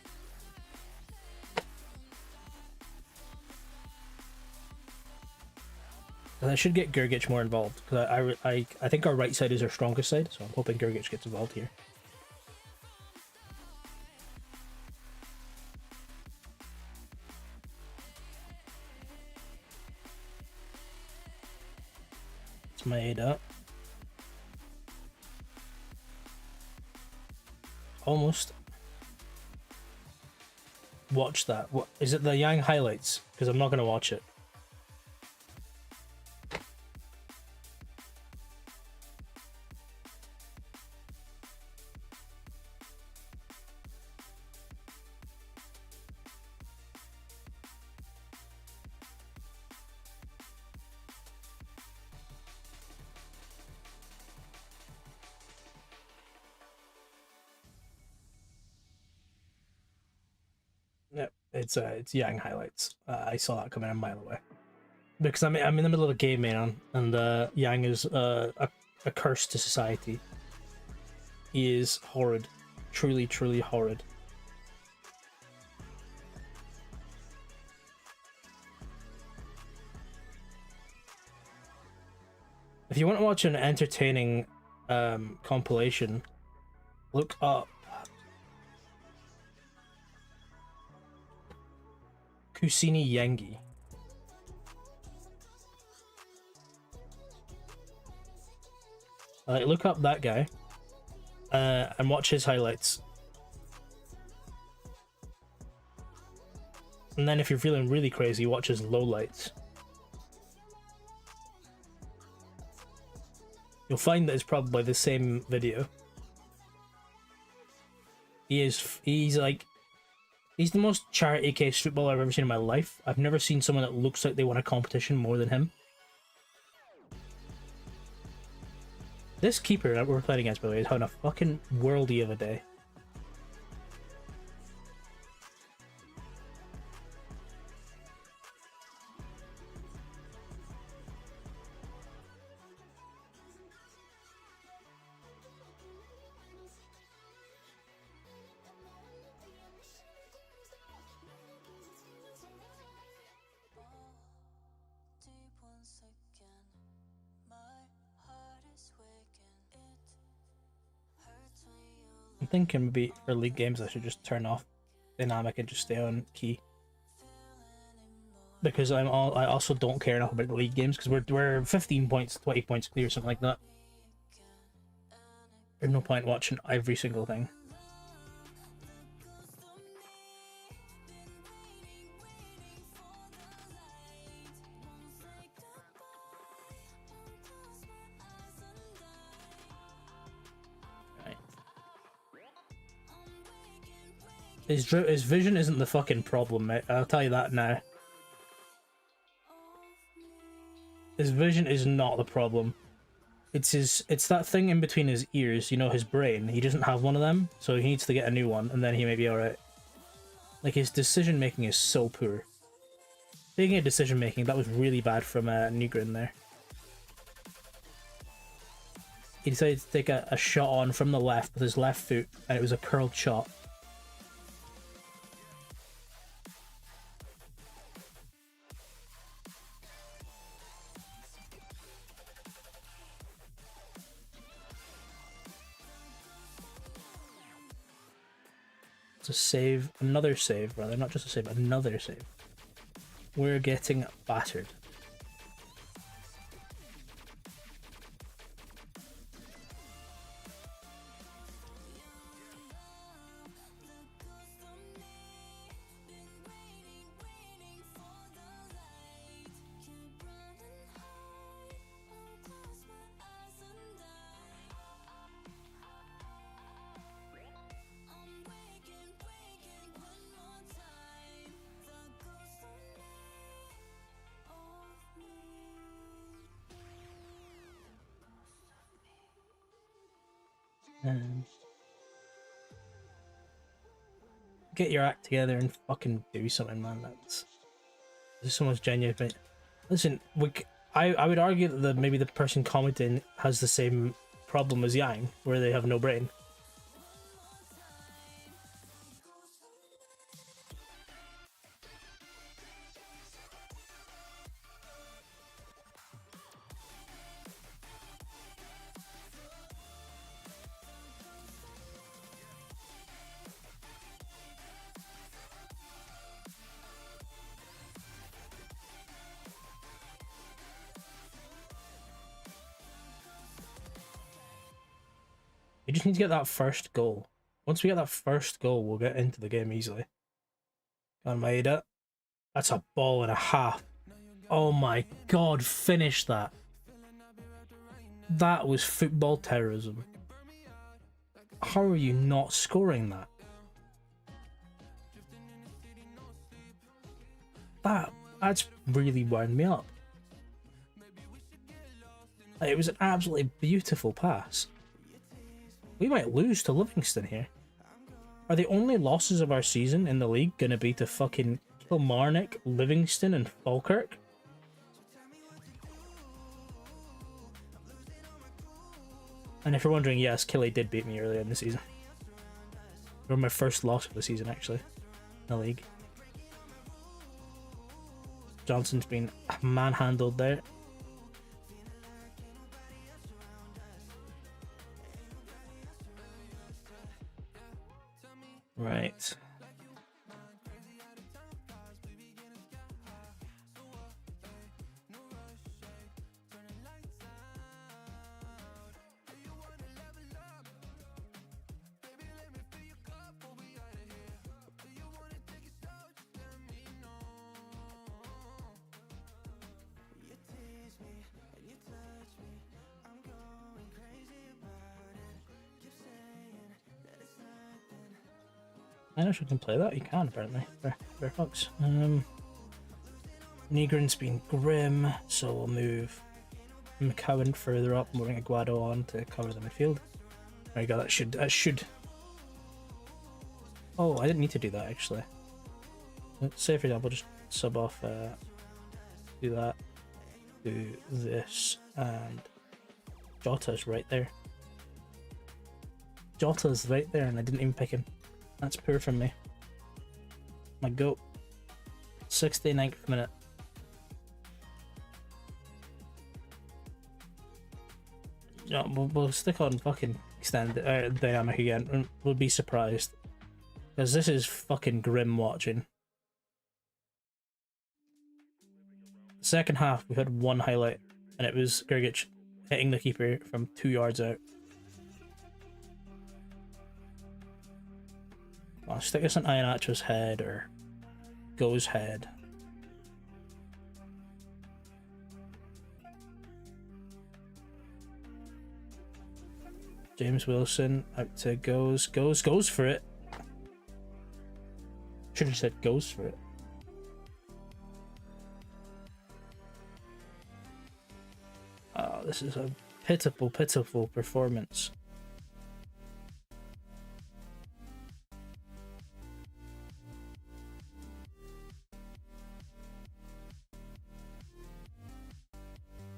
And I should get Gergic more involved, because I think our right side is our strongest side, so I'm hoping Gergic gets involved here. It's my aid up. Almost. Watch that. What is it? The Yang highlights? Because I'm not gonna watch it. Yep, it's Yang highlights. I saw that coming a mile away because I'm in the middle of a game, man, and Yang is a curse to society. He is horrid, truly, truly horrid. If you want to watch an entertaining compilation, look up Kusini Yengi. Look up that guy and watch his highlights. And then if you're feeling really crazy, watch his lowlights. You'll find that it's probably the same video. He's the most charity case footballer I've ever seen in my life. I've never seen someone that looks like they won a competition more than him. This keeper that we're playing against, by the way, is having a fucking worldie of a day. I'm thinking maybe for league games I should just turn off dynamic and just stay on key, because I also don't care enough about the league games, because we're 15 points, 20 points clear, something like that. There's no point watching every single thing. His vision isn't the fucking problem, mate. I'll tell you that now. His vision is not the problem. It's that thing in between his ears, you know, his brain. He doesn't have one of them, so he needs to get a new one, and then he may be alright. Like, his decision making is so poor. Speaking of decision making, that was really bad from Nygren there. He decided to take a shot on from the left with his left foot, and it was a curled shot. To save, another save rather, not just a save, another save. We're getting battered. Get your act together and fucking do something, man. There's so much genuine. But listen, I would argue that maybe the person commenting has the same problem as Yang, where they have no brain. We just need to get that first goal. Once we get that first goal, we'll get into the game easily. Almeida. That's a ball and a half. Oh my god, finish that. That was football terrorism. How are you not scoring that? That's really wound me up. It was an absolutely beautiful pass. We might lose to Livingston here. Are the only losses of our season in the league going to be to fucking Kilmarnock, Livingston and Falkirk? And if you're wondering, yes, Killy did beat me earlier in the season. They were my first loss of the season, actually, in the league. Johnson's been manhandled there. Right. I know she can play that. You can, apparently. Fair fucks. Negrin's been grim, so we'll move McCowan further up and we'll bring Aguado on to cover the midfield. There you go, that should... Oh, I didn't need to do that, actually. Let's say, for example, just sub off, do that, do this, and Jota's right there. Jota's right there, and I didn't even pick him. That's poor from me. My goat. 69th minute. Yeah, we'll stick on fucking extended dynamic again, and we'll be surprised. Because this is fucking grim watching. The second half, we had one highlight, and it was Gergic hitting the keeper from 2 yards out. I'll stick this on Iheanacho's head or Go's head. James Wilson out to goes for it. Should have said goes for it. Oh, this is a pitiful performance.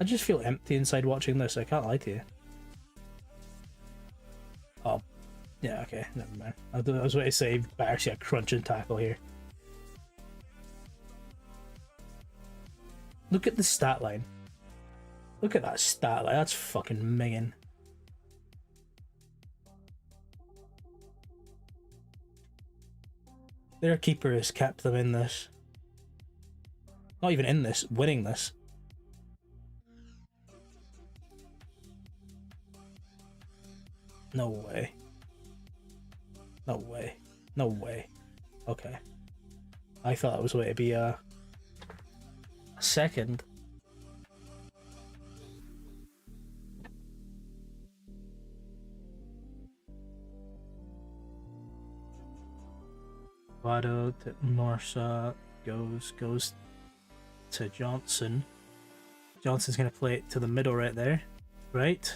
I just feel empty inside watching this, I can't lie to you. Oh, yeah, okay, never mind. I was going to say, but actually a crunching tackle here. Look at the stat line. Look at that stat line, that's fucking minging. Their keeper has kept them in this. Not even in this, winning this. No way. No way. No way. Okay. I thought it was going to be a second. Vado to Norsa, goes to Johnson. Johnson's going to play it to the middle right there. Right?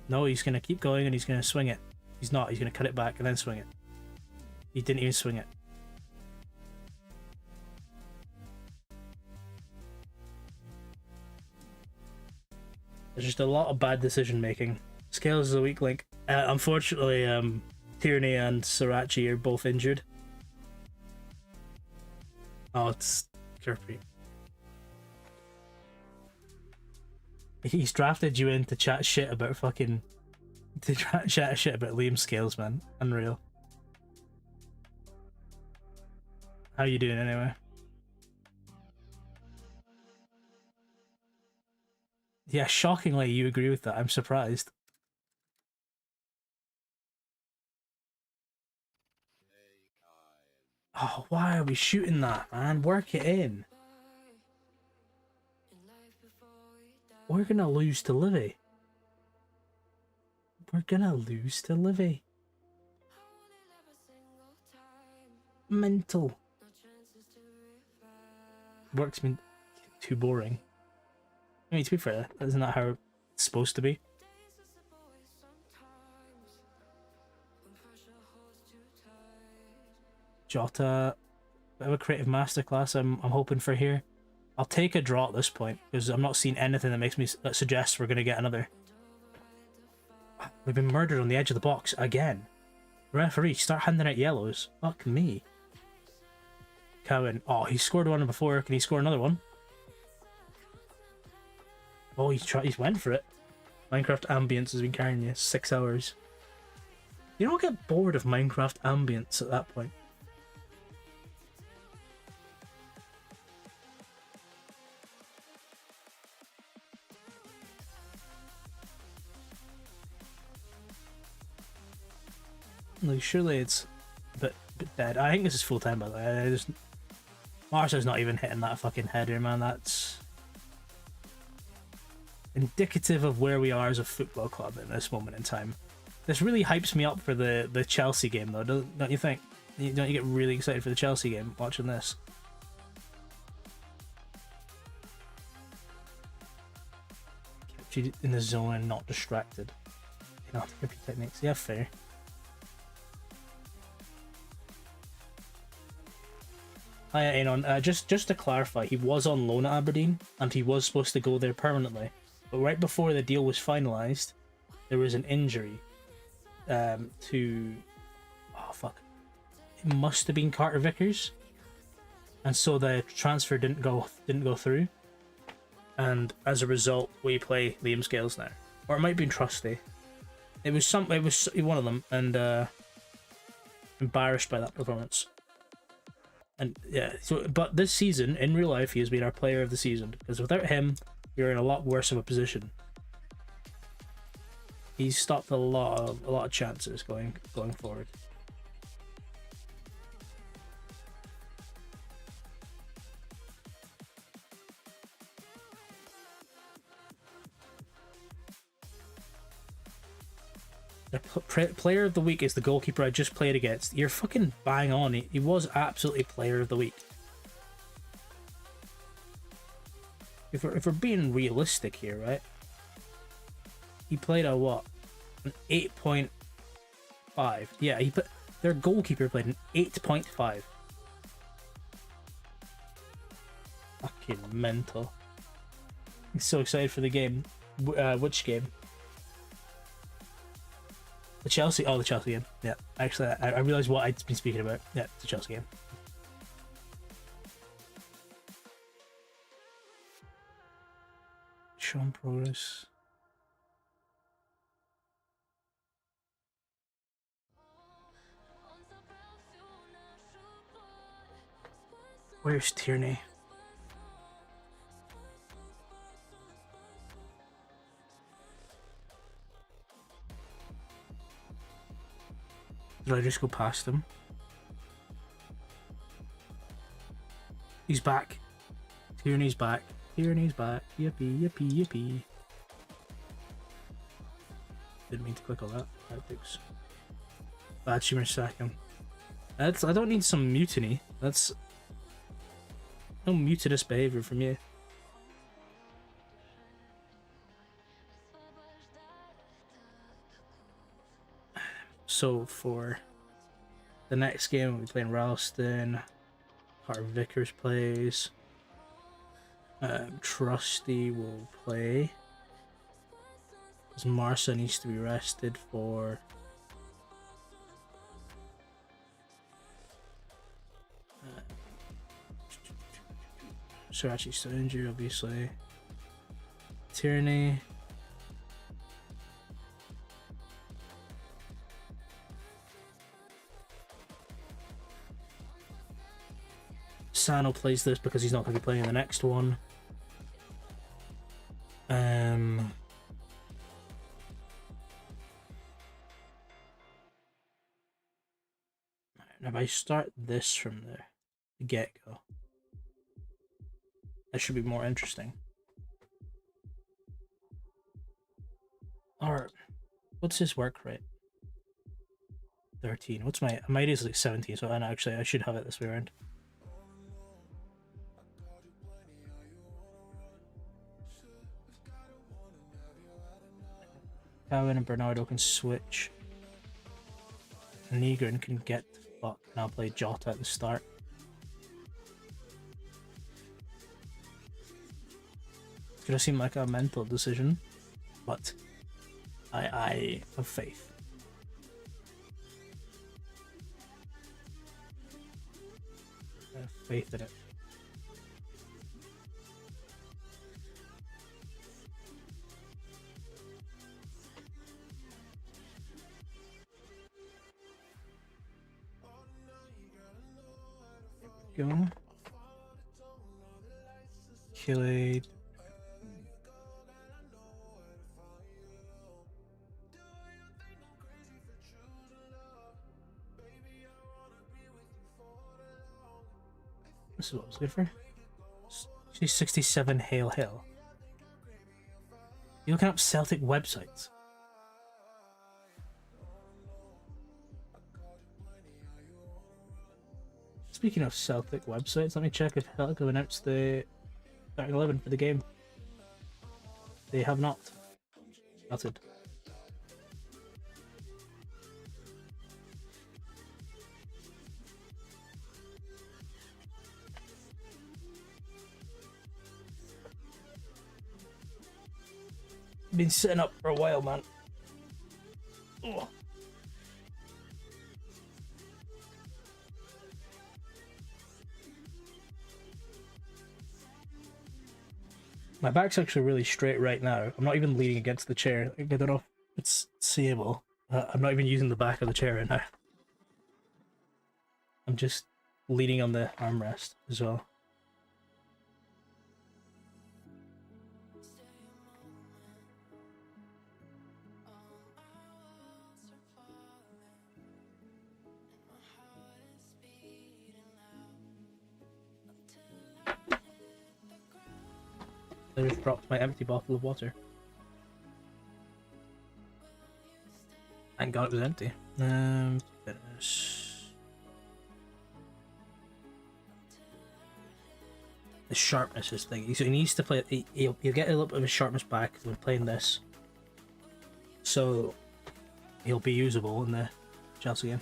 No, he's going to keep going and he's going to swing it. He's not. He's going to cut it back and then swing it. He didn't even swing it. There's just a lot of bad decision making. Scales is a weak link. Unfortunately, Tierney and Sriracha are both injured. Oh, it's Gurpreet. He's drafted you in to chat shit about fucking... to chat shit about Liam Scales, man. Unreal. How you doing anyway? Yeah, shockingly you agree with that. I'm surprised. Oh, why are we shooting that, man? Work it in. We're gonna lose to Livy. We're gonna lose to Livy. Mental. Work's been too boring. I mean, to be fair, isn't that how it's supposed to be? Jota, bit of a creative masterclass I'm hoping for here. I'll take a draw at this point because I'm not seeing anything that makes me that suggests we're gonna get another. We've been murdered on the edge of the box again. Referee, start handing out yellows. Fuck me. Cowan. Oh, he scored one before. Can he score another one? Oh, he's went for it. Minecraft ambience has been carrying you 6 hours. You don't get bored of Minecraft ambience at that point. Like, surely it's a bit dead. I think this is full time, by the way. Marcia's not even hitting that fucking header, man. That's indicative of where we are as a football club in this moment in time. This really hypes me up for the Chelsea game, though, don't you think? Don't you get really excited for the Chelsea game watching this? Kept you in the zone and not distracted. You know, your techniques. Yeah, fair. Hang on, just to clarify, he was on loan at Aberdeen, and he was supposed to go there permanently. But right before the deal was finalised, there was an injury to... Oh, fuck. It must have been Carter Vickers. And so the transfer didn't go through. And as a result, we play Liam Scales now. Or it might have been Trusty. It was one of them, and embarrassed by that performance. And yeah, but this season, in real life, he has been our player of the season. Because without him, you're in a lot worse of a position. He's stopped a lot of chances going forward. The player of the week is the goalkeeper I just played against. You're fucking bang on. He was absolutely player of the week. If we're being realistic here, right? He played a what? An 8.5. Yeah, their goalkeeper played an 8.5. Fucking mental. I'm so excited for the game. Which game? The Chelsea. Oh, the Chelsea game. Yeah, actually, I realised what I'd been speaking about. Yeah, the Chelsea game. Shown progress. Where's Tierney? Did I just go past him? He's back. Tierney's back. Tierney's back. Yippee, yippee, yippee. Didn't mean to click on that. Tactics. Bad streamer second. I don't need some mutiny. That's no mutinous behavior from you. So for the next game, we'll be playing Ralston. Carter Vickers plays. Trusty will play. Because Marsa needs to be rested for... Sriracha's still injured, obviously. Tierney. Sano plays this because he's not going to be playing the next one. If I start this from the get-go, that should be more interesting. Or, what's his work rate? 13. What's my is like 17, so actually I should have it this way around. Cowan and Bernardo can switch. Negrin can get the fuck, and I'll play Jota at the start. It's gonna seem like a mental decision, but I have faith. I have faith in it. Go. Killade. This is what I was good for. She's 67 Hail Hill. You're looking up Celtic websites. Speaking of Celtic websites, let me check if Celtic have announced the starting 11 for the game. They have not. Noted. Been sitting up for a while, man. Ugh. My back's actually really straight right now. I'm not even leaning against the chair. I don't know if it's seeable. I'm not even using the back of the chair right now. I'm just leaning on the armrest as well. I just dropped my empty bottle of water. Thank God it was empty. Finish. The sharpness is thing. So he needs to play. He'll get a little bit of his sharpness back when playing this. So he'll be usable in the Chelsea game.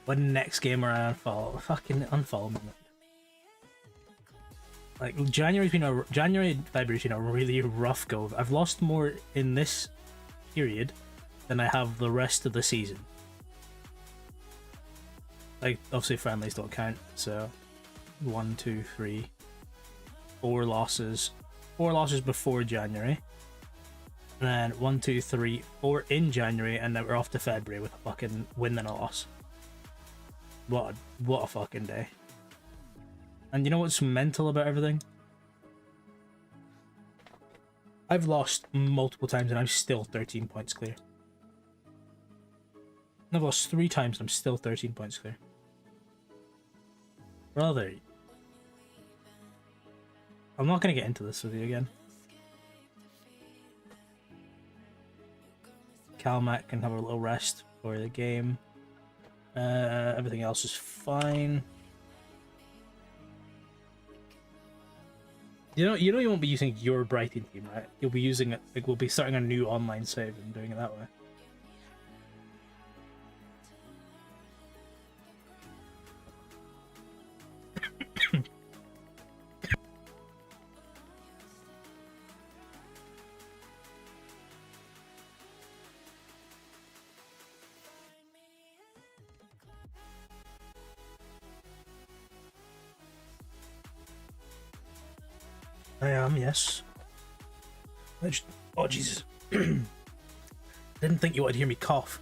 When next game where I unfollow, fucking unfollow me. Like January, February's been a really rough go. I've lost more in this period than I have the rest of the season. Like obviously friendlies don't count, so 1, 2, 3, 4 losses. 4 losses before January. And then 1, 2, 3, 4 in January, and then we're off to February with a fucking win and a loss. What a fucking day. And you know what's mental about everything? I've lost multiple times and I'm still 13 points clear. I've lost 3 times and I'm still 13 points clear. Brother. I'm not going to get into this with you again. Calmac can have a little rest for the game. Everything else is fine. You know you won't be using your Brighton team, right? You'll be using it, like we'll be starting a new online save and doing it that way. I am, yes. Oh, Jesus. Didn't think you wanted to hear me cough.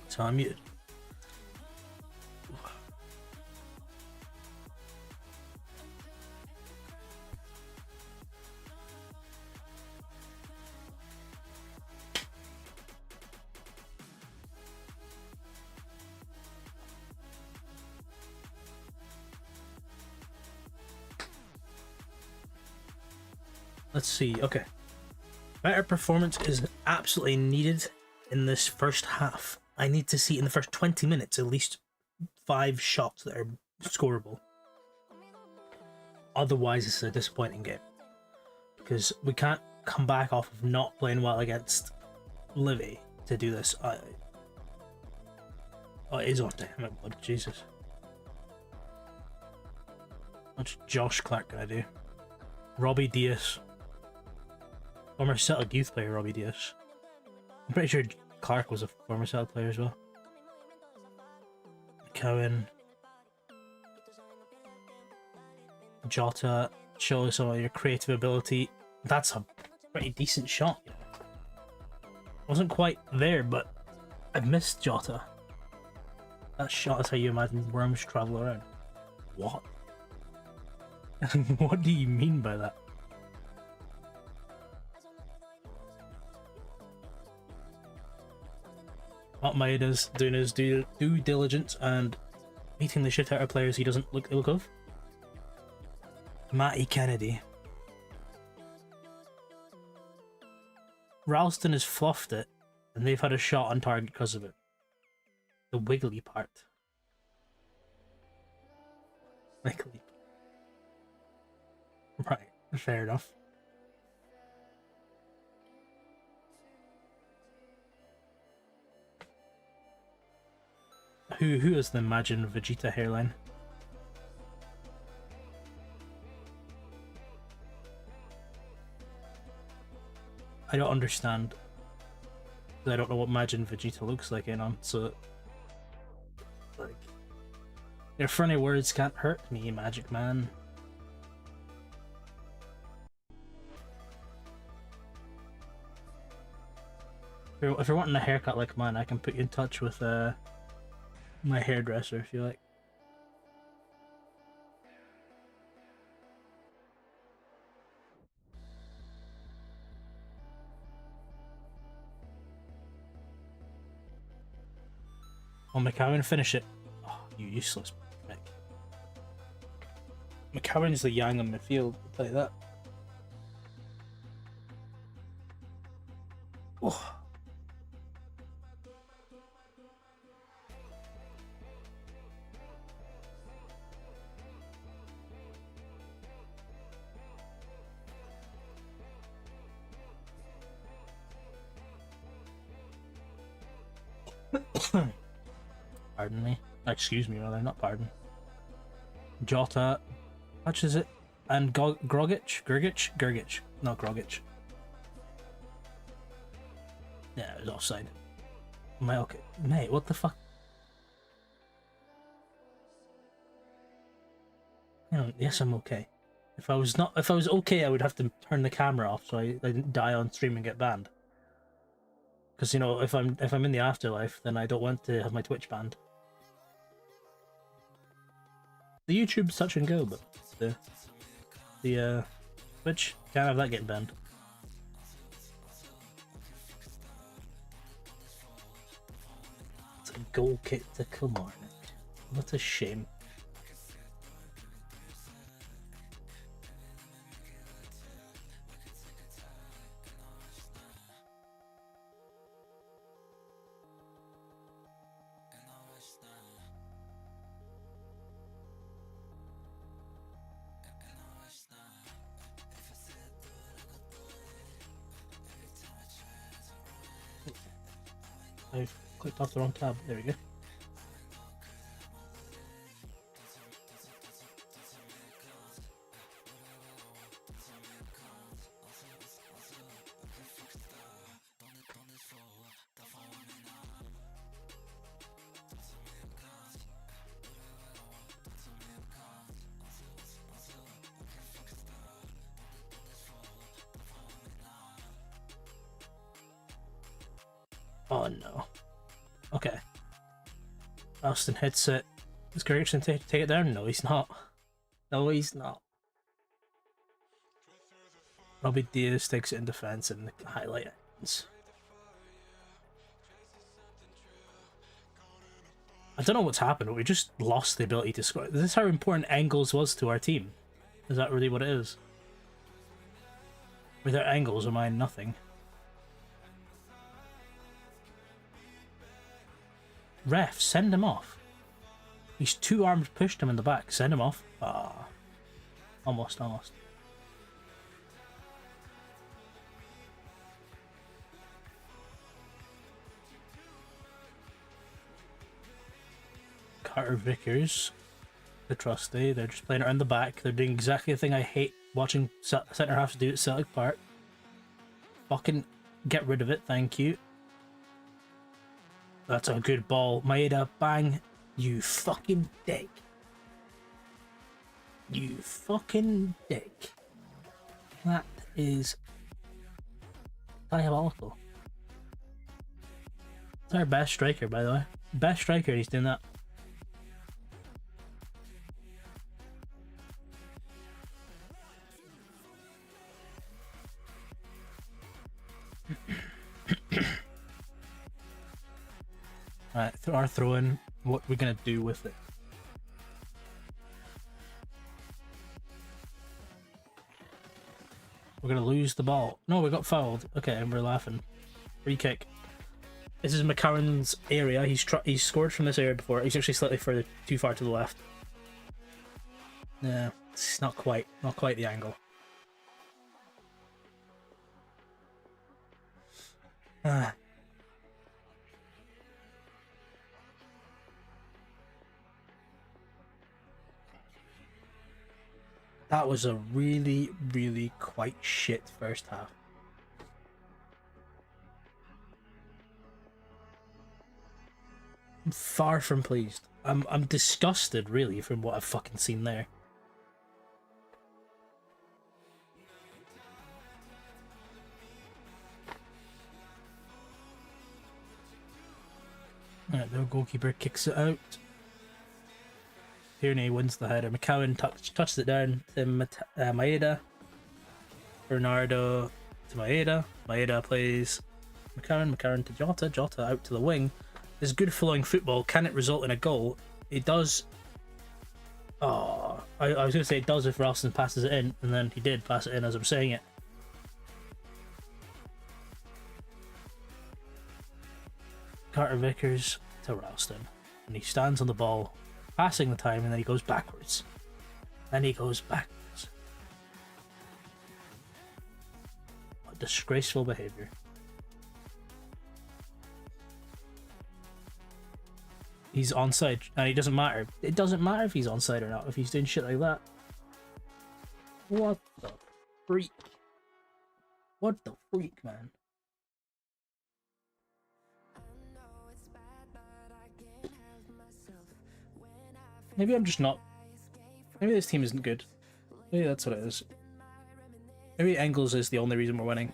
So I'm muted. Let's see. Okay. Better performance is absolutely needed in this first half. I need to see in the first 20 minutes at least 5 shots that are scoreable. Otherwise, it's a disappointing game. Because we can't come back off of not playing well against Livy to do this. Oh, it is on time. Oh, Jesus. What's Josh Clark gonna do? Robbie Diaz. Former Celtic youth player Robbie Diaz. I'm pretty sure Clark was a former Celtic player as well. Cowan. Jota, show some of your creative ability. That's a pretty decent shot. Wasn't quite there, but I missed Jota. That shot is how you imagine worms travel around. What? What do you mean by that? What Maeda's doing his due diligence and beating the shit out of players he doesn't look of. Matty Kennedy. Ralston has fluffed it, and they've had a shot on target because of it. The wiggly part. Wiggly. Right, fair enough. Who has the Imagine Vegeta hairline? I don't understand. I don't know what Imagine Vegeta looks like, so like your funny words can't hurt me, Magic Man. If you're wanting a haircut like mine, I can put you in touch with my hairdresser if you like. Oh, McCowan, finish it. Oh, you useless Mick. McCowan is the yang on midfield, I'll tell you that. Oh. Pardon me. Excuse me, rather, not pardon. Jota touches it, and Grgic? Not Grgic. Yeah, it was offside. Am I okay? Mate, what the fuck? You know, yes, I'm okay. If I was okay, I would have to turn the camera off so I didn't die on stream and get banned. Because, you know, if I'm in the afterlife, then I don't want to have my Twitch banned. The YouTube's touch and go, but the Twitch can't have that getting banned. It's a goal kick to Kilmarnock. What a shame. I've clicked off the wrong tab. There we go. Oh no. Okay. Austin hits it. Is Gregson take it down? No, he's not. No, he's not. Robbie Diaz takes it in defense and the highlight ends. I don't know what's happened, but we just lost the ability to score. Is this how important Engels was to our team? Is that really what it is? Without angles, am I nothing? Ref, send him off. He's 2 arms pushed him in the back. Send him off. Ah, almost. Carter Vickers, the trustee, they're just playing around the back. They're doing exactly the thing I hate watching centre halves do at Celtic Park. Fucking get rid of it, thank you. That's a good ball. Maeda, bang. You fucking dick. You fucking dick. That is diabolical. It's our best striker, by the way. Best striker, he's doing that. Alright, our throw-in, what we're gonna do with it. We're gonna lose the ball. No, we got fouled. Okay, and we're laughing. Free kick. This is McCarran's area. He's scored from this area before. He's actually slightly further, too far to the left. Yeah, it's not quite the angle. Ah. That was a really, really quite shit first half. I'm far from pleased. I'm disgusted, really, from what I've fucking seen there. Alright, the goalkeeper kicks it out. Tierney wins the header. McCowan touches it down to Maeda. Bernardo to Maeda. Maeda plays McCowan to Jota. Jota out to the wing. This good flowing football. Can it result in a goal? It does. Oh, I was going to say it does if Ralston passes it in, and then he did pass it in as I'm saying it. Carter Vickers to Ralston. And he stands on the ball, passing the time, and then he goes backwards. Then he goes backwards. What disgraceful behaviour. He's onside, and it doesn't matter. It doesn't matter if he's onside or not, if he's doing shit like that. What the freak? What the freak, man? Maybe I'm just not. Maybe this team isn't good. Maybe that's what it is. Maybe Engels is the only reason we're winning.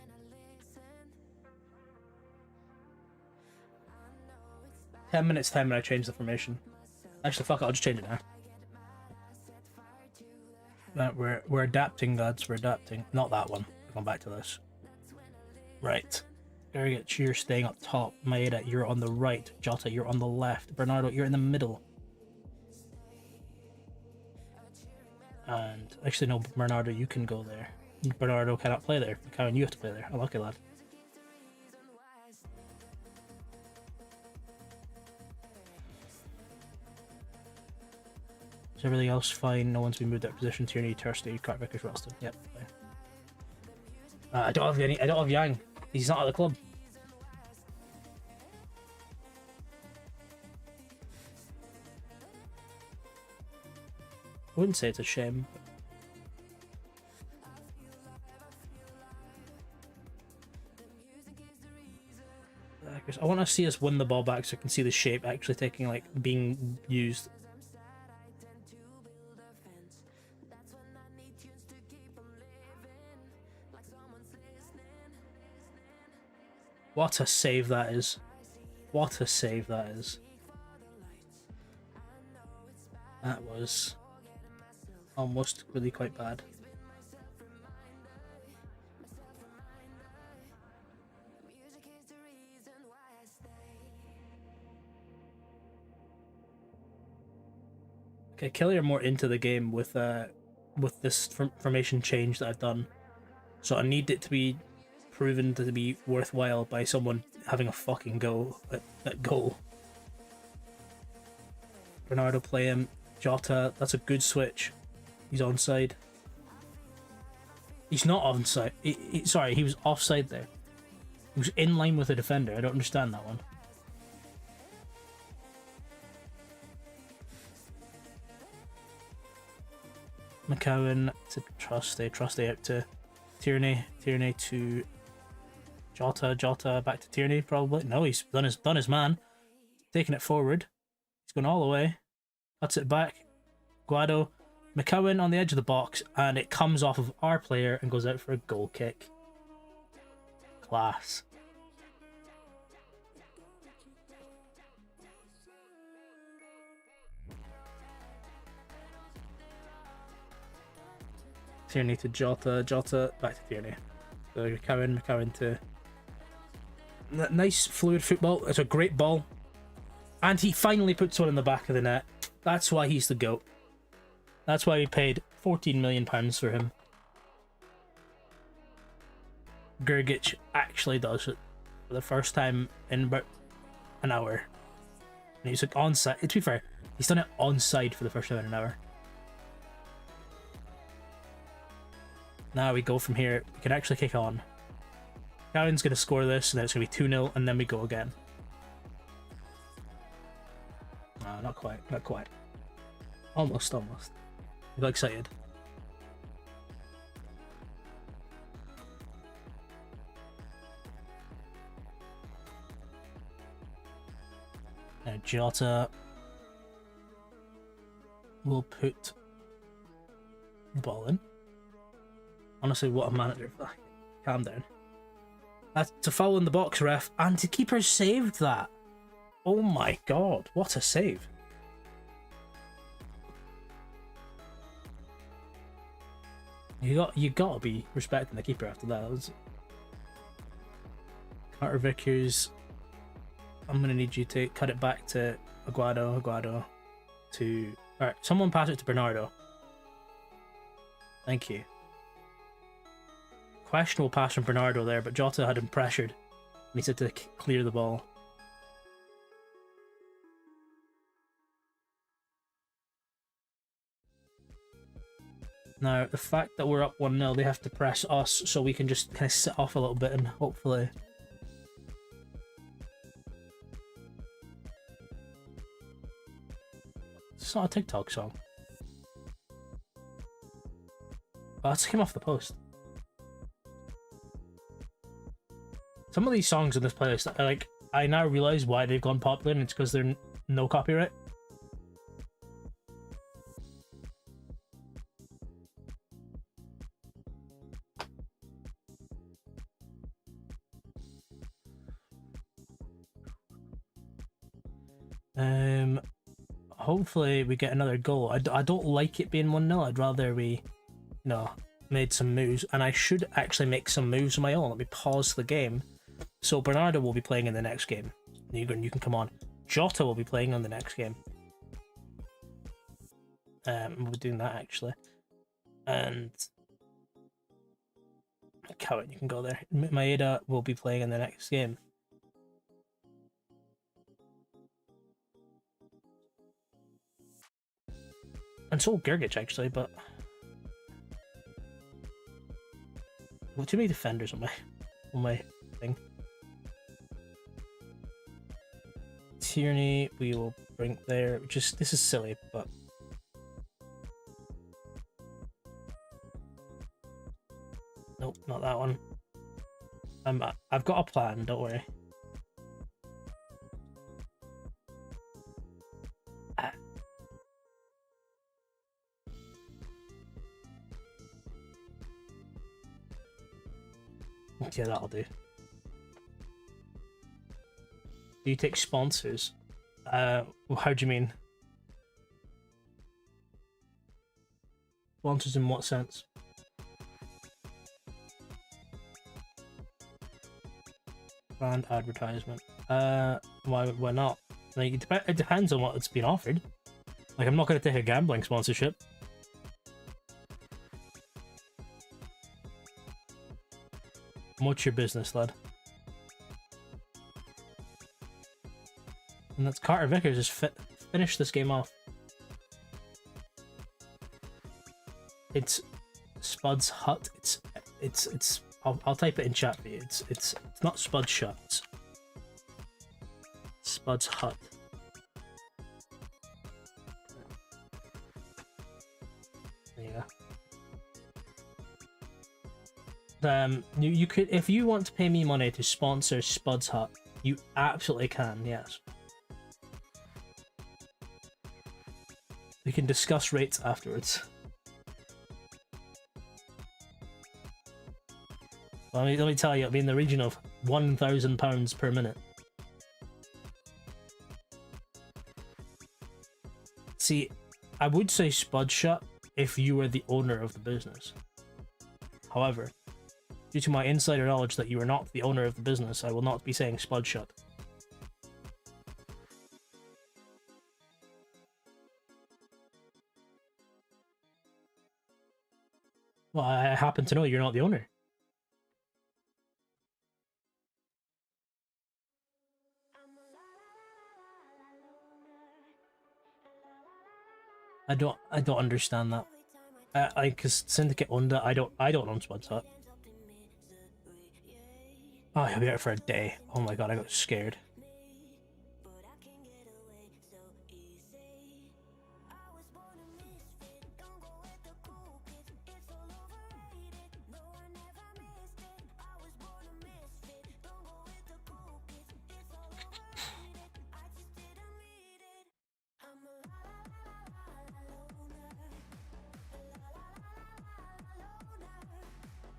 "10 minutes time when I change the formation." Actually, fuck it, I'll just change it now. We're adapting, lads. We're adapting. Not that one. We're going back to this. Right. Garrett, you're staying up top. Maeda, you're on the right. Jota, you're on the left. Bernardo, you're in the middle. And actually, no, Bernardo, you can go there. Bernardo cannot play there. Karen, you have to play there. Unlucky lad. Is everything else fine? No one's been moved out of position. Tierney, Thursday, Carter Vickers, Ralston. Yep. Fine. I don't have Yang. He's not at the club. I wouldn't say it's a shame. I want to see us win the ball back so I can see the shape actually taking, like, being used. What a save that is. What a save that is. That was almost really quite bad. Okay, Kelly are more into the game with this formation change that I've done. So I need it to be proven to be worthwhile by someone having a fucking go at goal. Bernardo play him. Jota, that's a good switch. He's onside. He's not onside. Sorry, he was offside there. He was in line with the defender. I don't understand that one. McCowan to Trusty out to Tierney to Jota back to Tierney probably. No, he's done his man. Taking it forward. He's going all the way. Cuts it back. Guado. McCowan on the edge of the box, and it comes off of our player and goes out for a goal kick. Class. Tierney to Jota back to Tierney. So McCowan to... Nice fluid football. It's a great ball. And he finally puts one in the back of the net. That's why he's the GOAT. That's why we paid £14 million for him. Gergic actually does it for the first time in about an hour. And he's like onside. To be fair, he's done it onside for the first time in an hour. Now we go from here. We can actually kick on. Cowan's going to score this, and then it's going to be 2-0, and then we go again. No, not quite. Not quite. Almost. I got excited. Now Jota will put the ball in. Honestly, what a manager. Calm down. That's a foul in the box, ref, and the keeper saved that. Oh my god, what a save. You gotta be respecting the keeper after that. Carter Vickers, I'm gonna need you to cut it back to Aguado to... Alright, someone pass it to Bernardo. Thank you. Questionable pass from Bernardo there, but Jota had him pressured. And he said to clear the ball. Now, the fact that we're up 1-0, they have to press us so we can just kind of sit off a little bit and hopefully... It's not a TikTok song. Oh, that's came off the post. Some of these songs in this playlist, I now realise why they've gone popular, and it's because they're no copyright. Hopefully we get another goal. I don't like it being 1-0. I'd rather we, made some moves, and I should actually make some moves of my own. Let me pause the game. So Bernardo will be playing in the next game. You can come on. Jota will be playing on the next game. We're doing that actually. And Cowan, you can go there. Maeda will be playing in the next game. And so will Gergic actually, but well, too many defenders on my thing. Tierney, we will bring there. This is silly, but nope, not that one. I've got a plan. Don't worry. Yeah, that'll do. Do you take sponsors? How do you mean? Sponsors in what sense? Brand advertisement. Why not? Like, it depends on what it's been offered. Like, I'm not going to take a gambling sponsorship. What's your business, lad? And that's Carter Vickers just finish this game off. It's Spud's hut. It's. I'll type it in chat for you. It's not Spud's shut. It's Spud's hut. There you go. You could, if you want to pay me money to sponsor Spud's hut, you absolutely can. Yes. We can discuss rates afterwards. Let me tell you, it'll be in the region of £1,000 per minute. See, I would say Spud Shut if you were the owner of the business. However, due to my insider knowledge that you are not the owner of the business, I will not be saying Spud Shut. Well, I happen to know you're not the owner. I don't understand that. Cause Syndicate owned it. I don't own Spud's Hut. Oh, I'll be out for a day. Oh my god, I got scared.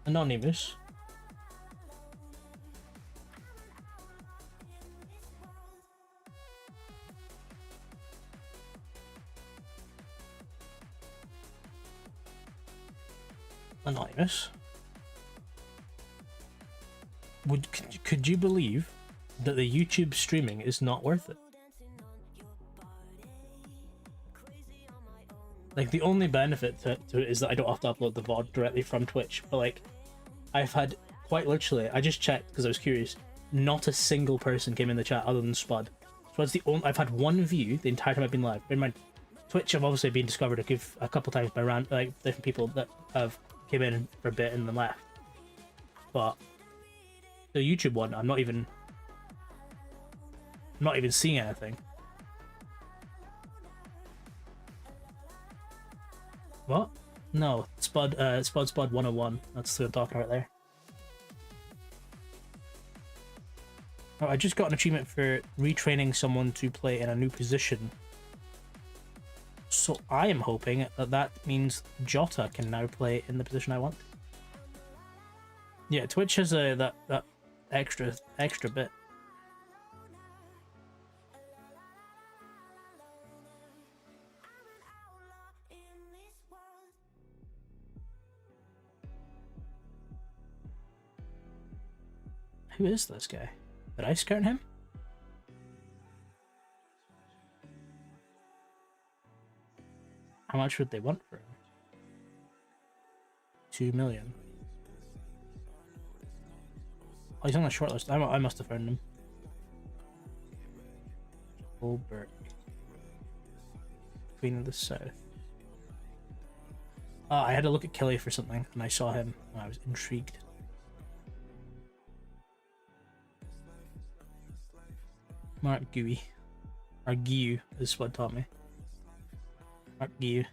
Anonymous. Anonymous. Could you believe that the YouTube streaming is not worth it? Like, the only benefit to it is that I don't have to upload the VOD directly from Twitch, but like, I've had, quite literally, I just checked because I was curious, not a single person came in the chat other than Spud. Spud's the only, I've had one view the entire time I've been live. In my Twitch, I've obviously been discovered a couple times by different people that have came in for a bit and then left. But the YouTube one, I'm not even seeing anything. What? No, Spud 101. That's what I'm talking about there. Oh, I just got an achievement for retraining someone to play in a new position. So I am hoping that means Jota can now play in the position I want. Yeah, Twitch has that extra bit. Who is this guy? Did I scout him? How much would they want for him? 2 million. Oh, he's on the shortlist. I must have found him. Goldberg. Queen of the South. I had to look at Kelly for something, and I saw him, and I was intrigued. Mark Gooey. Or Giu is what taught me. Mark Giu.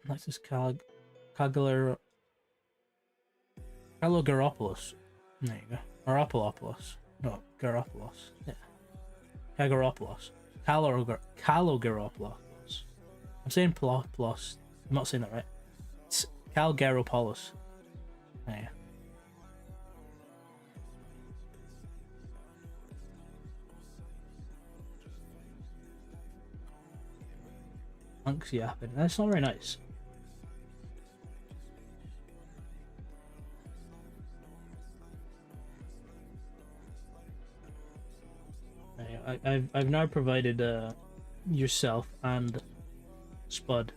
That's just Kalogaropoulos. There you go. Or Apolopoulos. No, Garopoulos. Yeah. Kagaropoulos. Kalogaropoulos. I'm saying Plopoulos. I'm not saying that right. It's Kalgaropoulos. Yeah. Monk's yapping. That's not very nice. I've now provided yourself and Spud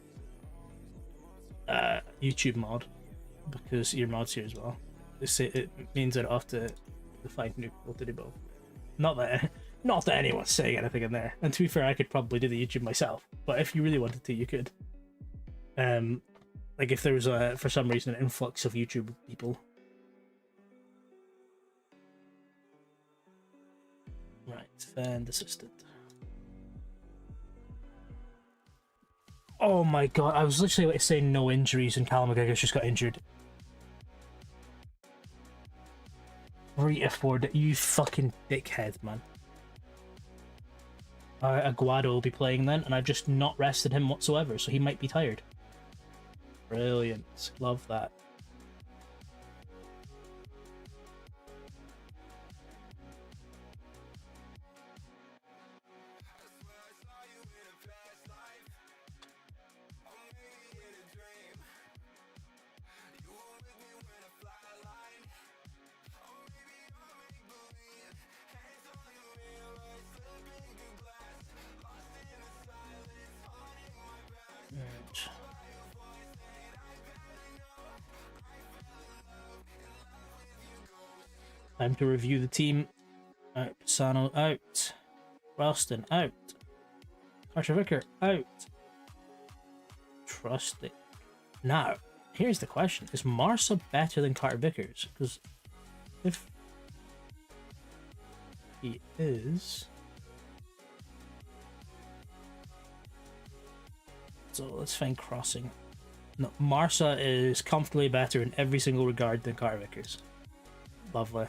YouTube mod because your mod's here as well. It means I don't have to find new people to do both. Not that anyone's saying anything in there. And to be fair, I could probably do the YouTube myself. But if you really wanted to, you could. Like if there was for some reason an influx of YouTube people. Right, fan assistant. Oh my god, I was literally about to say no injuries and Callum McGregor's just got injured. Rita Ford, you fucking dickhead, man. Aguado will be playing then, and I've just not rested him whatsoever, so he might be tired. Brilliant. Love that. Time to review the team. Out. Pisano out. Ralston out. Carter Vicker out. Trusting. Now, here's the question. Is Marsa better than Carter Vickers? Because if he is... So let's find crossing. No, Marsa is comfortably better in every single regard than Carter Vickers. Lovely.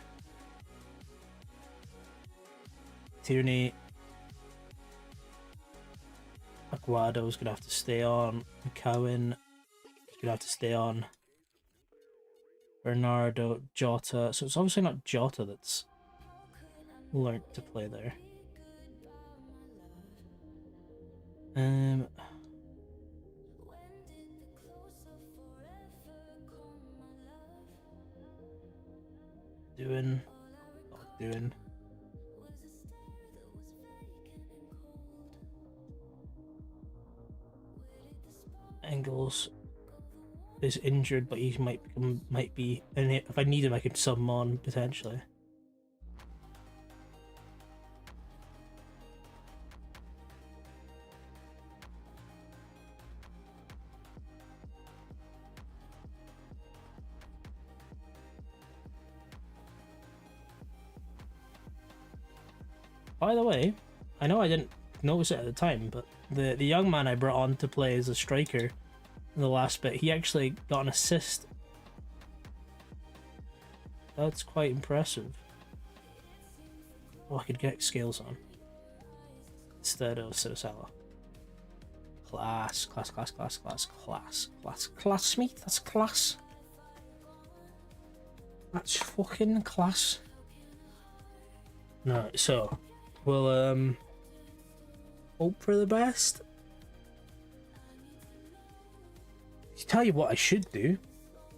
Tierney. Aguado's gonna have to stay on. McCowan is gonna have to stay on. Bernardo, Jota. So it's obviously not Jota that's learnt to play there. Doing. Engels is injured, but he might be. And if I need him, I could sub him on potentially. By the way, I know I didn't notice it at the time, but the young man I brought on to play as a striker in the last bit, he actually got an assist. That's quite impressive. Oh, I could get scales on instead of Salah. Class, mate. That's class. That's fucking class. No, so we'll hope for the best. Tell you what I should do.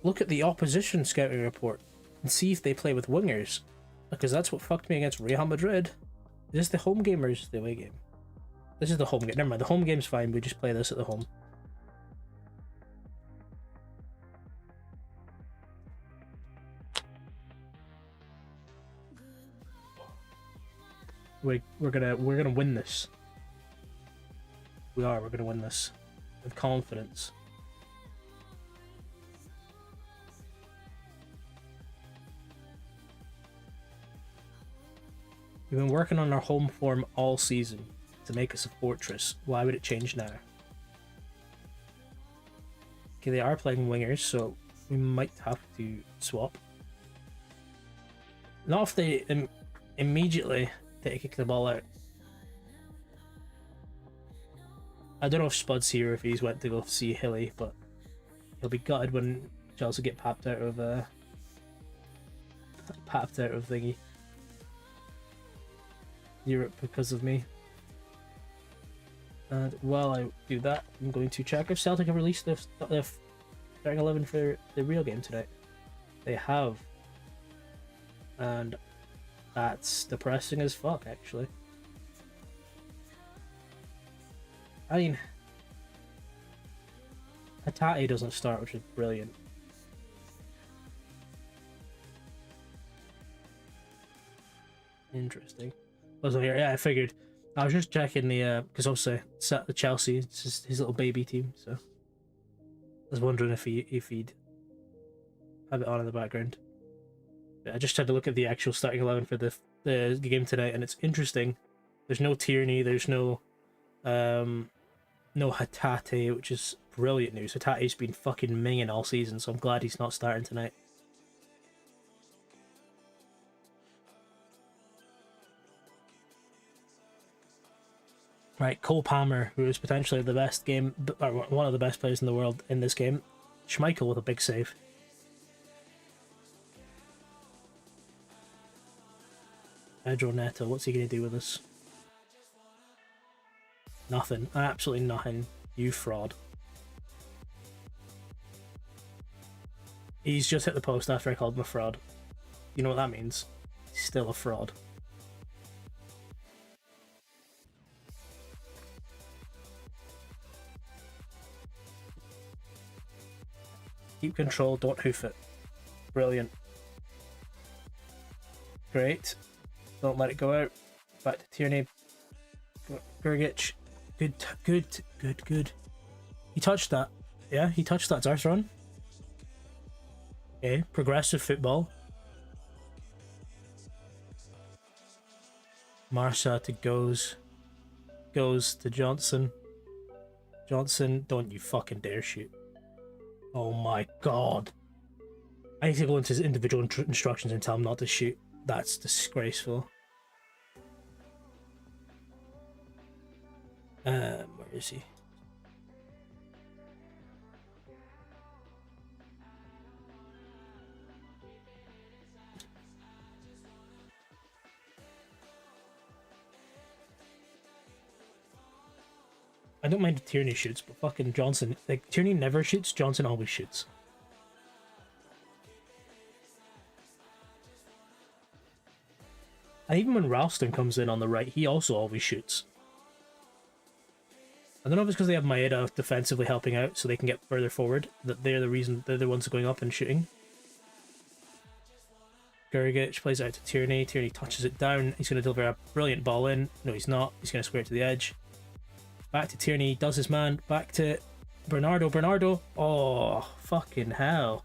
Look at the opposition scouting report and see if they play with wingers, because that's what fucked me against Real Madrid. Is this the home game or is this the away game? This is the home game. Never mind, the home game's fine. We just play this at the home. We're gonna win this. We're gonna win this with confidence. We've been working on our home form all season to make us a fortress. Why would it change now? Okay, they are playing wingers, so we might have to swap. Not if they immediately kick the ball out. I don't know if Spud's here, if he's went to go see Hilly, but he'll be gutted when Chelsea get papped out of thingy Europe because of me. And while I do that, I'm going to check if Celtic have released their starting 11 for the real game tonight. They have, and that's depressing as fuck, actually. I mean, Hatate doesn't start, which is brilliant. Interesting. Also here, yeah, I figured. I was just checking the because obviously it's at the Chelsea, it's just his little baby team, so I was wondering if he'd have it on in the background. But I just had to look at the actual starting 11 for the game tonight, and it's interesting. There's no Tierney, there's no Hatate, which is brilliant news. Hatate's been fucking minging all season, so I'm glad he's not starting tonight. Right, Cole Palmer, who is potentially the best or one of the best players in the world in this game. Schmeichel with a big save. Pedro Neto, what's he going to do with us? Nothing. Absolutely nothing. You fraud. He's just hit the post after I called him a fraud. You know what that means? He's still a fraud. Keep control, don't hoof it. Brilliant. Great. Don't let it go out. Back to Tierney. Grgic. Good. He touched that. Yeah, he touched that. Zarthron. Okay, progressive football. Marsa to goes to Johnson. Johnson, don't you fucking dare shoot. Oh my god. I need to go into his individual instructions and tell him not to shoot. That's disgraceful. Where is he? I don't mind if Tierney shoots, but fucking Johnson, like, Tierney never shoots, Johnson always shoots. And even when Ralston comes in on the right, he also always shoots. I don't know if it's because they have Maeda defensively helping out so they can get further forward, that they're the ones going up and shooting. Grgic plays it out to Tierney. Tierney touches it down. He's going to deliver a brilliant ball in. No, he's not. He's going to square it to the edge. Back to Tierney. Does his man. Back to Bernardo. Bernardo. Oh, fucking hell.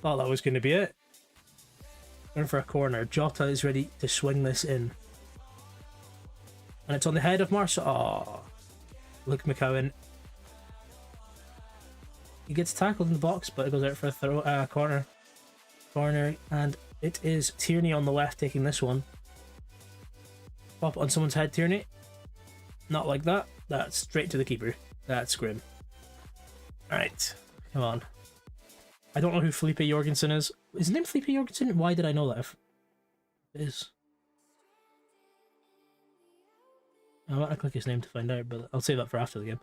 Thought that was going to be it. Going for a corner. Jota is ready to swing this in. And it's on the head of Marsa. Oh. Luke McCowan. He gets tackled in the box, but it goes out for a corner. And it is Tierney on the left taking this one. Pop it on someone's head, Tierney. Not like that. That's straight to the keeper. That's grim. Alright, come on. I don't know who Felipe Jorgensen is. Is his name Felipe Jorgensen? Why did I know that? It is. I want to click his name to find out, but I'll save that for after the game.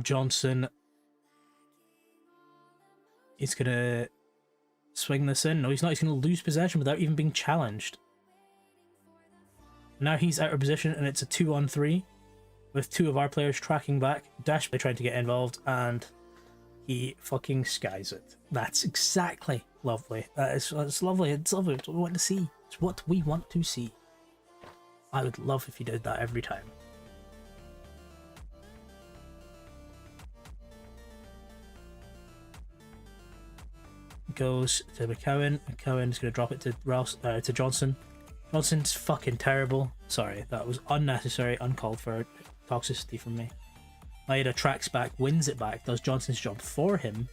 Johnson. He's going to swing this in. No, he's not. He's going to lose possession without even being challenged. Now he's out of position, and it's a 2-on-3 with two of our players tracking back. Dashplay trying to get involved, and he fucking skies it. That's exactly lovely. It's lovely. It's lovely. It's what we want to see. It's what we want to see. I would love if he did that every time. Goes to McCowan. McCowan's going to drop it to Johnson. Johnson's fucking terrible. Sorry, that was unnecessary, uncalled for toxicity from me. Maeda tracks back, wins it back, does Johnson's job for him.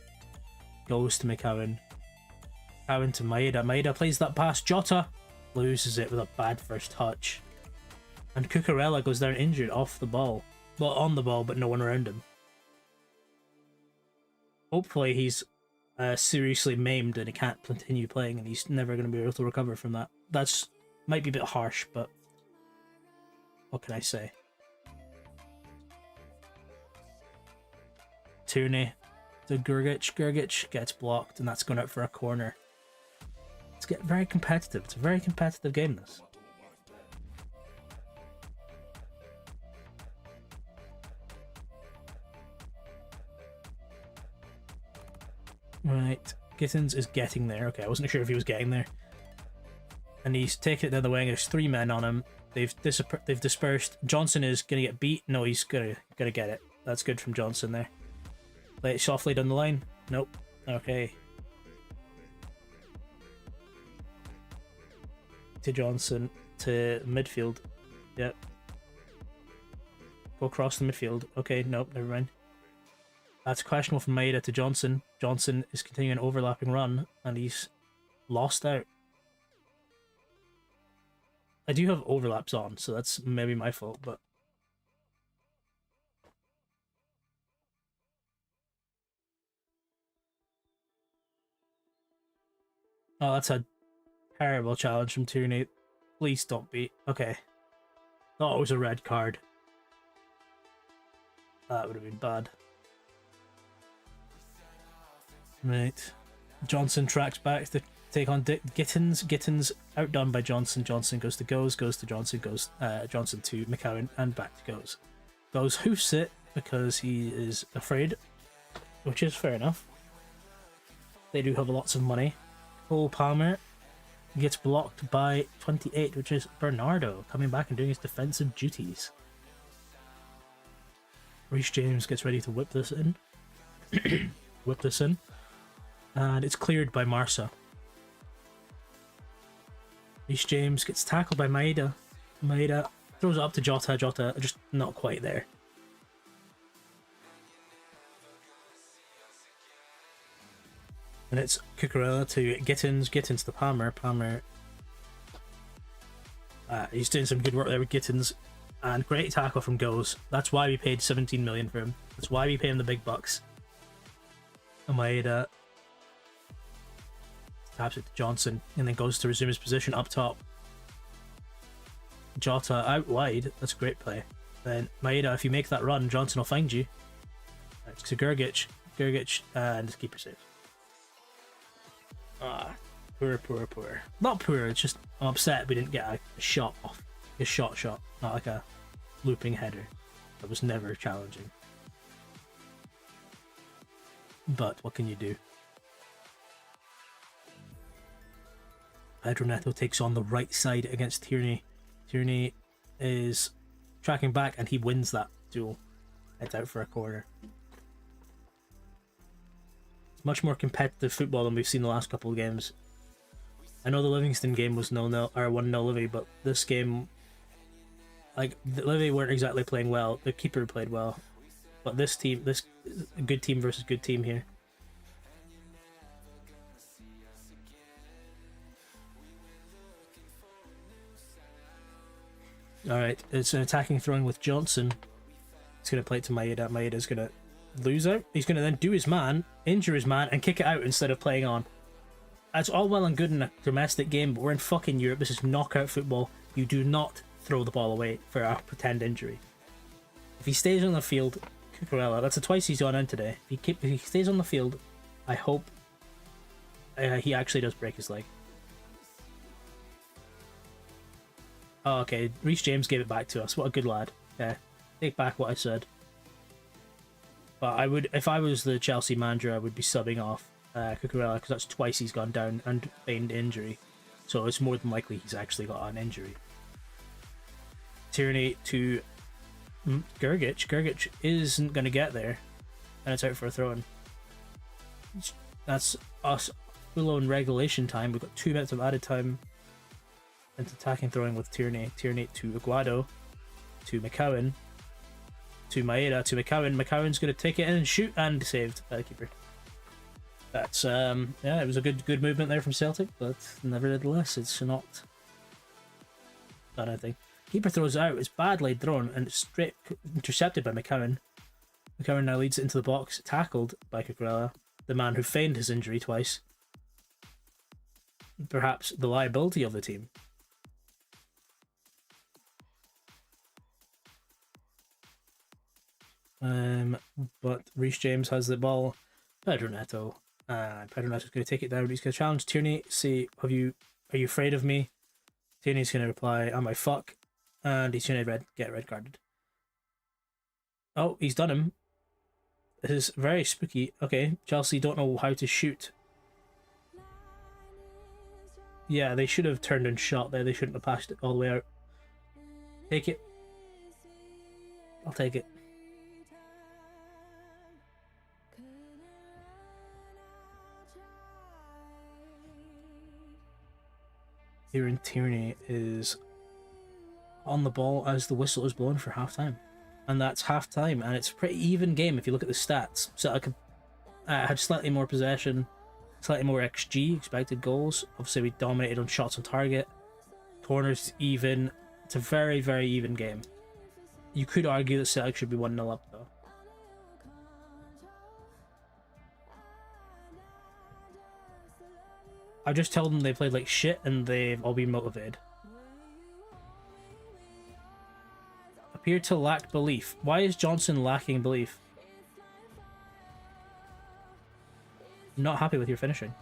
Goes to McCowan. McCowan to Maeda. Maeda plays that pass. Jota loses it with a bad first touch. And Cucurella goes down injured off the ball. Well, on the ball, but no one around him. Hopefully he's seriously maimed and he can't continue playing and he's never going to be able to recover from that. That's might be a bit harsh, but what can I say? Tierney to Grgic. Grgic gets blocked and that's going out for a corner. It's getting very competitive. It's a very competitive game, this. Right, Gittins is getting there. Okay, I wasn't sure if he was getting there. And he's taking it down the wing. There's 3 men on him. They've dispersed. Johnson is gonna get beat. No, he's gonna get it. That's good from Johnson there. Play it softly down the line. Nope. Okay. To Johnson to midfield. Yep. Go across the midfield. Okay, nope, never mind. That's questionable from Maeda to Johnson. Johnson is continuing an overlapping run, and he's lost out. I do have overlaps on, so that's maybe my fault, but... Oh, that's a terrible challenge from Tierney. Please don't be... Okay. Thought it was a red card. That would have been bad. Right. Johnson tracks back to take on Gittins. Gittins outdone by Johnson. Johnson goes to goes to Johnson, goes Johnson to McCowan, and back to goes. Goes hoofs it because he is afraid, which is fair enough. They do have lots of money. Cole Palmer gets blocked by 28, which is Bernardo, coming back and doing his defensive duties. Reece James gets ready to whip this in. Whip this in. And it's cleared by Marsa. Reece James gets tackled by Maeda. Maeda throws it up to Jota. Jota just not quite there. And it's Cucurella to Gittins. Gittins to Palmer. Palmer. He's doing some good work there with Gittins. And great tackle from Goes. That's why we paid 17 million for him. That's why we pay him the big bucks. Maeda taps it to Johnson and then goes to resume his position up top. Jota out wide. That's a great play. Then Maeda, if you make that run, Johnson will find you. It's to Gergic. Gergic and keeper save. Ah, poor. Not poor, it's just I'm upset we didn't get a shot off. A shot, not like a looping header. That was never challenging. But what can you do? Pedro Neto takes on the right side against Tierney. Tierney is tracking back and he wins that duel. Heads out for a corner. It's much more competitive football than we've seen the last couple of games. I know the Livingston game was 0-0 or 1-0 Livy, but this game, like, the Livy weren't exactly playing well. The keeper played well, but this team, this good team versus good team here. Alright, it's an attacking throwing with Johnson. He's going to play it to Maeda. Maeda's going to lose out. He's going to then do his man, injure his man, and kick it out instead of playing on. That's all well and good in a domestic game, but we're in fucking Europe. This is knockout football. You do not throw the ball away for a pretend injury. If he stays on the field, Cucurella, that's the twice he's gone in today. If he stays on the field, I hope he actually does break his leg. Oh, okay, Reece James gave it back to us. What a good lad. Yeah, take back what I said. But I would, if I was the Chelsea manager, I would be subbing off Cucurella because that's twice he's gone down and feigned injury. So it's more than likely he's actually got an injury. Tierney to Gergic. Gergic isn't going to get there. And it's out for a throw-in. That's us full-on regulation time. We've got 2 minutes of added time. Into attacking throwing with Tierney. Tierney to Aguado. To McCowan. To Maeda. To McCowan. McCowan's going to take it in and shoot, and saved by the keeper. That's, yeah, it was a good movement there from Celtic, but nevertheless, it's not done anything. Keeper throws it out. It's badly thrown, and it's straight intercepted by McCowan. McCowan now leads it into the box, tackled by Cucurella, the man who feigned his injury twice. Perhaps the liability of the team. But Reece James has the ball. Pedro Neto. Pedro Neto's going to take it down. He's going to challenge Tierney. See, are you afraid of me? Tierney's going to reply, am I fuck? And he's going to get red carded. Oh, he's done him. This is very spooky. Okay, Chelsea don't know how to shoot. Yeah, they should have turned and shot there. They shouldn't have passed it all the way out. Take it. I'll take it. Kieran Tierney is on the ball as the whistle is blown for half-time. And that's half-time, and it's a pretty even game if you look at the stats. So I had slightly more possession, slightly more XG, expected goals. Obviously we dominated on shots on target. Corners even. It's a very, very even game. You could argue that Celtic should be 1-0 up though. I just told them they played like shit and they've all been motivated. Appear to lack belief. Why is Johnson lacking belief? I'm not happy with your finishing.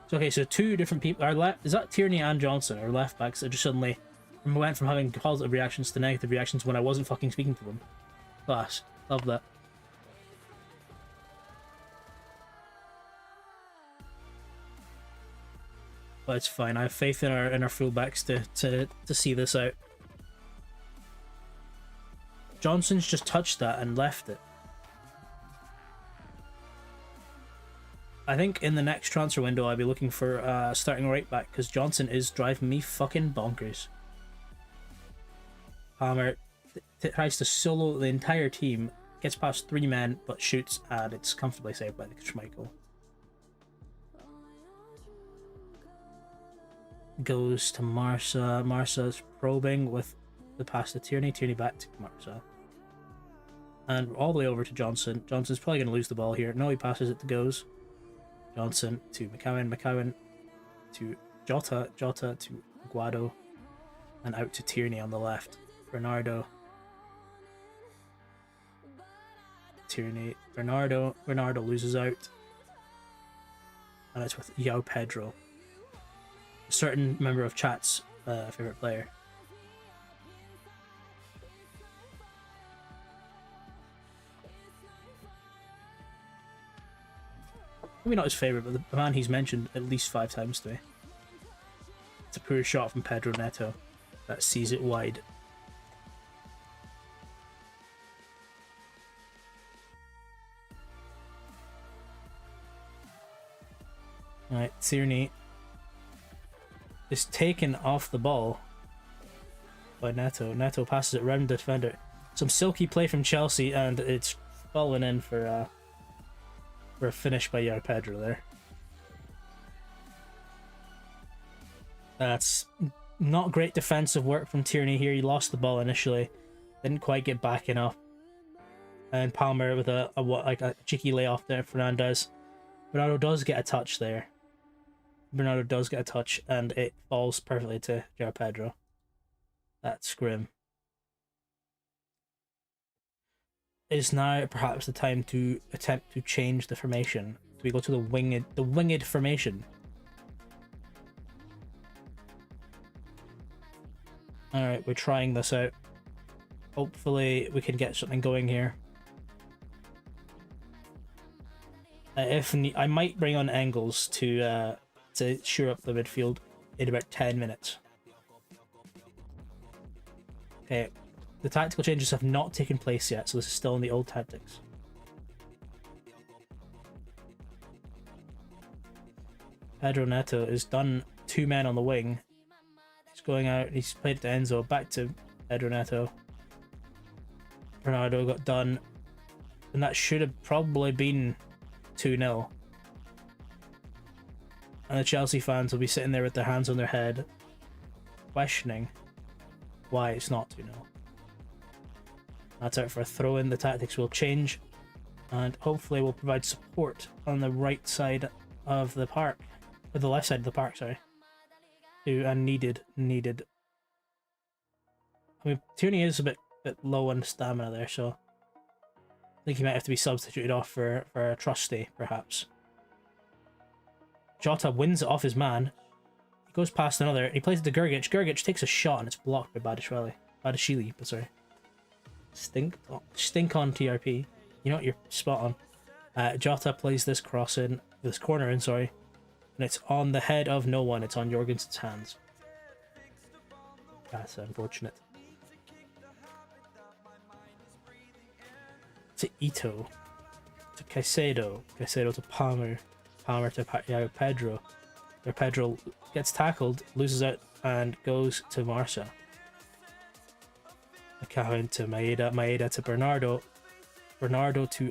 So, okay, so two different people are left. Is that Tierney and Johnson are left backs that just suddenly went from having positive reactions to negative reactions when I wasn't fucking speaking to them? Class. Love that. But it's fine. I have faith in our fullbacks to see this out. Johnson's just touched that and left it. I think in the next transfer window I'll be looking for starting right back because Johnson is driving me fucking bonkers. Palmer tries to solo the entire team, gets past 3 men but shoots and it's comfortably saved by the Schmeichel. Goes to Marsa. Marsa's probing with the pass to Tierney. Tierney back to Marsa. And all the way over to Johnson. Johnson's probably going to lose the ball here. No, he passes it to Goes. Johnson to McCowan. McCowan to Jota. Jota to Aguado. And out to Tierney on the left. Bernardo. Tierney. Bernardo. Bernardo loses out. And it's with João Pedro. A certain member of chat's favourite player. Maybe not his favourite, but the man he's mentioned at least 5 times today. It's a poor shot from Pedro Neto that sees it wide. Alright, Tierney is taken off the ball by Neto. Neto passes it round the defender. Some silky play from Chelsea and it's fallen in for a finish by João Pedro there. That's not great defensive work from Tierney here. He lost the ball initially, didn't quite get back enough. And Palmer with a cheeky layoff there. Fernandez. Bernardo does get a touch there. Bernardo does get a touch and it falls perfectly to João Pedro. That's grim. It is now perhaps the time to attempt to change the formation. So we go to the winged formation. Alright, we're trying this out. Hopefully we can get something going here. I might bring on Engels to shore up the midfield in about 10 minutes. Okay, the tactical changes have not taken place yet, so this is still in the old tactics. Pedro Neto has done 2 men on the wing. He's going out, he's played to Enzo, back to Pedro Neto. Bernardo got done, and that should have probably been 2-0. And the Chelsea fans will be sitting there with their hands on their head, questioning why it's not 2-0. That's out for a throw-in. The tactics will change, and hopefully will provide support on the right side of the park, or the left side of the park, sorry. And needed. I mean, Tierney is a bit low on stamina there, so I think he might have to be substituted off for a trusty, perhaps. Jota wins it off his man. He goes past another. He plays it to Gergic. Gergic takes a shot and it's blocked by Badishvili. But sorry. Stink on TRP. You know what? You're spot on. Jota plays this corner in, sorry, and it's on the head of no one. It's on Jorgensen's hands. That's unfortunate. To Ito, to Caicedo to Palmer to Pedro. Where Pedro gets tackled, loses it, and goes to Marca. McCowan to Maeda to Bernardo to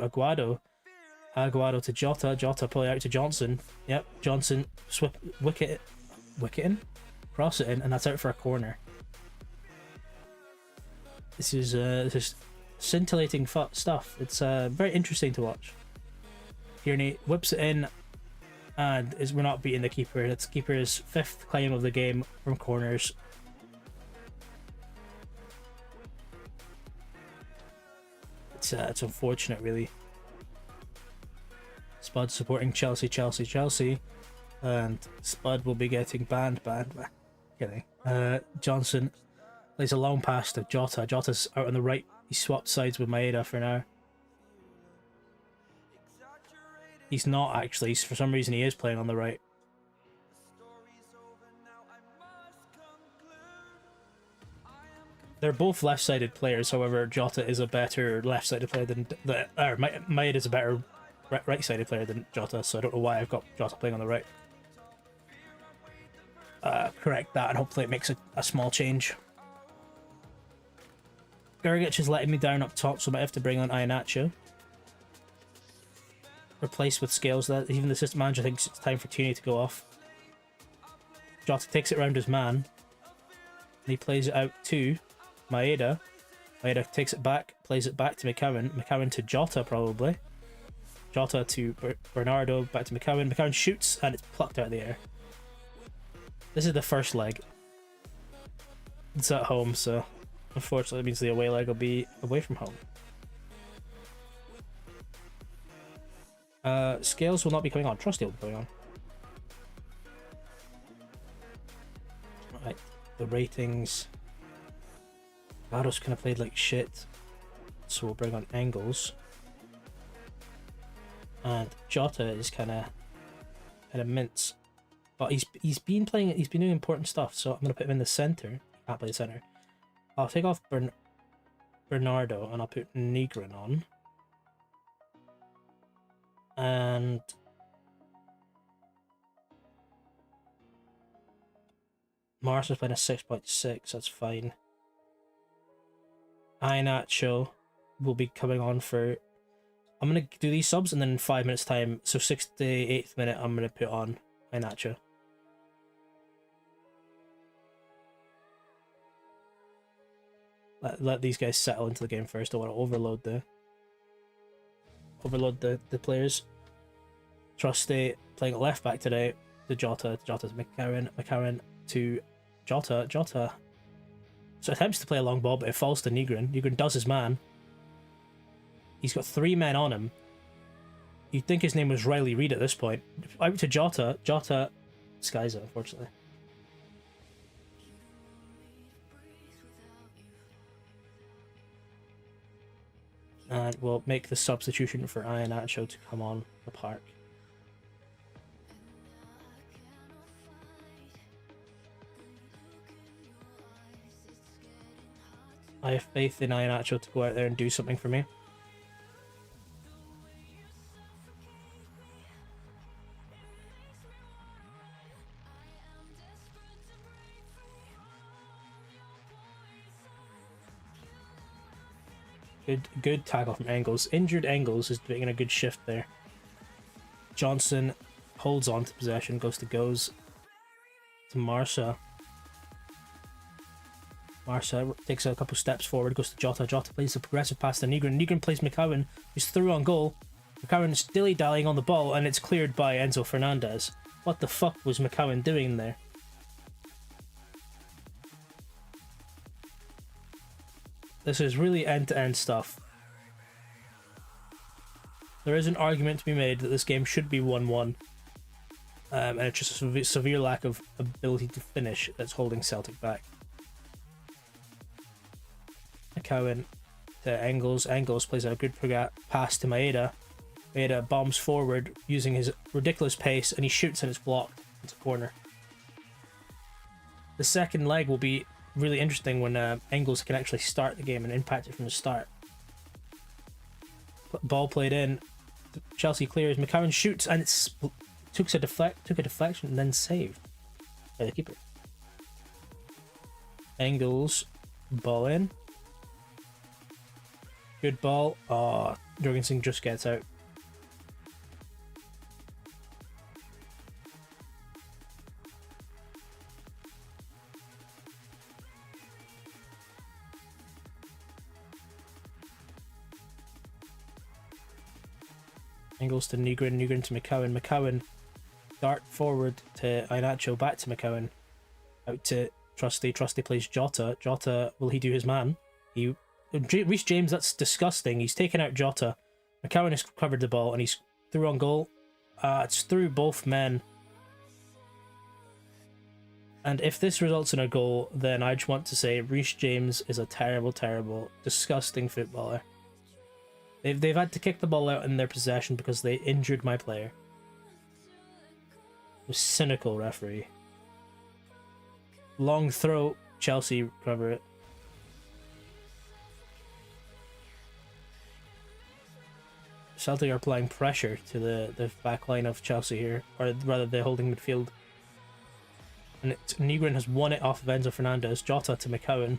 Aguado to Jota play out to Johnson. Yep, Johnson wicket in, cross it in, and that's out for a corner. This is scintillating stuff. It's very interesting to watch. Tierney whips it in, and we're not beating the keeper. That's keeper's 5th claim of the game from corners. It's unfortunate, really. Spud supporting Chelsea, and Spud will be getting banned. Kidding. Johnson plays a long pass to Jota. Jota's out on the right. He swapped sides with Maeda for now. He's not actually. For some reason, he is playing on the right. They're both left-sided players. However, Jota is a better left-sided player than Maeda is a better right-sided player than Jota. So I don't know why I've got Jota playing on the right. Correct that, and hopefully it makes a small change. Gergic is letting me down up top, so I might have to bring on Iheanacho. Replace with Scales. That even the assistant manager thinks it's time for Tierney to go off. Jota takes it round his man, and he plays it out to Maeda. Maeda takes it back, plays it back to McCowan. McCowan to Jota, probably. Jota to Bernardo, back to McCowan. McCowan shoots, and it's plucked out of the air. This is the first leg. It's at home, so unfortunately it means the away leg will be away from home. Scales will not be coming on. Trusty will be coming on. Right, the ratings. Vados kind of played like shit, so we'll bring on Engels. And Jota is kind of mince, but he's been doing important stuff. So I'm gonna put him in the center. He can't play the center. I'll take off Bernardo and I'll put Negrin on. And Mars is playing a 6.6, that's fine. Iheanacho will be coming on for... I'm going to do these subs, and then in 5 minutes time, so 68th minute, I'm going to put on Iheanacho. Let these guys settle into the game first. I want to overload the players. Trusty playing at left back today. To Jota to McCarron to Jota. So attempts to play a long ball, but it falls to Negrin. Negrin does his man. He's got 3 men on him. You'd think his name was Riley Reid at this point. Out to Jota. Jota skies it, unfortunately. And we'll make the substitution for Iheanacho to come on the park. I have faith in Iheanacho to go out there and do something for me. Good tackle from Engels. Injured Engels is doing a good shift there. Johnson holds on to possession, goes to Marca. Marca takes a couple steps forward, goes to Jota. Jota plays a progressive pass to Negrin. Negrin plays McCowan, who's through on goal. McCowan is dilly-dallying on the ball, and it's cleared by Enzo Fernandez. What the fuck was McCowan doing there? This is really end-to-end stuff. There is an argument to be made that this game should be 1-1. And it's just a severe lack of ability to finish that's holding Celtic back. McCowan to Engels. Engels plays a good pass to Maeda. Maeda bombs forward using his ridiculous pace, and he shoots and it's blocked. It's a corner. The second leg will be really interesting when Engels can actually start the game and impact it from the start. Ball played in. Chelsea clears. McCowan shoots and it's took a deflection and then saved by the keeper. Engels, ball in. Good ball. Oh, Jorgensen just gets out. Engels to Nygren, Nygren to McCowan, McCowan dart forward to Iheanacho, back to McCowan, out to Trusty, Trusty plays Jota, Jota, will he do his man? Reece James, that's disgusting, he's taken out Jota, McCowan has covered the ball and he's through on goal, it's through both men, and if this results in a goal, then I just want to say Reece James is a terrible, terrible, disgusting footballer. They've had to kick the ball out in their possession because they injured my player. A cynical referee. Long throw, Chelsea recover it. Celtic are applying pressure to the back line of Chelsea here, or rather the holding midfield. And Nygren has won it off of Enzo Fernandez. Jota to McCowan.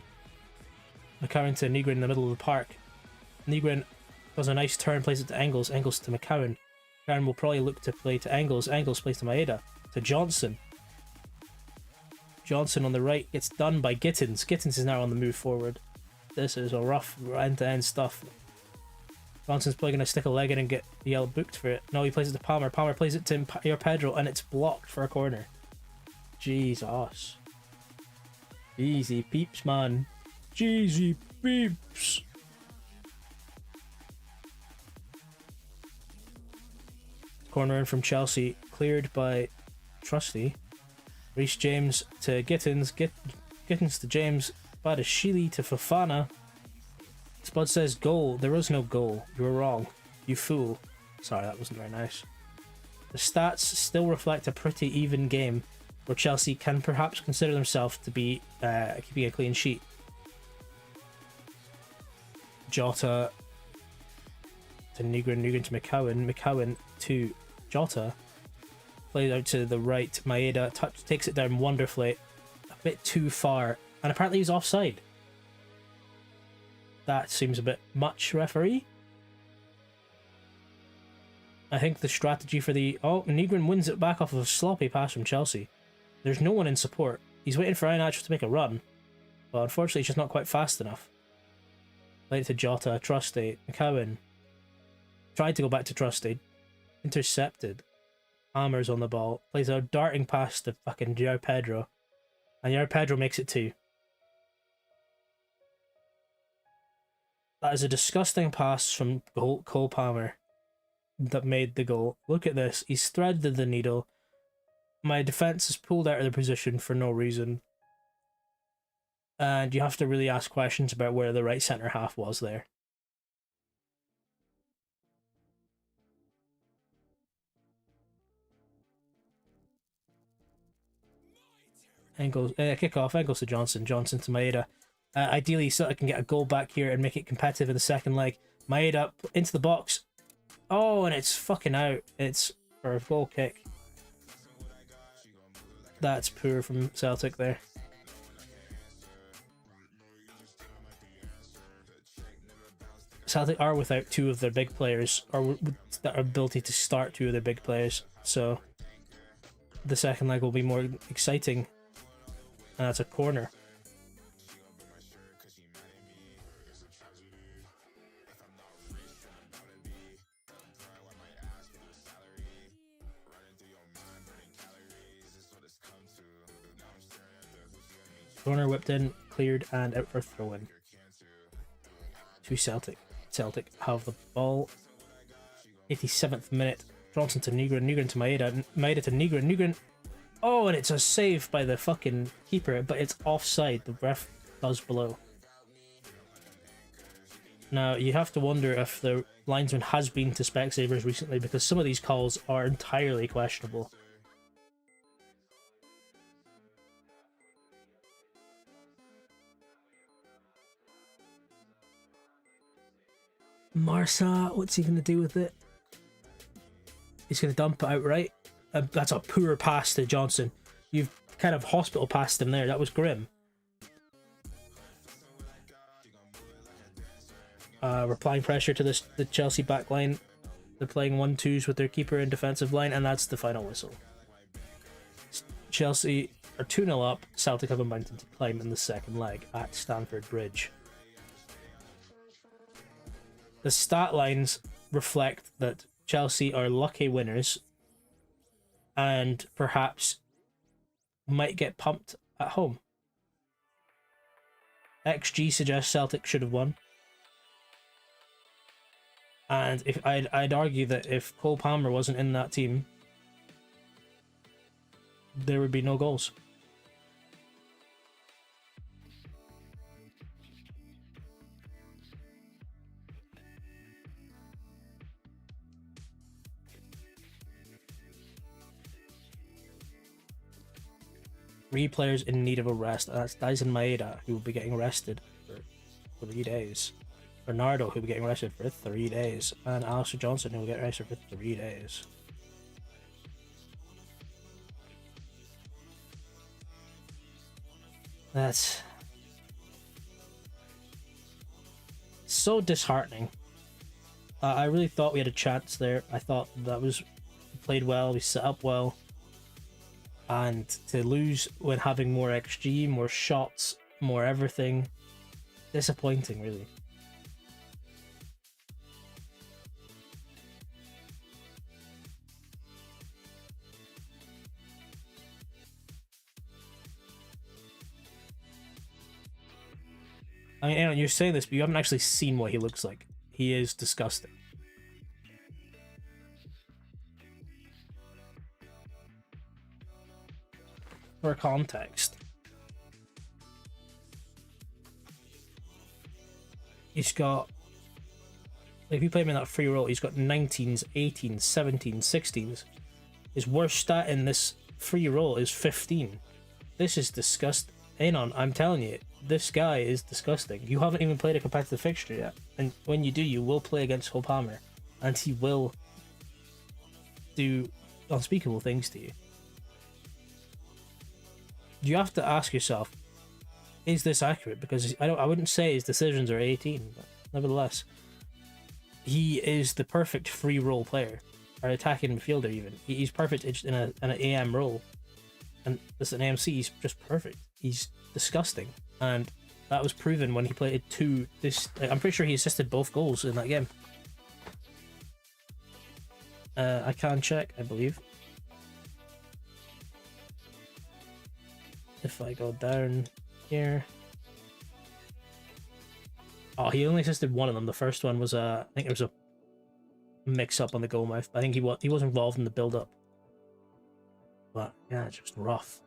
McCowan to Nygren in the middle of the park. Nygren does a nice turn, plays it to Engels, Engels to McCowan. McCowan will probably look to play to Engels, Engels plays to Maeda, to Johnson. Johnson on the right gets done by Gittins. Gittins is now on the move forward. This is a rough end-to-end stuff. Johnson's probably going to stick a leg in and get the yellow booked for it. No, he plays it to Palmer. Palmer plays it to Pedro and it's blocked for a corner. Jesus. Easy peeps, man. Jeezy peeps. Corner in from Chelsea, cleared by Trusty. Reece James to Gittins, Gittins to James, Badashili to Fofana. Spud says goal. There was no goal. You were wrong. You fool. Sorry, that wasn't very nice. The stats still reflect a pretty even game, where Chelsea can perhaps consider themselves to be keeping a clean sheet. Jota to Nygren, Nygren to McCowan, McCowan to Jota, plays out to the right, Maeda takes it down wonderfully, a bit too far, and apparently he's offside. That seems a bit much, referee. I think the strategy for the... Oh, Nygren wins it back off of a sloppy pass from Chelsea. There's no one in support. He's waiting for Iheanacho to make a run, but unfortunately he's just not quite fast enough. Played it to Jota, Trusty, McCowan. Tried to go back to Trusty. Intercepted. Hammers on the ball. Plays a darting pass to fucking João Pedro. And João Pedro makes it 2. That is a disgusting pass from Cole Palmer that made the goal. Look at this. He's threaded the needle. My defence is pulled out of their position for no reason. And you have to really ask questions about where the right centre half was there. Engels, kick-off, Engels to Johnson, Johnson to Maeda. Ideally, so I can get a goal back here and make it competitive in the second leg. Maeda into the box. Oh, and it's fucking out. It's for a goal kick. That's poor from Celtic there. Celtic are without 2 of their big players, or with that ability to start 2 of their big players, so the second leg will be more exciting. And that's a corner. Corner whipped in, cleared, and out for a throw-in. To Celtic. Celtic have the ball. 87th minute. Johnson to Nygren, Nygren to Maeda, Maeda to Nygren, Nygren. Oh, and it's a save by the fucking keeper, but it's offside. The ref does below. Now, you have to wonder if the linesman has been to Specsavers recently, because some of these calls are entirely questionable. Marsa, what's he going to do with it? He's going to dump it outright. That's a poor pass to Johnson. You've kind of hospital passed him there. That was grim. We're applying pressure to the Chelsea back line. They're playing 1-2s with their keeper and defensive line, and that's the final whistle. Chelsea are 2-0 up. Celtic have a mountain to climb in the second leg at Stamford Bridge. The stat lines reflect that Chelsea are lucky winners and perhaps might get pumped at home. XG suggests Celtic should have won. And if I'd argue that if Cole Palmer wasn't in that team, there would be no goals. Three players in need of a rest. That's Dyson Maeda, who will be getting rested for 3 days. Bernardo, who will be getting rested for 3 days. And Alistair Johnson, who will get rested for 3 days. That's so disheartening. I really thought we had a chance there. I thought that we played well, we set up well. And to lose when having more XG, more shots, more everything, disappointing, really. I mean, Aaron, you're saying this, but you haven't actually seen what he looks like. He is disgusting. For context, he's got, if you play him in that free roll, he's got 19s, 18s, 17s, 16s. His worst stat in this free roll is 15. This is disgusting. Anon, I'm telling you, this guy is disgusting. You haven't even played a competitive fixture yet, and when you do, you will play against Cole Palmer, and he will do unspeakable things to you. You have to ask yourself, is this accurate? Because I wouldn't say his decisions are 18, but nevertheless, he is the perfect free role player, or attacking midfielder even. He's perfect in an AM role, and as an AMC, he's just perfect. He's disgusting, and that was proven when he played I'm pretty sure he assisted both goals in that game. I can check, I believe. If I go down here. Oh, he only assisted one of them. The first one was I think there was a mix-up on the goal mouth. I think he was involved in the build-up. But yeah, it's just rough.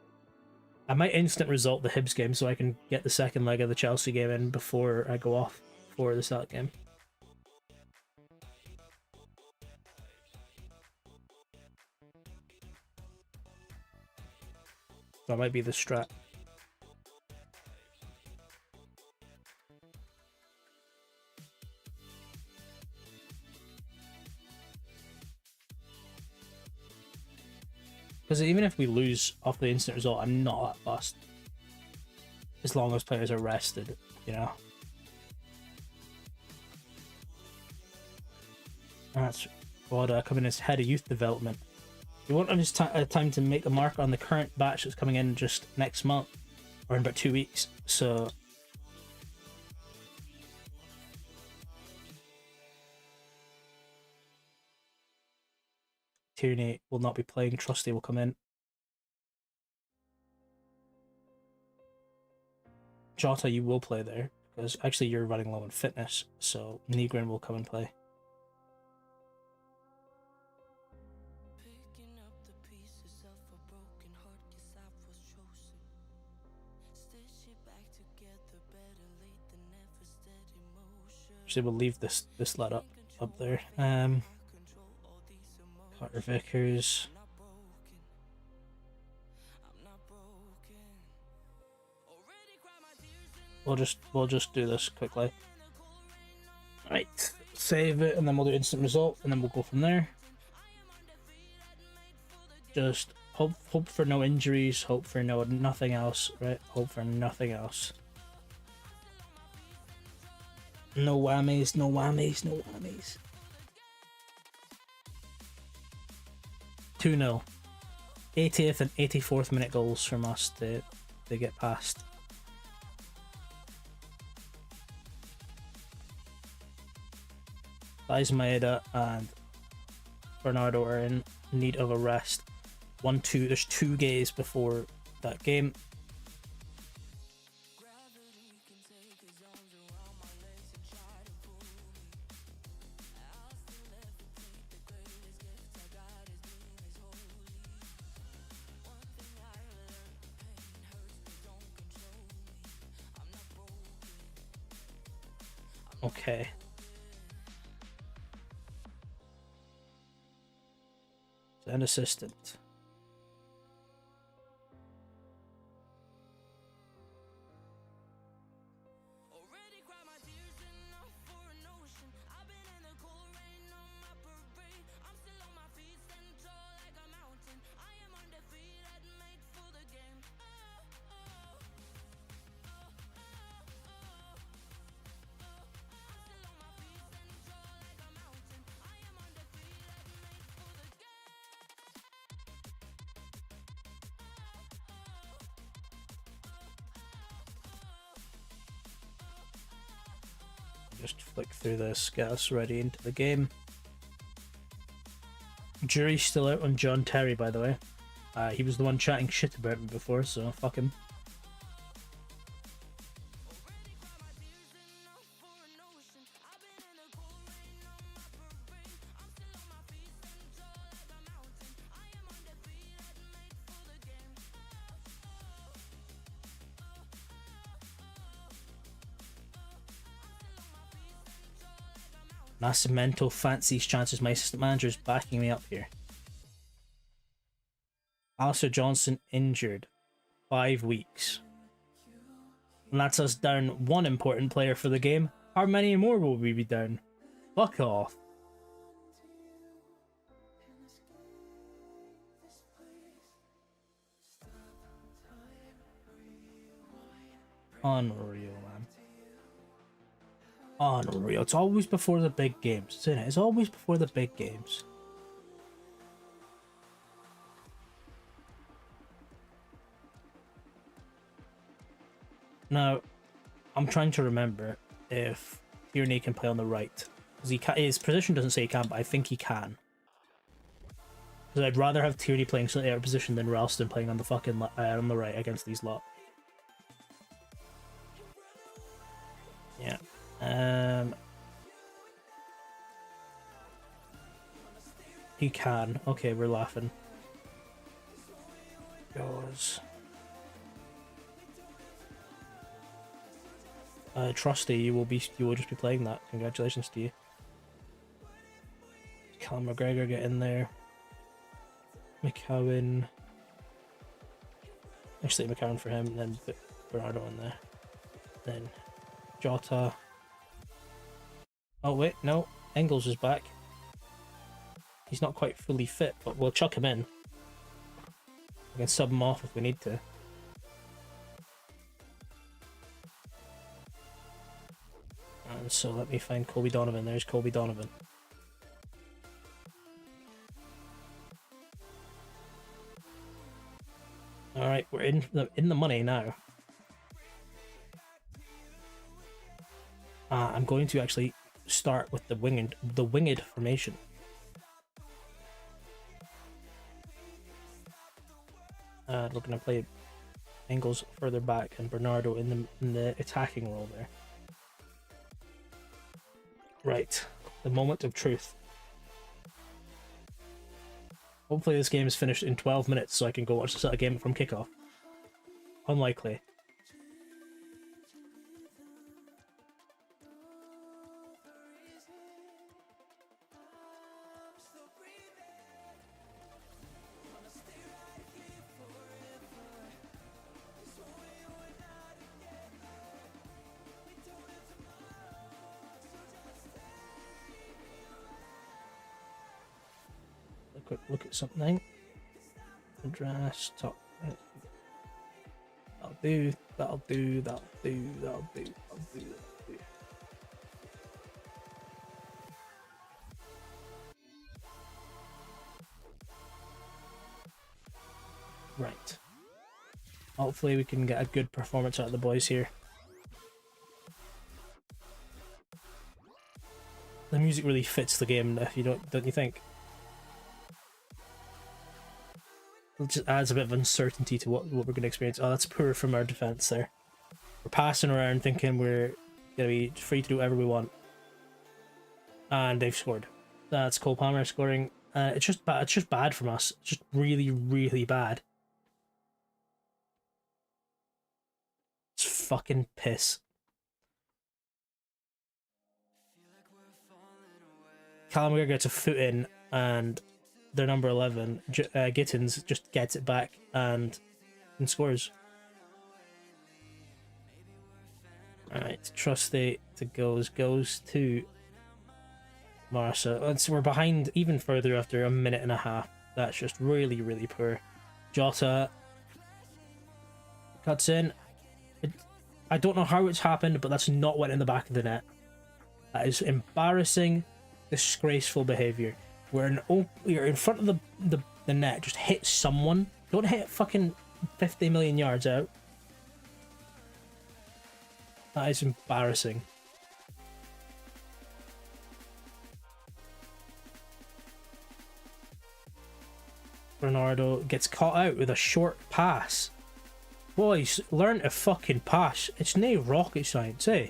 I might instant result the Hibs game so I can get the second leg of the Chelsea game in before I go off for the Celtic game. That might be the strat. Because even if we lose off the instant result, I'm not that fussed. As long as players are rested, you know. That's what coming as head of youth development. You won't have his time to make a mark on the current batch that's coming in just next month, or in about 2 weeks. So Tierney will not be playing. Trusty will come in. Jota, you will play there, because actually you're running low on fitness, so Negrin will come and play. Actually, we'll leave this lad up there. Carter Vickers. We'll just do this quickly. Right, save it, and then we'll do instant result, and then we'll go from there. Just hope for no injuries, hope for nothing else, right? Hope for nothing else. No whammies, no whammies, no whammies. 2-0. 80th and 84th minute goals from us to get past. Maeda and Bernardo are in need of a rest. 1-2. There's 2 games before that game. Okay. An assistant. Just flick through this, get us ready into the game. Jury's still out on John Terry, by the way. He was the one chatting shit about me before, so fuck him. Nascimento fancies chances. My assistant manager is backing me up here. Alistair Johnson injured. 5 weeks. And that's us down 1 important player for the game. How many more will we be down? Fuck off. Unreal, man. Unreal. It's always before the big games, isn't it? It's always before the big games. Now, I'm trying to remember if Tierney can play on the right. Because his position doesn't say he can, but I think he can. Because I'd rather have Tierney playing slightly out of position than Ralston playing on the fucking on the right against these lot. Yeah. He can. Okay, we're laughing. Goes. Trusty, you will just be playing that. Congratulations to you. Callum McGregor get in there. McCowan. Actually, McCowan for him, and then Bernardo in there. Then Jota. Oh wait, no. Engels is back. He's not quite fully fit, but we'll chuck him in. We can sub him off if we need to. And so let me find Colby Donovan. There's Colby Donovan. Alright, we're in the money now. I'm going to actually start with the winged formation. Looking to play Engels further back and Bernardo in the attacking role there. Right, the moment of truth. Hopefully this game is finished in 12 minutes so I can go watch the game from kickoff. Unlikely. quick look at something. Address, top. That'll do, that'll do, that'll do, that'll do, that'll do, that'll do. Right. Hopefully we can get a good performance out of the boys here. The music really fits the game, if you don't you think? It just adds a bit of uncertainty to what we're going to experience. Oh, that's poor from our defense there. We're passing around thinking we're going to be free to do whatever we want. And they've scored. That's Cole Palmer scoring. It's just bad. It's just bad from us. It's just really, really bad. It's fucking piss. Callum gets a foot in, and their number 11, Gittins, just gets it back and scores. Alright, Trusty to goes to Marsa. We're behind even further after a minute and a half. That's just really, really poor. Jota cuts in. I don't know how it's happened, but that's not went in the back of the net. That is embarrassing, disgraceful behaviour. You're in front of the net, just hit someone. Don't hit fucking 50 million yards out. That is embarrassing. Bernardo gets caught out with a short pass. Boys, learn to fucking pass. It's no rocket science, eh?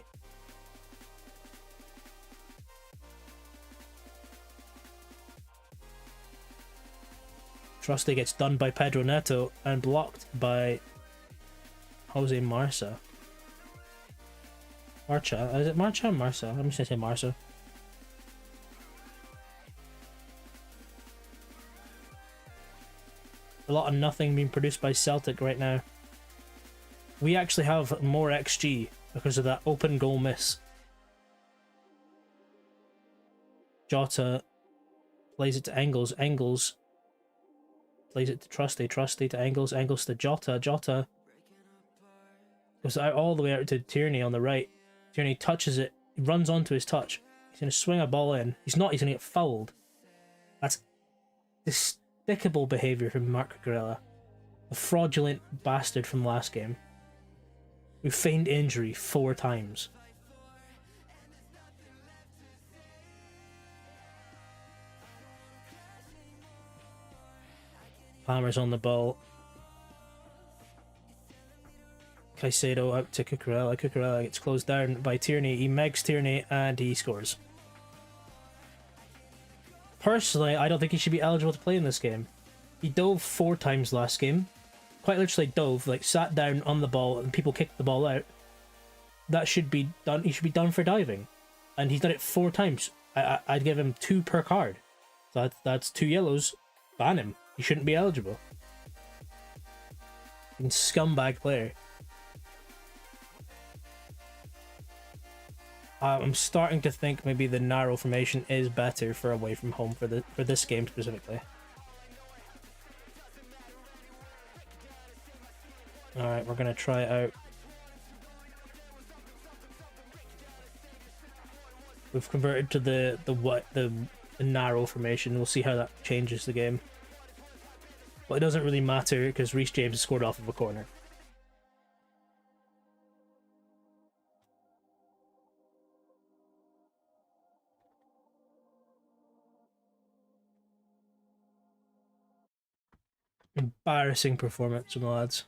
Trusty gets done by Pedro Neto and blocked by Jose Marsa. Marcha? Is it Marcha or Marsa? I'm just gonna say Marsa. A lot of nothing being produced by Celtic right now. We actually have more XG because of that open goal miss. Jota plays it to Engels. Engels plays it to Trusty. Trusty to Engels. Engels to Jota. Jota goes out all the way out to Tierney on the right. Tierney touches it. He runs onto his touch. He's going to swing a ball in. He's not. He's going to get fouled. That's despicable behaviour from Mark Grella. A fraudulent bastard from last game. We feigned injury 4 times. Palmer's on the ball. Caicedo out to Cucurella. Cucurella gets closed down by Tierney. He megs Tierney and he scores. Personally, I don't think he should be eligible to play in this game. He dove 4 times last game. Quite literally dove, like sat down on the ball and people kicked the ball out. That should be done. He should be done for diving. And he's done it 4 times. I'd give him 2 per card. So that's 2 yellows. Ban him. He shouldn't be eligible. Fucking scumbag player. I'm starting to think maybe the narrow formation is better for away from home for this game specifically. Alright, we're gonna try it out. We've converted to the narrow formation. We'll see how that changes the game. But it doesn't really matter because Reece James scored off of a corner. Embarrassing performance from the lads.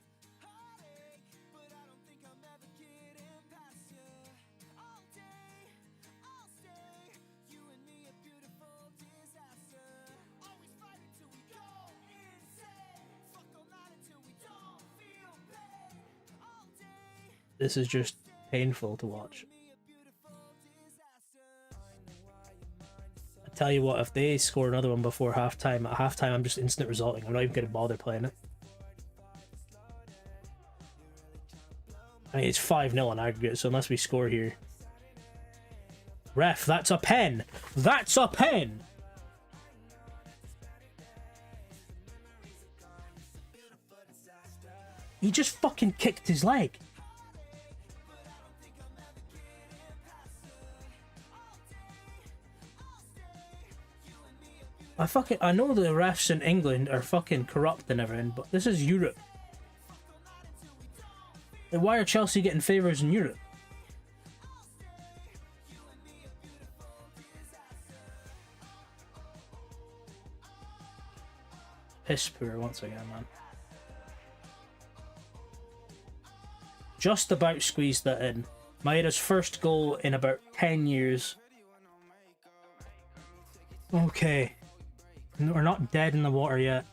This is just painful to watch. I tell you what, if they score another one before halftime, at halftime I'm just instant resulting. I'm not even going to bother playing it. I mean, it's 5-0 on aggregate, so unless we score here. Ref, that's a pen! That's a pen! He just fucking kicked his leg. I know the refs in England are fucking corrupt and everything, but this is Europe. And why are Chelsea getting favours in Europe? Piss poor once again, man. Just about squeezed that in. Maeda's first goal in about 10 years. Okay. We're not dead in the water yet.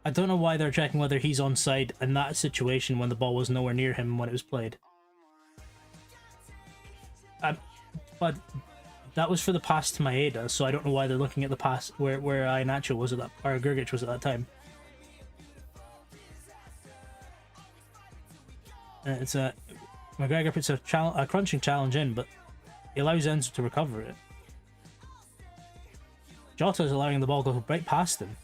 I don't know why they're checking whether he's onside in that situation when the ball was nowhere near him when it was played. But that was for the pass to Maeda, so I don't know why they're looking at the pass where Iheanacho was at that, or Grgic was at that time. It's a McGregor puts a crunching challenge in, but he allows Enzo to recover it. Jota's allowing the ball to go right past him.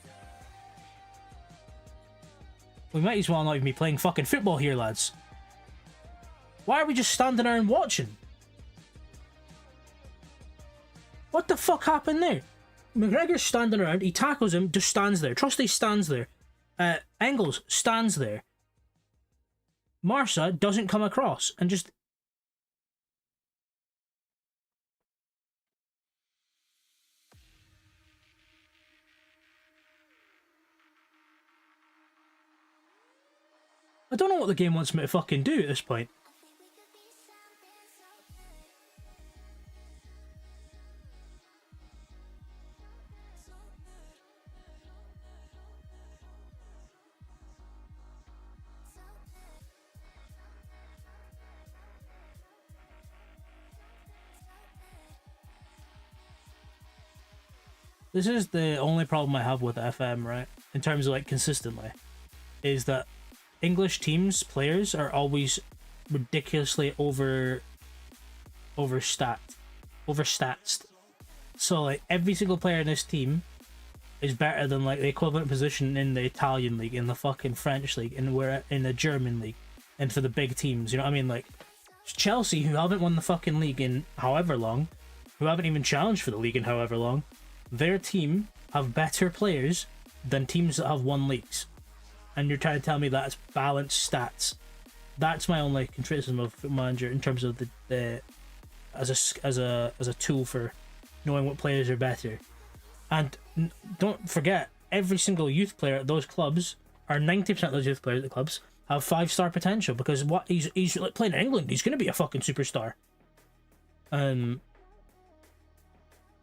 We might as well not even be playing fucking football here, lads. Why are we just standing there and watching? What the fuck happened there? McGregor's standing around, he tackles him, just stands there. Trusty stands there. Engels stands there. Marsa doesn't come across and just... I don't know what the game wants me to fucking do at this point. This is the only problem I have with FM, right? In terms of like consistently, is that English teams, players are always ridiculously overstatsed. So like every single player in this team is better than like the equivalent position in the Italian league, in the fucking French league, and we're in the German league, and for the big teams, you know what I mean? Like Chelsea, who haven't won the fucking league in however long, who haven't even challenged for the league in however long, their team have better players than teams that have won leagues. And you're trying to tell me that's balanced stats. That's my only criticism of Football Manager in terms of the as a tool for knowing what players are better. And don't forget, every single youth player at those clubs, or 90% of those youth players at the clubs, have 5-star potential, because what he's like playing in England, he's gonna be a fucking superstar.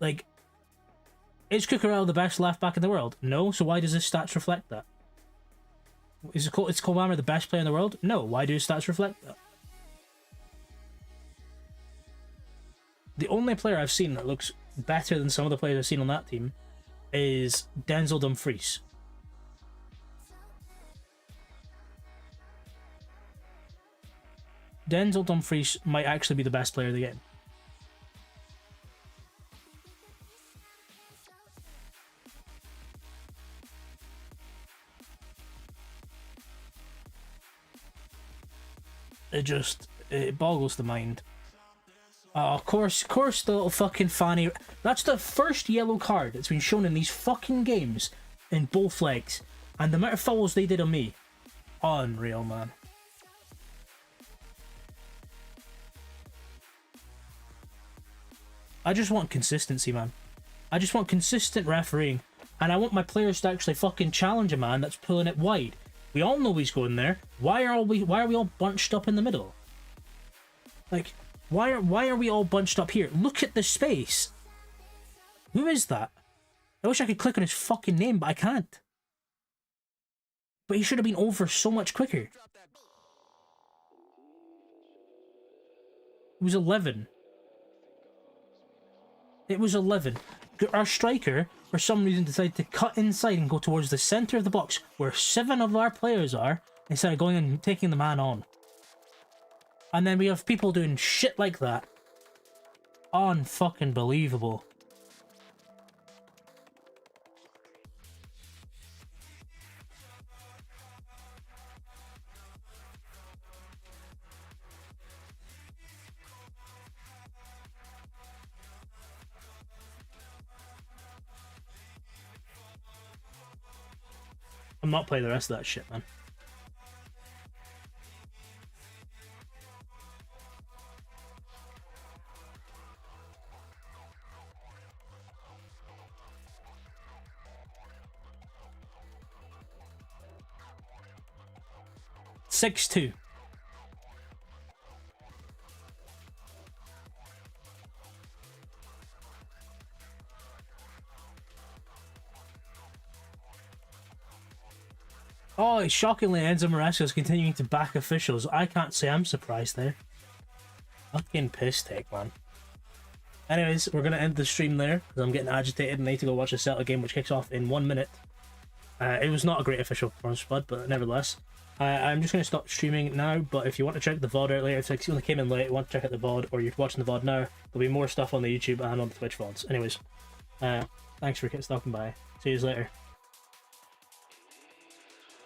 Like, is Cucurella the best left back in the world? No. So why does his stats reflect that? Is Cole Palmer the best player in the world? No. Why do his stats reflect that? The only player I've seen that looks better than some of the players I've seen on that team is Denzel Dumfries. Denzel Dumfries might actually be the best player of the game. It boggles the mind. Of course the little fucking fanny. That's the first yellow card that's been shown in these fucking games in both legs. And the amount of fouls they did on me. Unreal, man. I just want consistency, man. I just want consistent refereeing. And I want my players to actually fucking challenge a man that's pulling it wide. We all know he's going there. Why are we all bunched up in the middle? Like, why are we all bunched up here? Look at the space. Who is that? I wish I could click on his fucking name, but I can't. But he should have been over so much quicker. It was 11. It was 11. Our striker, for some reason, decided to cut inside and go towards the centre of the box, where 7 of our players are, instead of going and taking the man on. And then we have people doing shit like that. Unfucking believable. I'm not playing the rest of that shit, man. Six two. Oh, shockingly, Enzo Maresca is continuing to back officials. I can't say I'm surprised there. Fucking piss take, man. Anyways, we're going to end the stream there, because I'm getting agitated and I need to go watch the Celtic game, which kicks off in 1 minute. It was not a great official performance, Spud, but nevertheless. I'm just going to stop streaming now, but if you want to check the VOD out later, if you only came in late, you want to check out the VOD, or you're watching the VOD now, there'll be more stuff on the YouTube and on the Twitch VODs. Anyways, thanks for stopping by. See you later.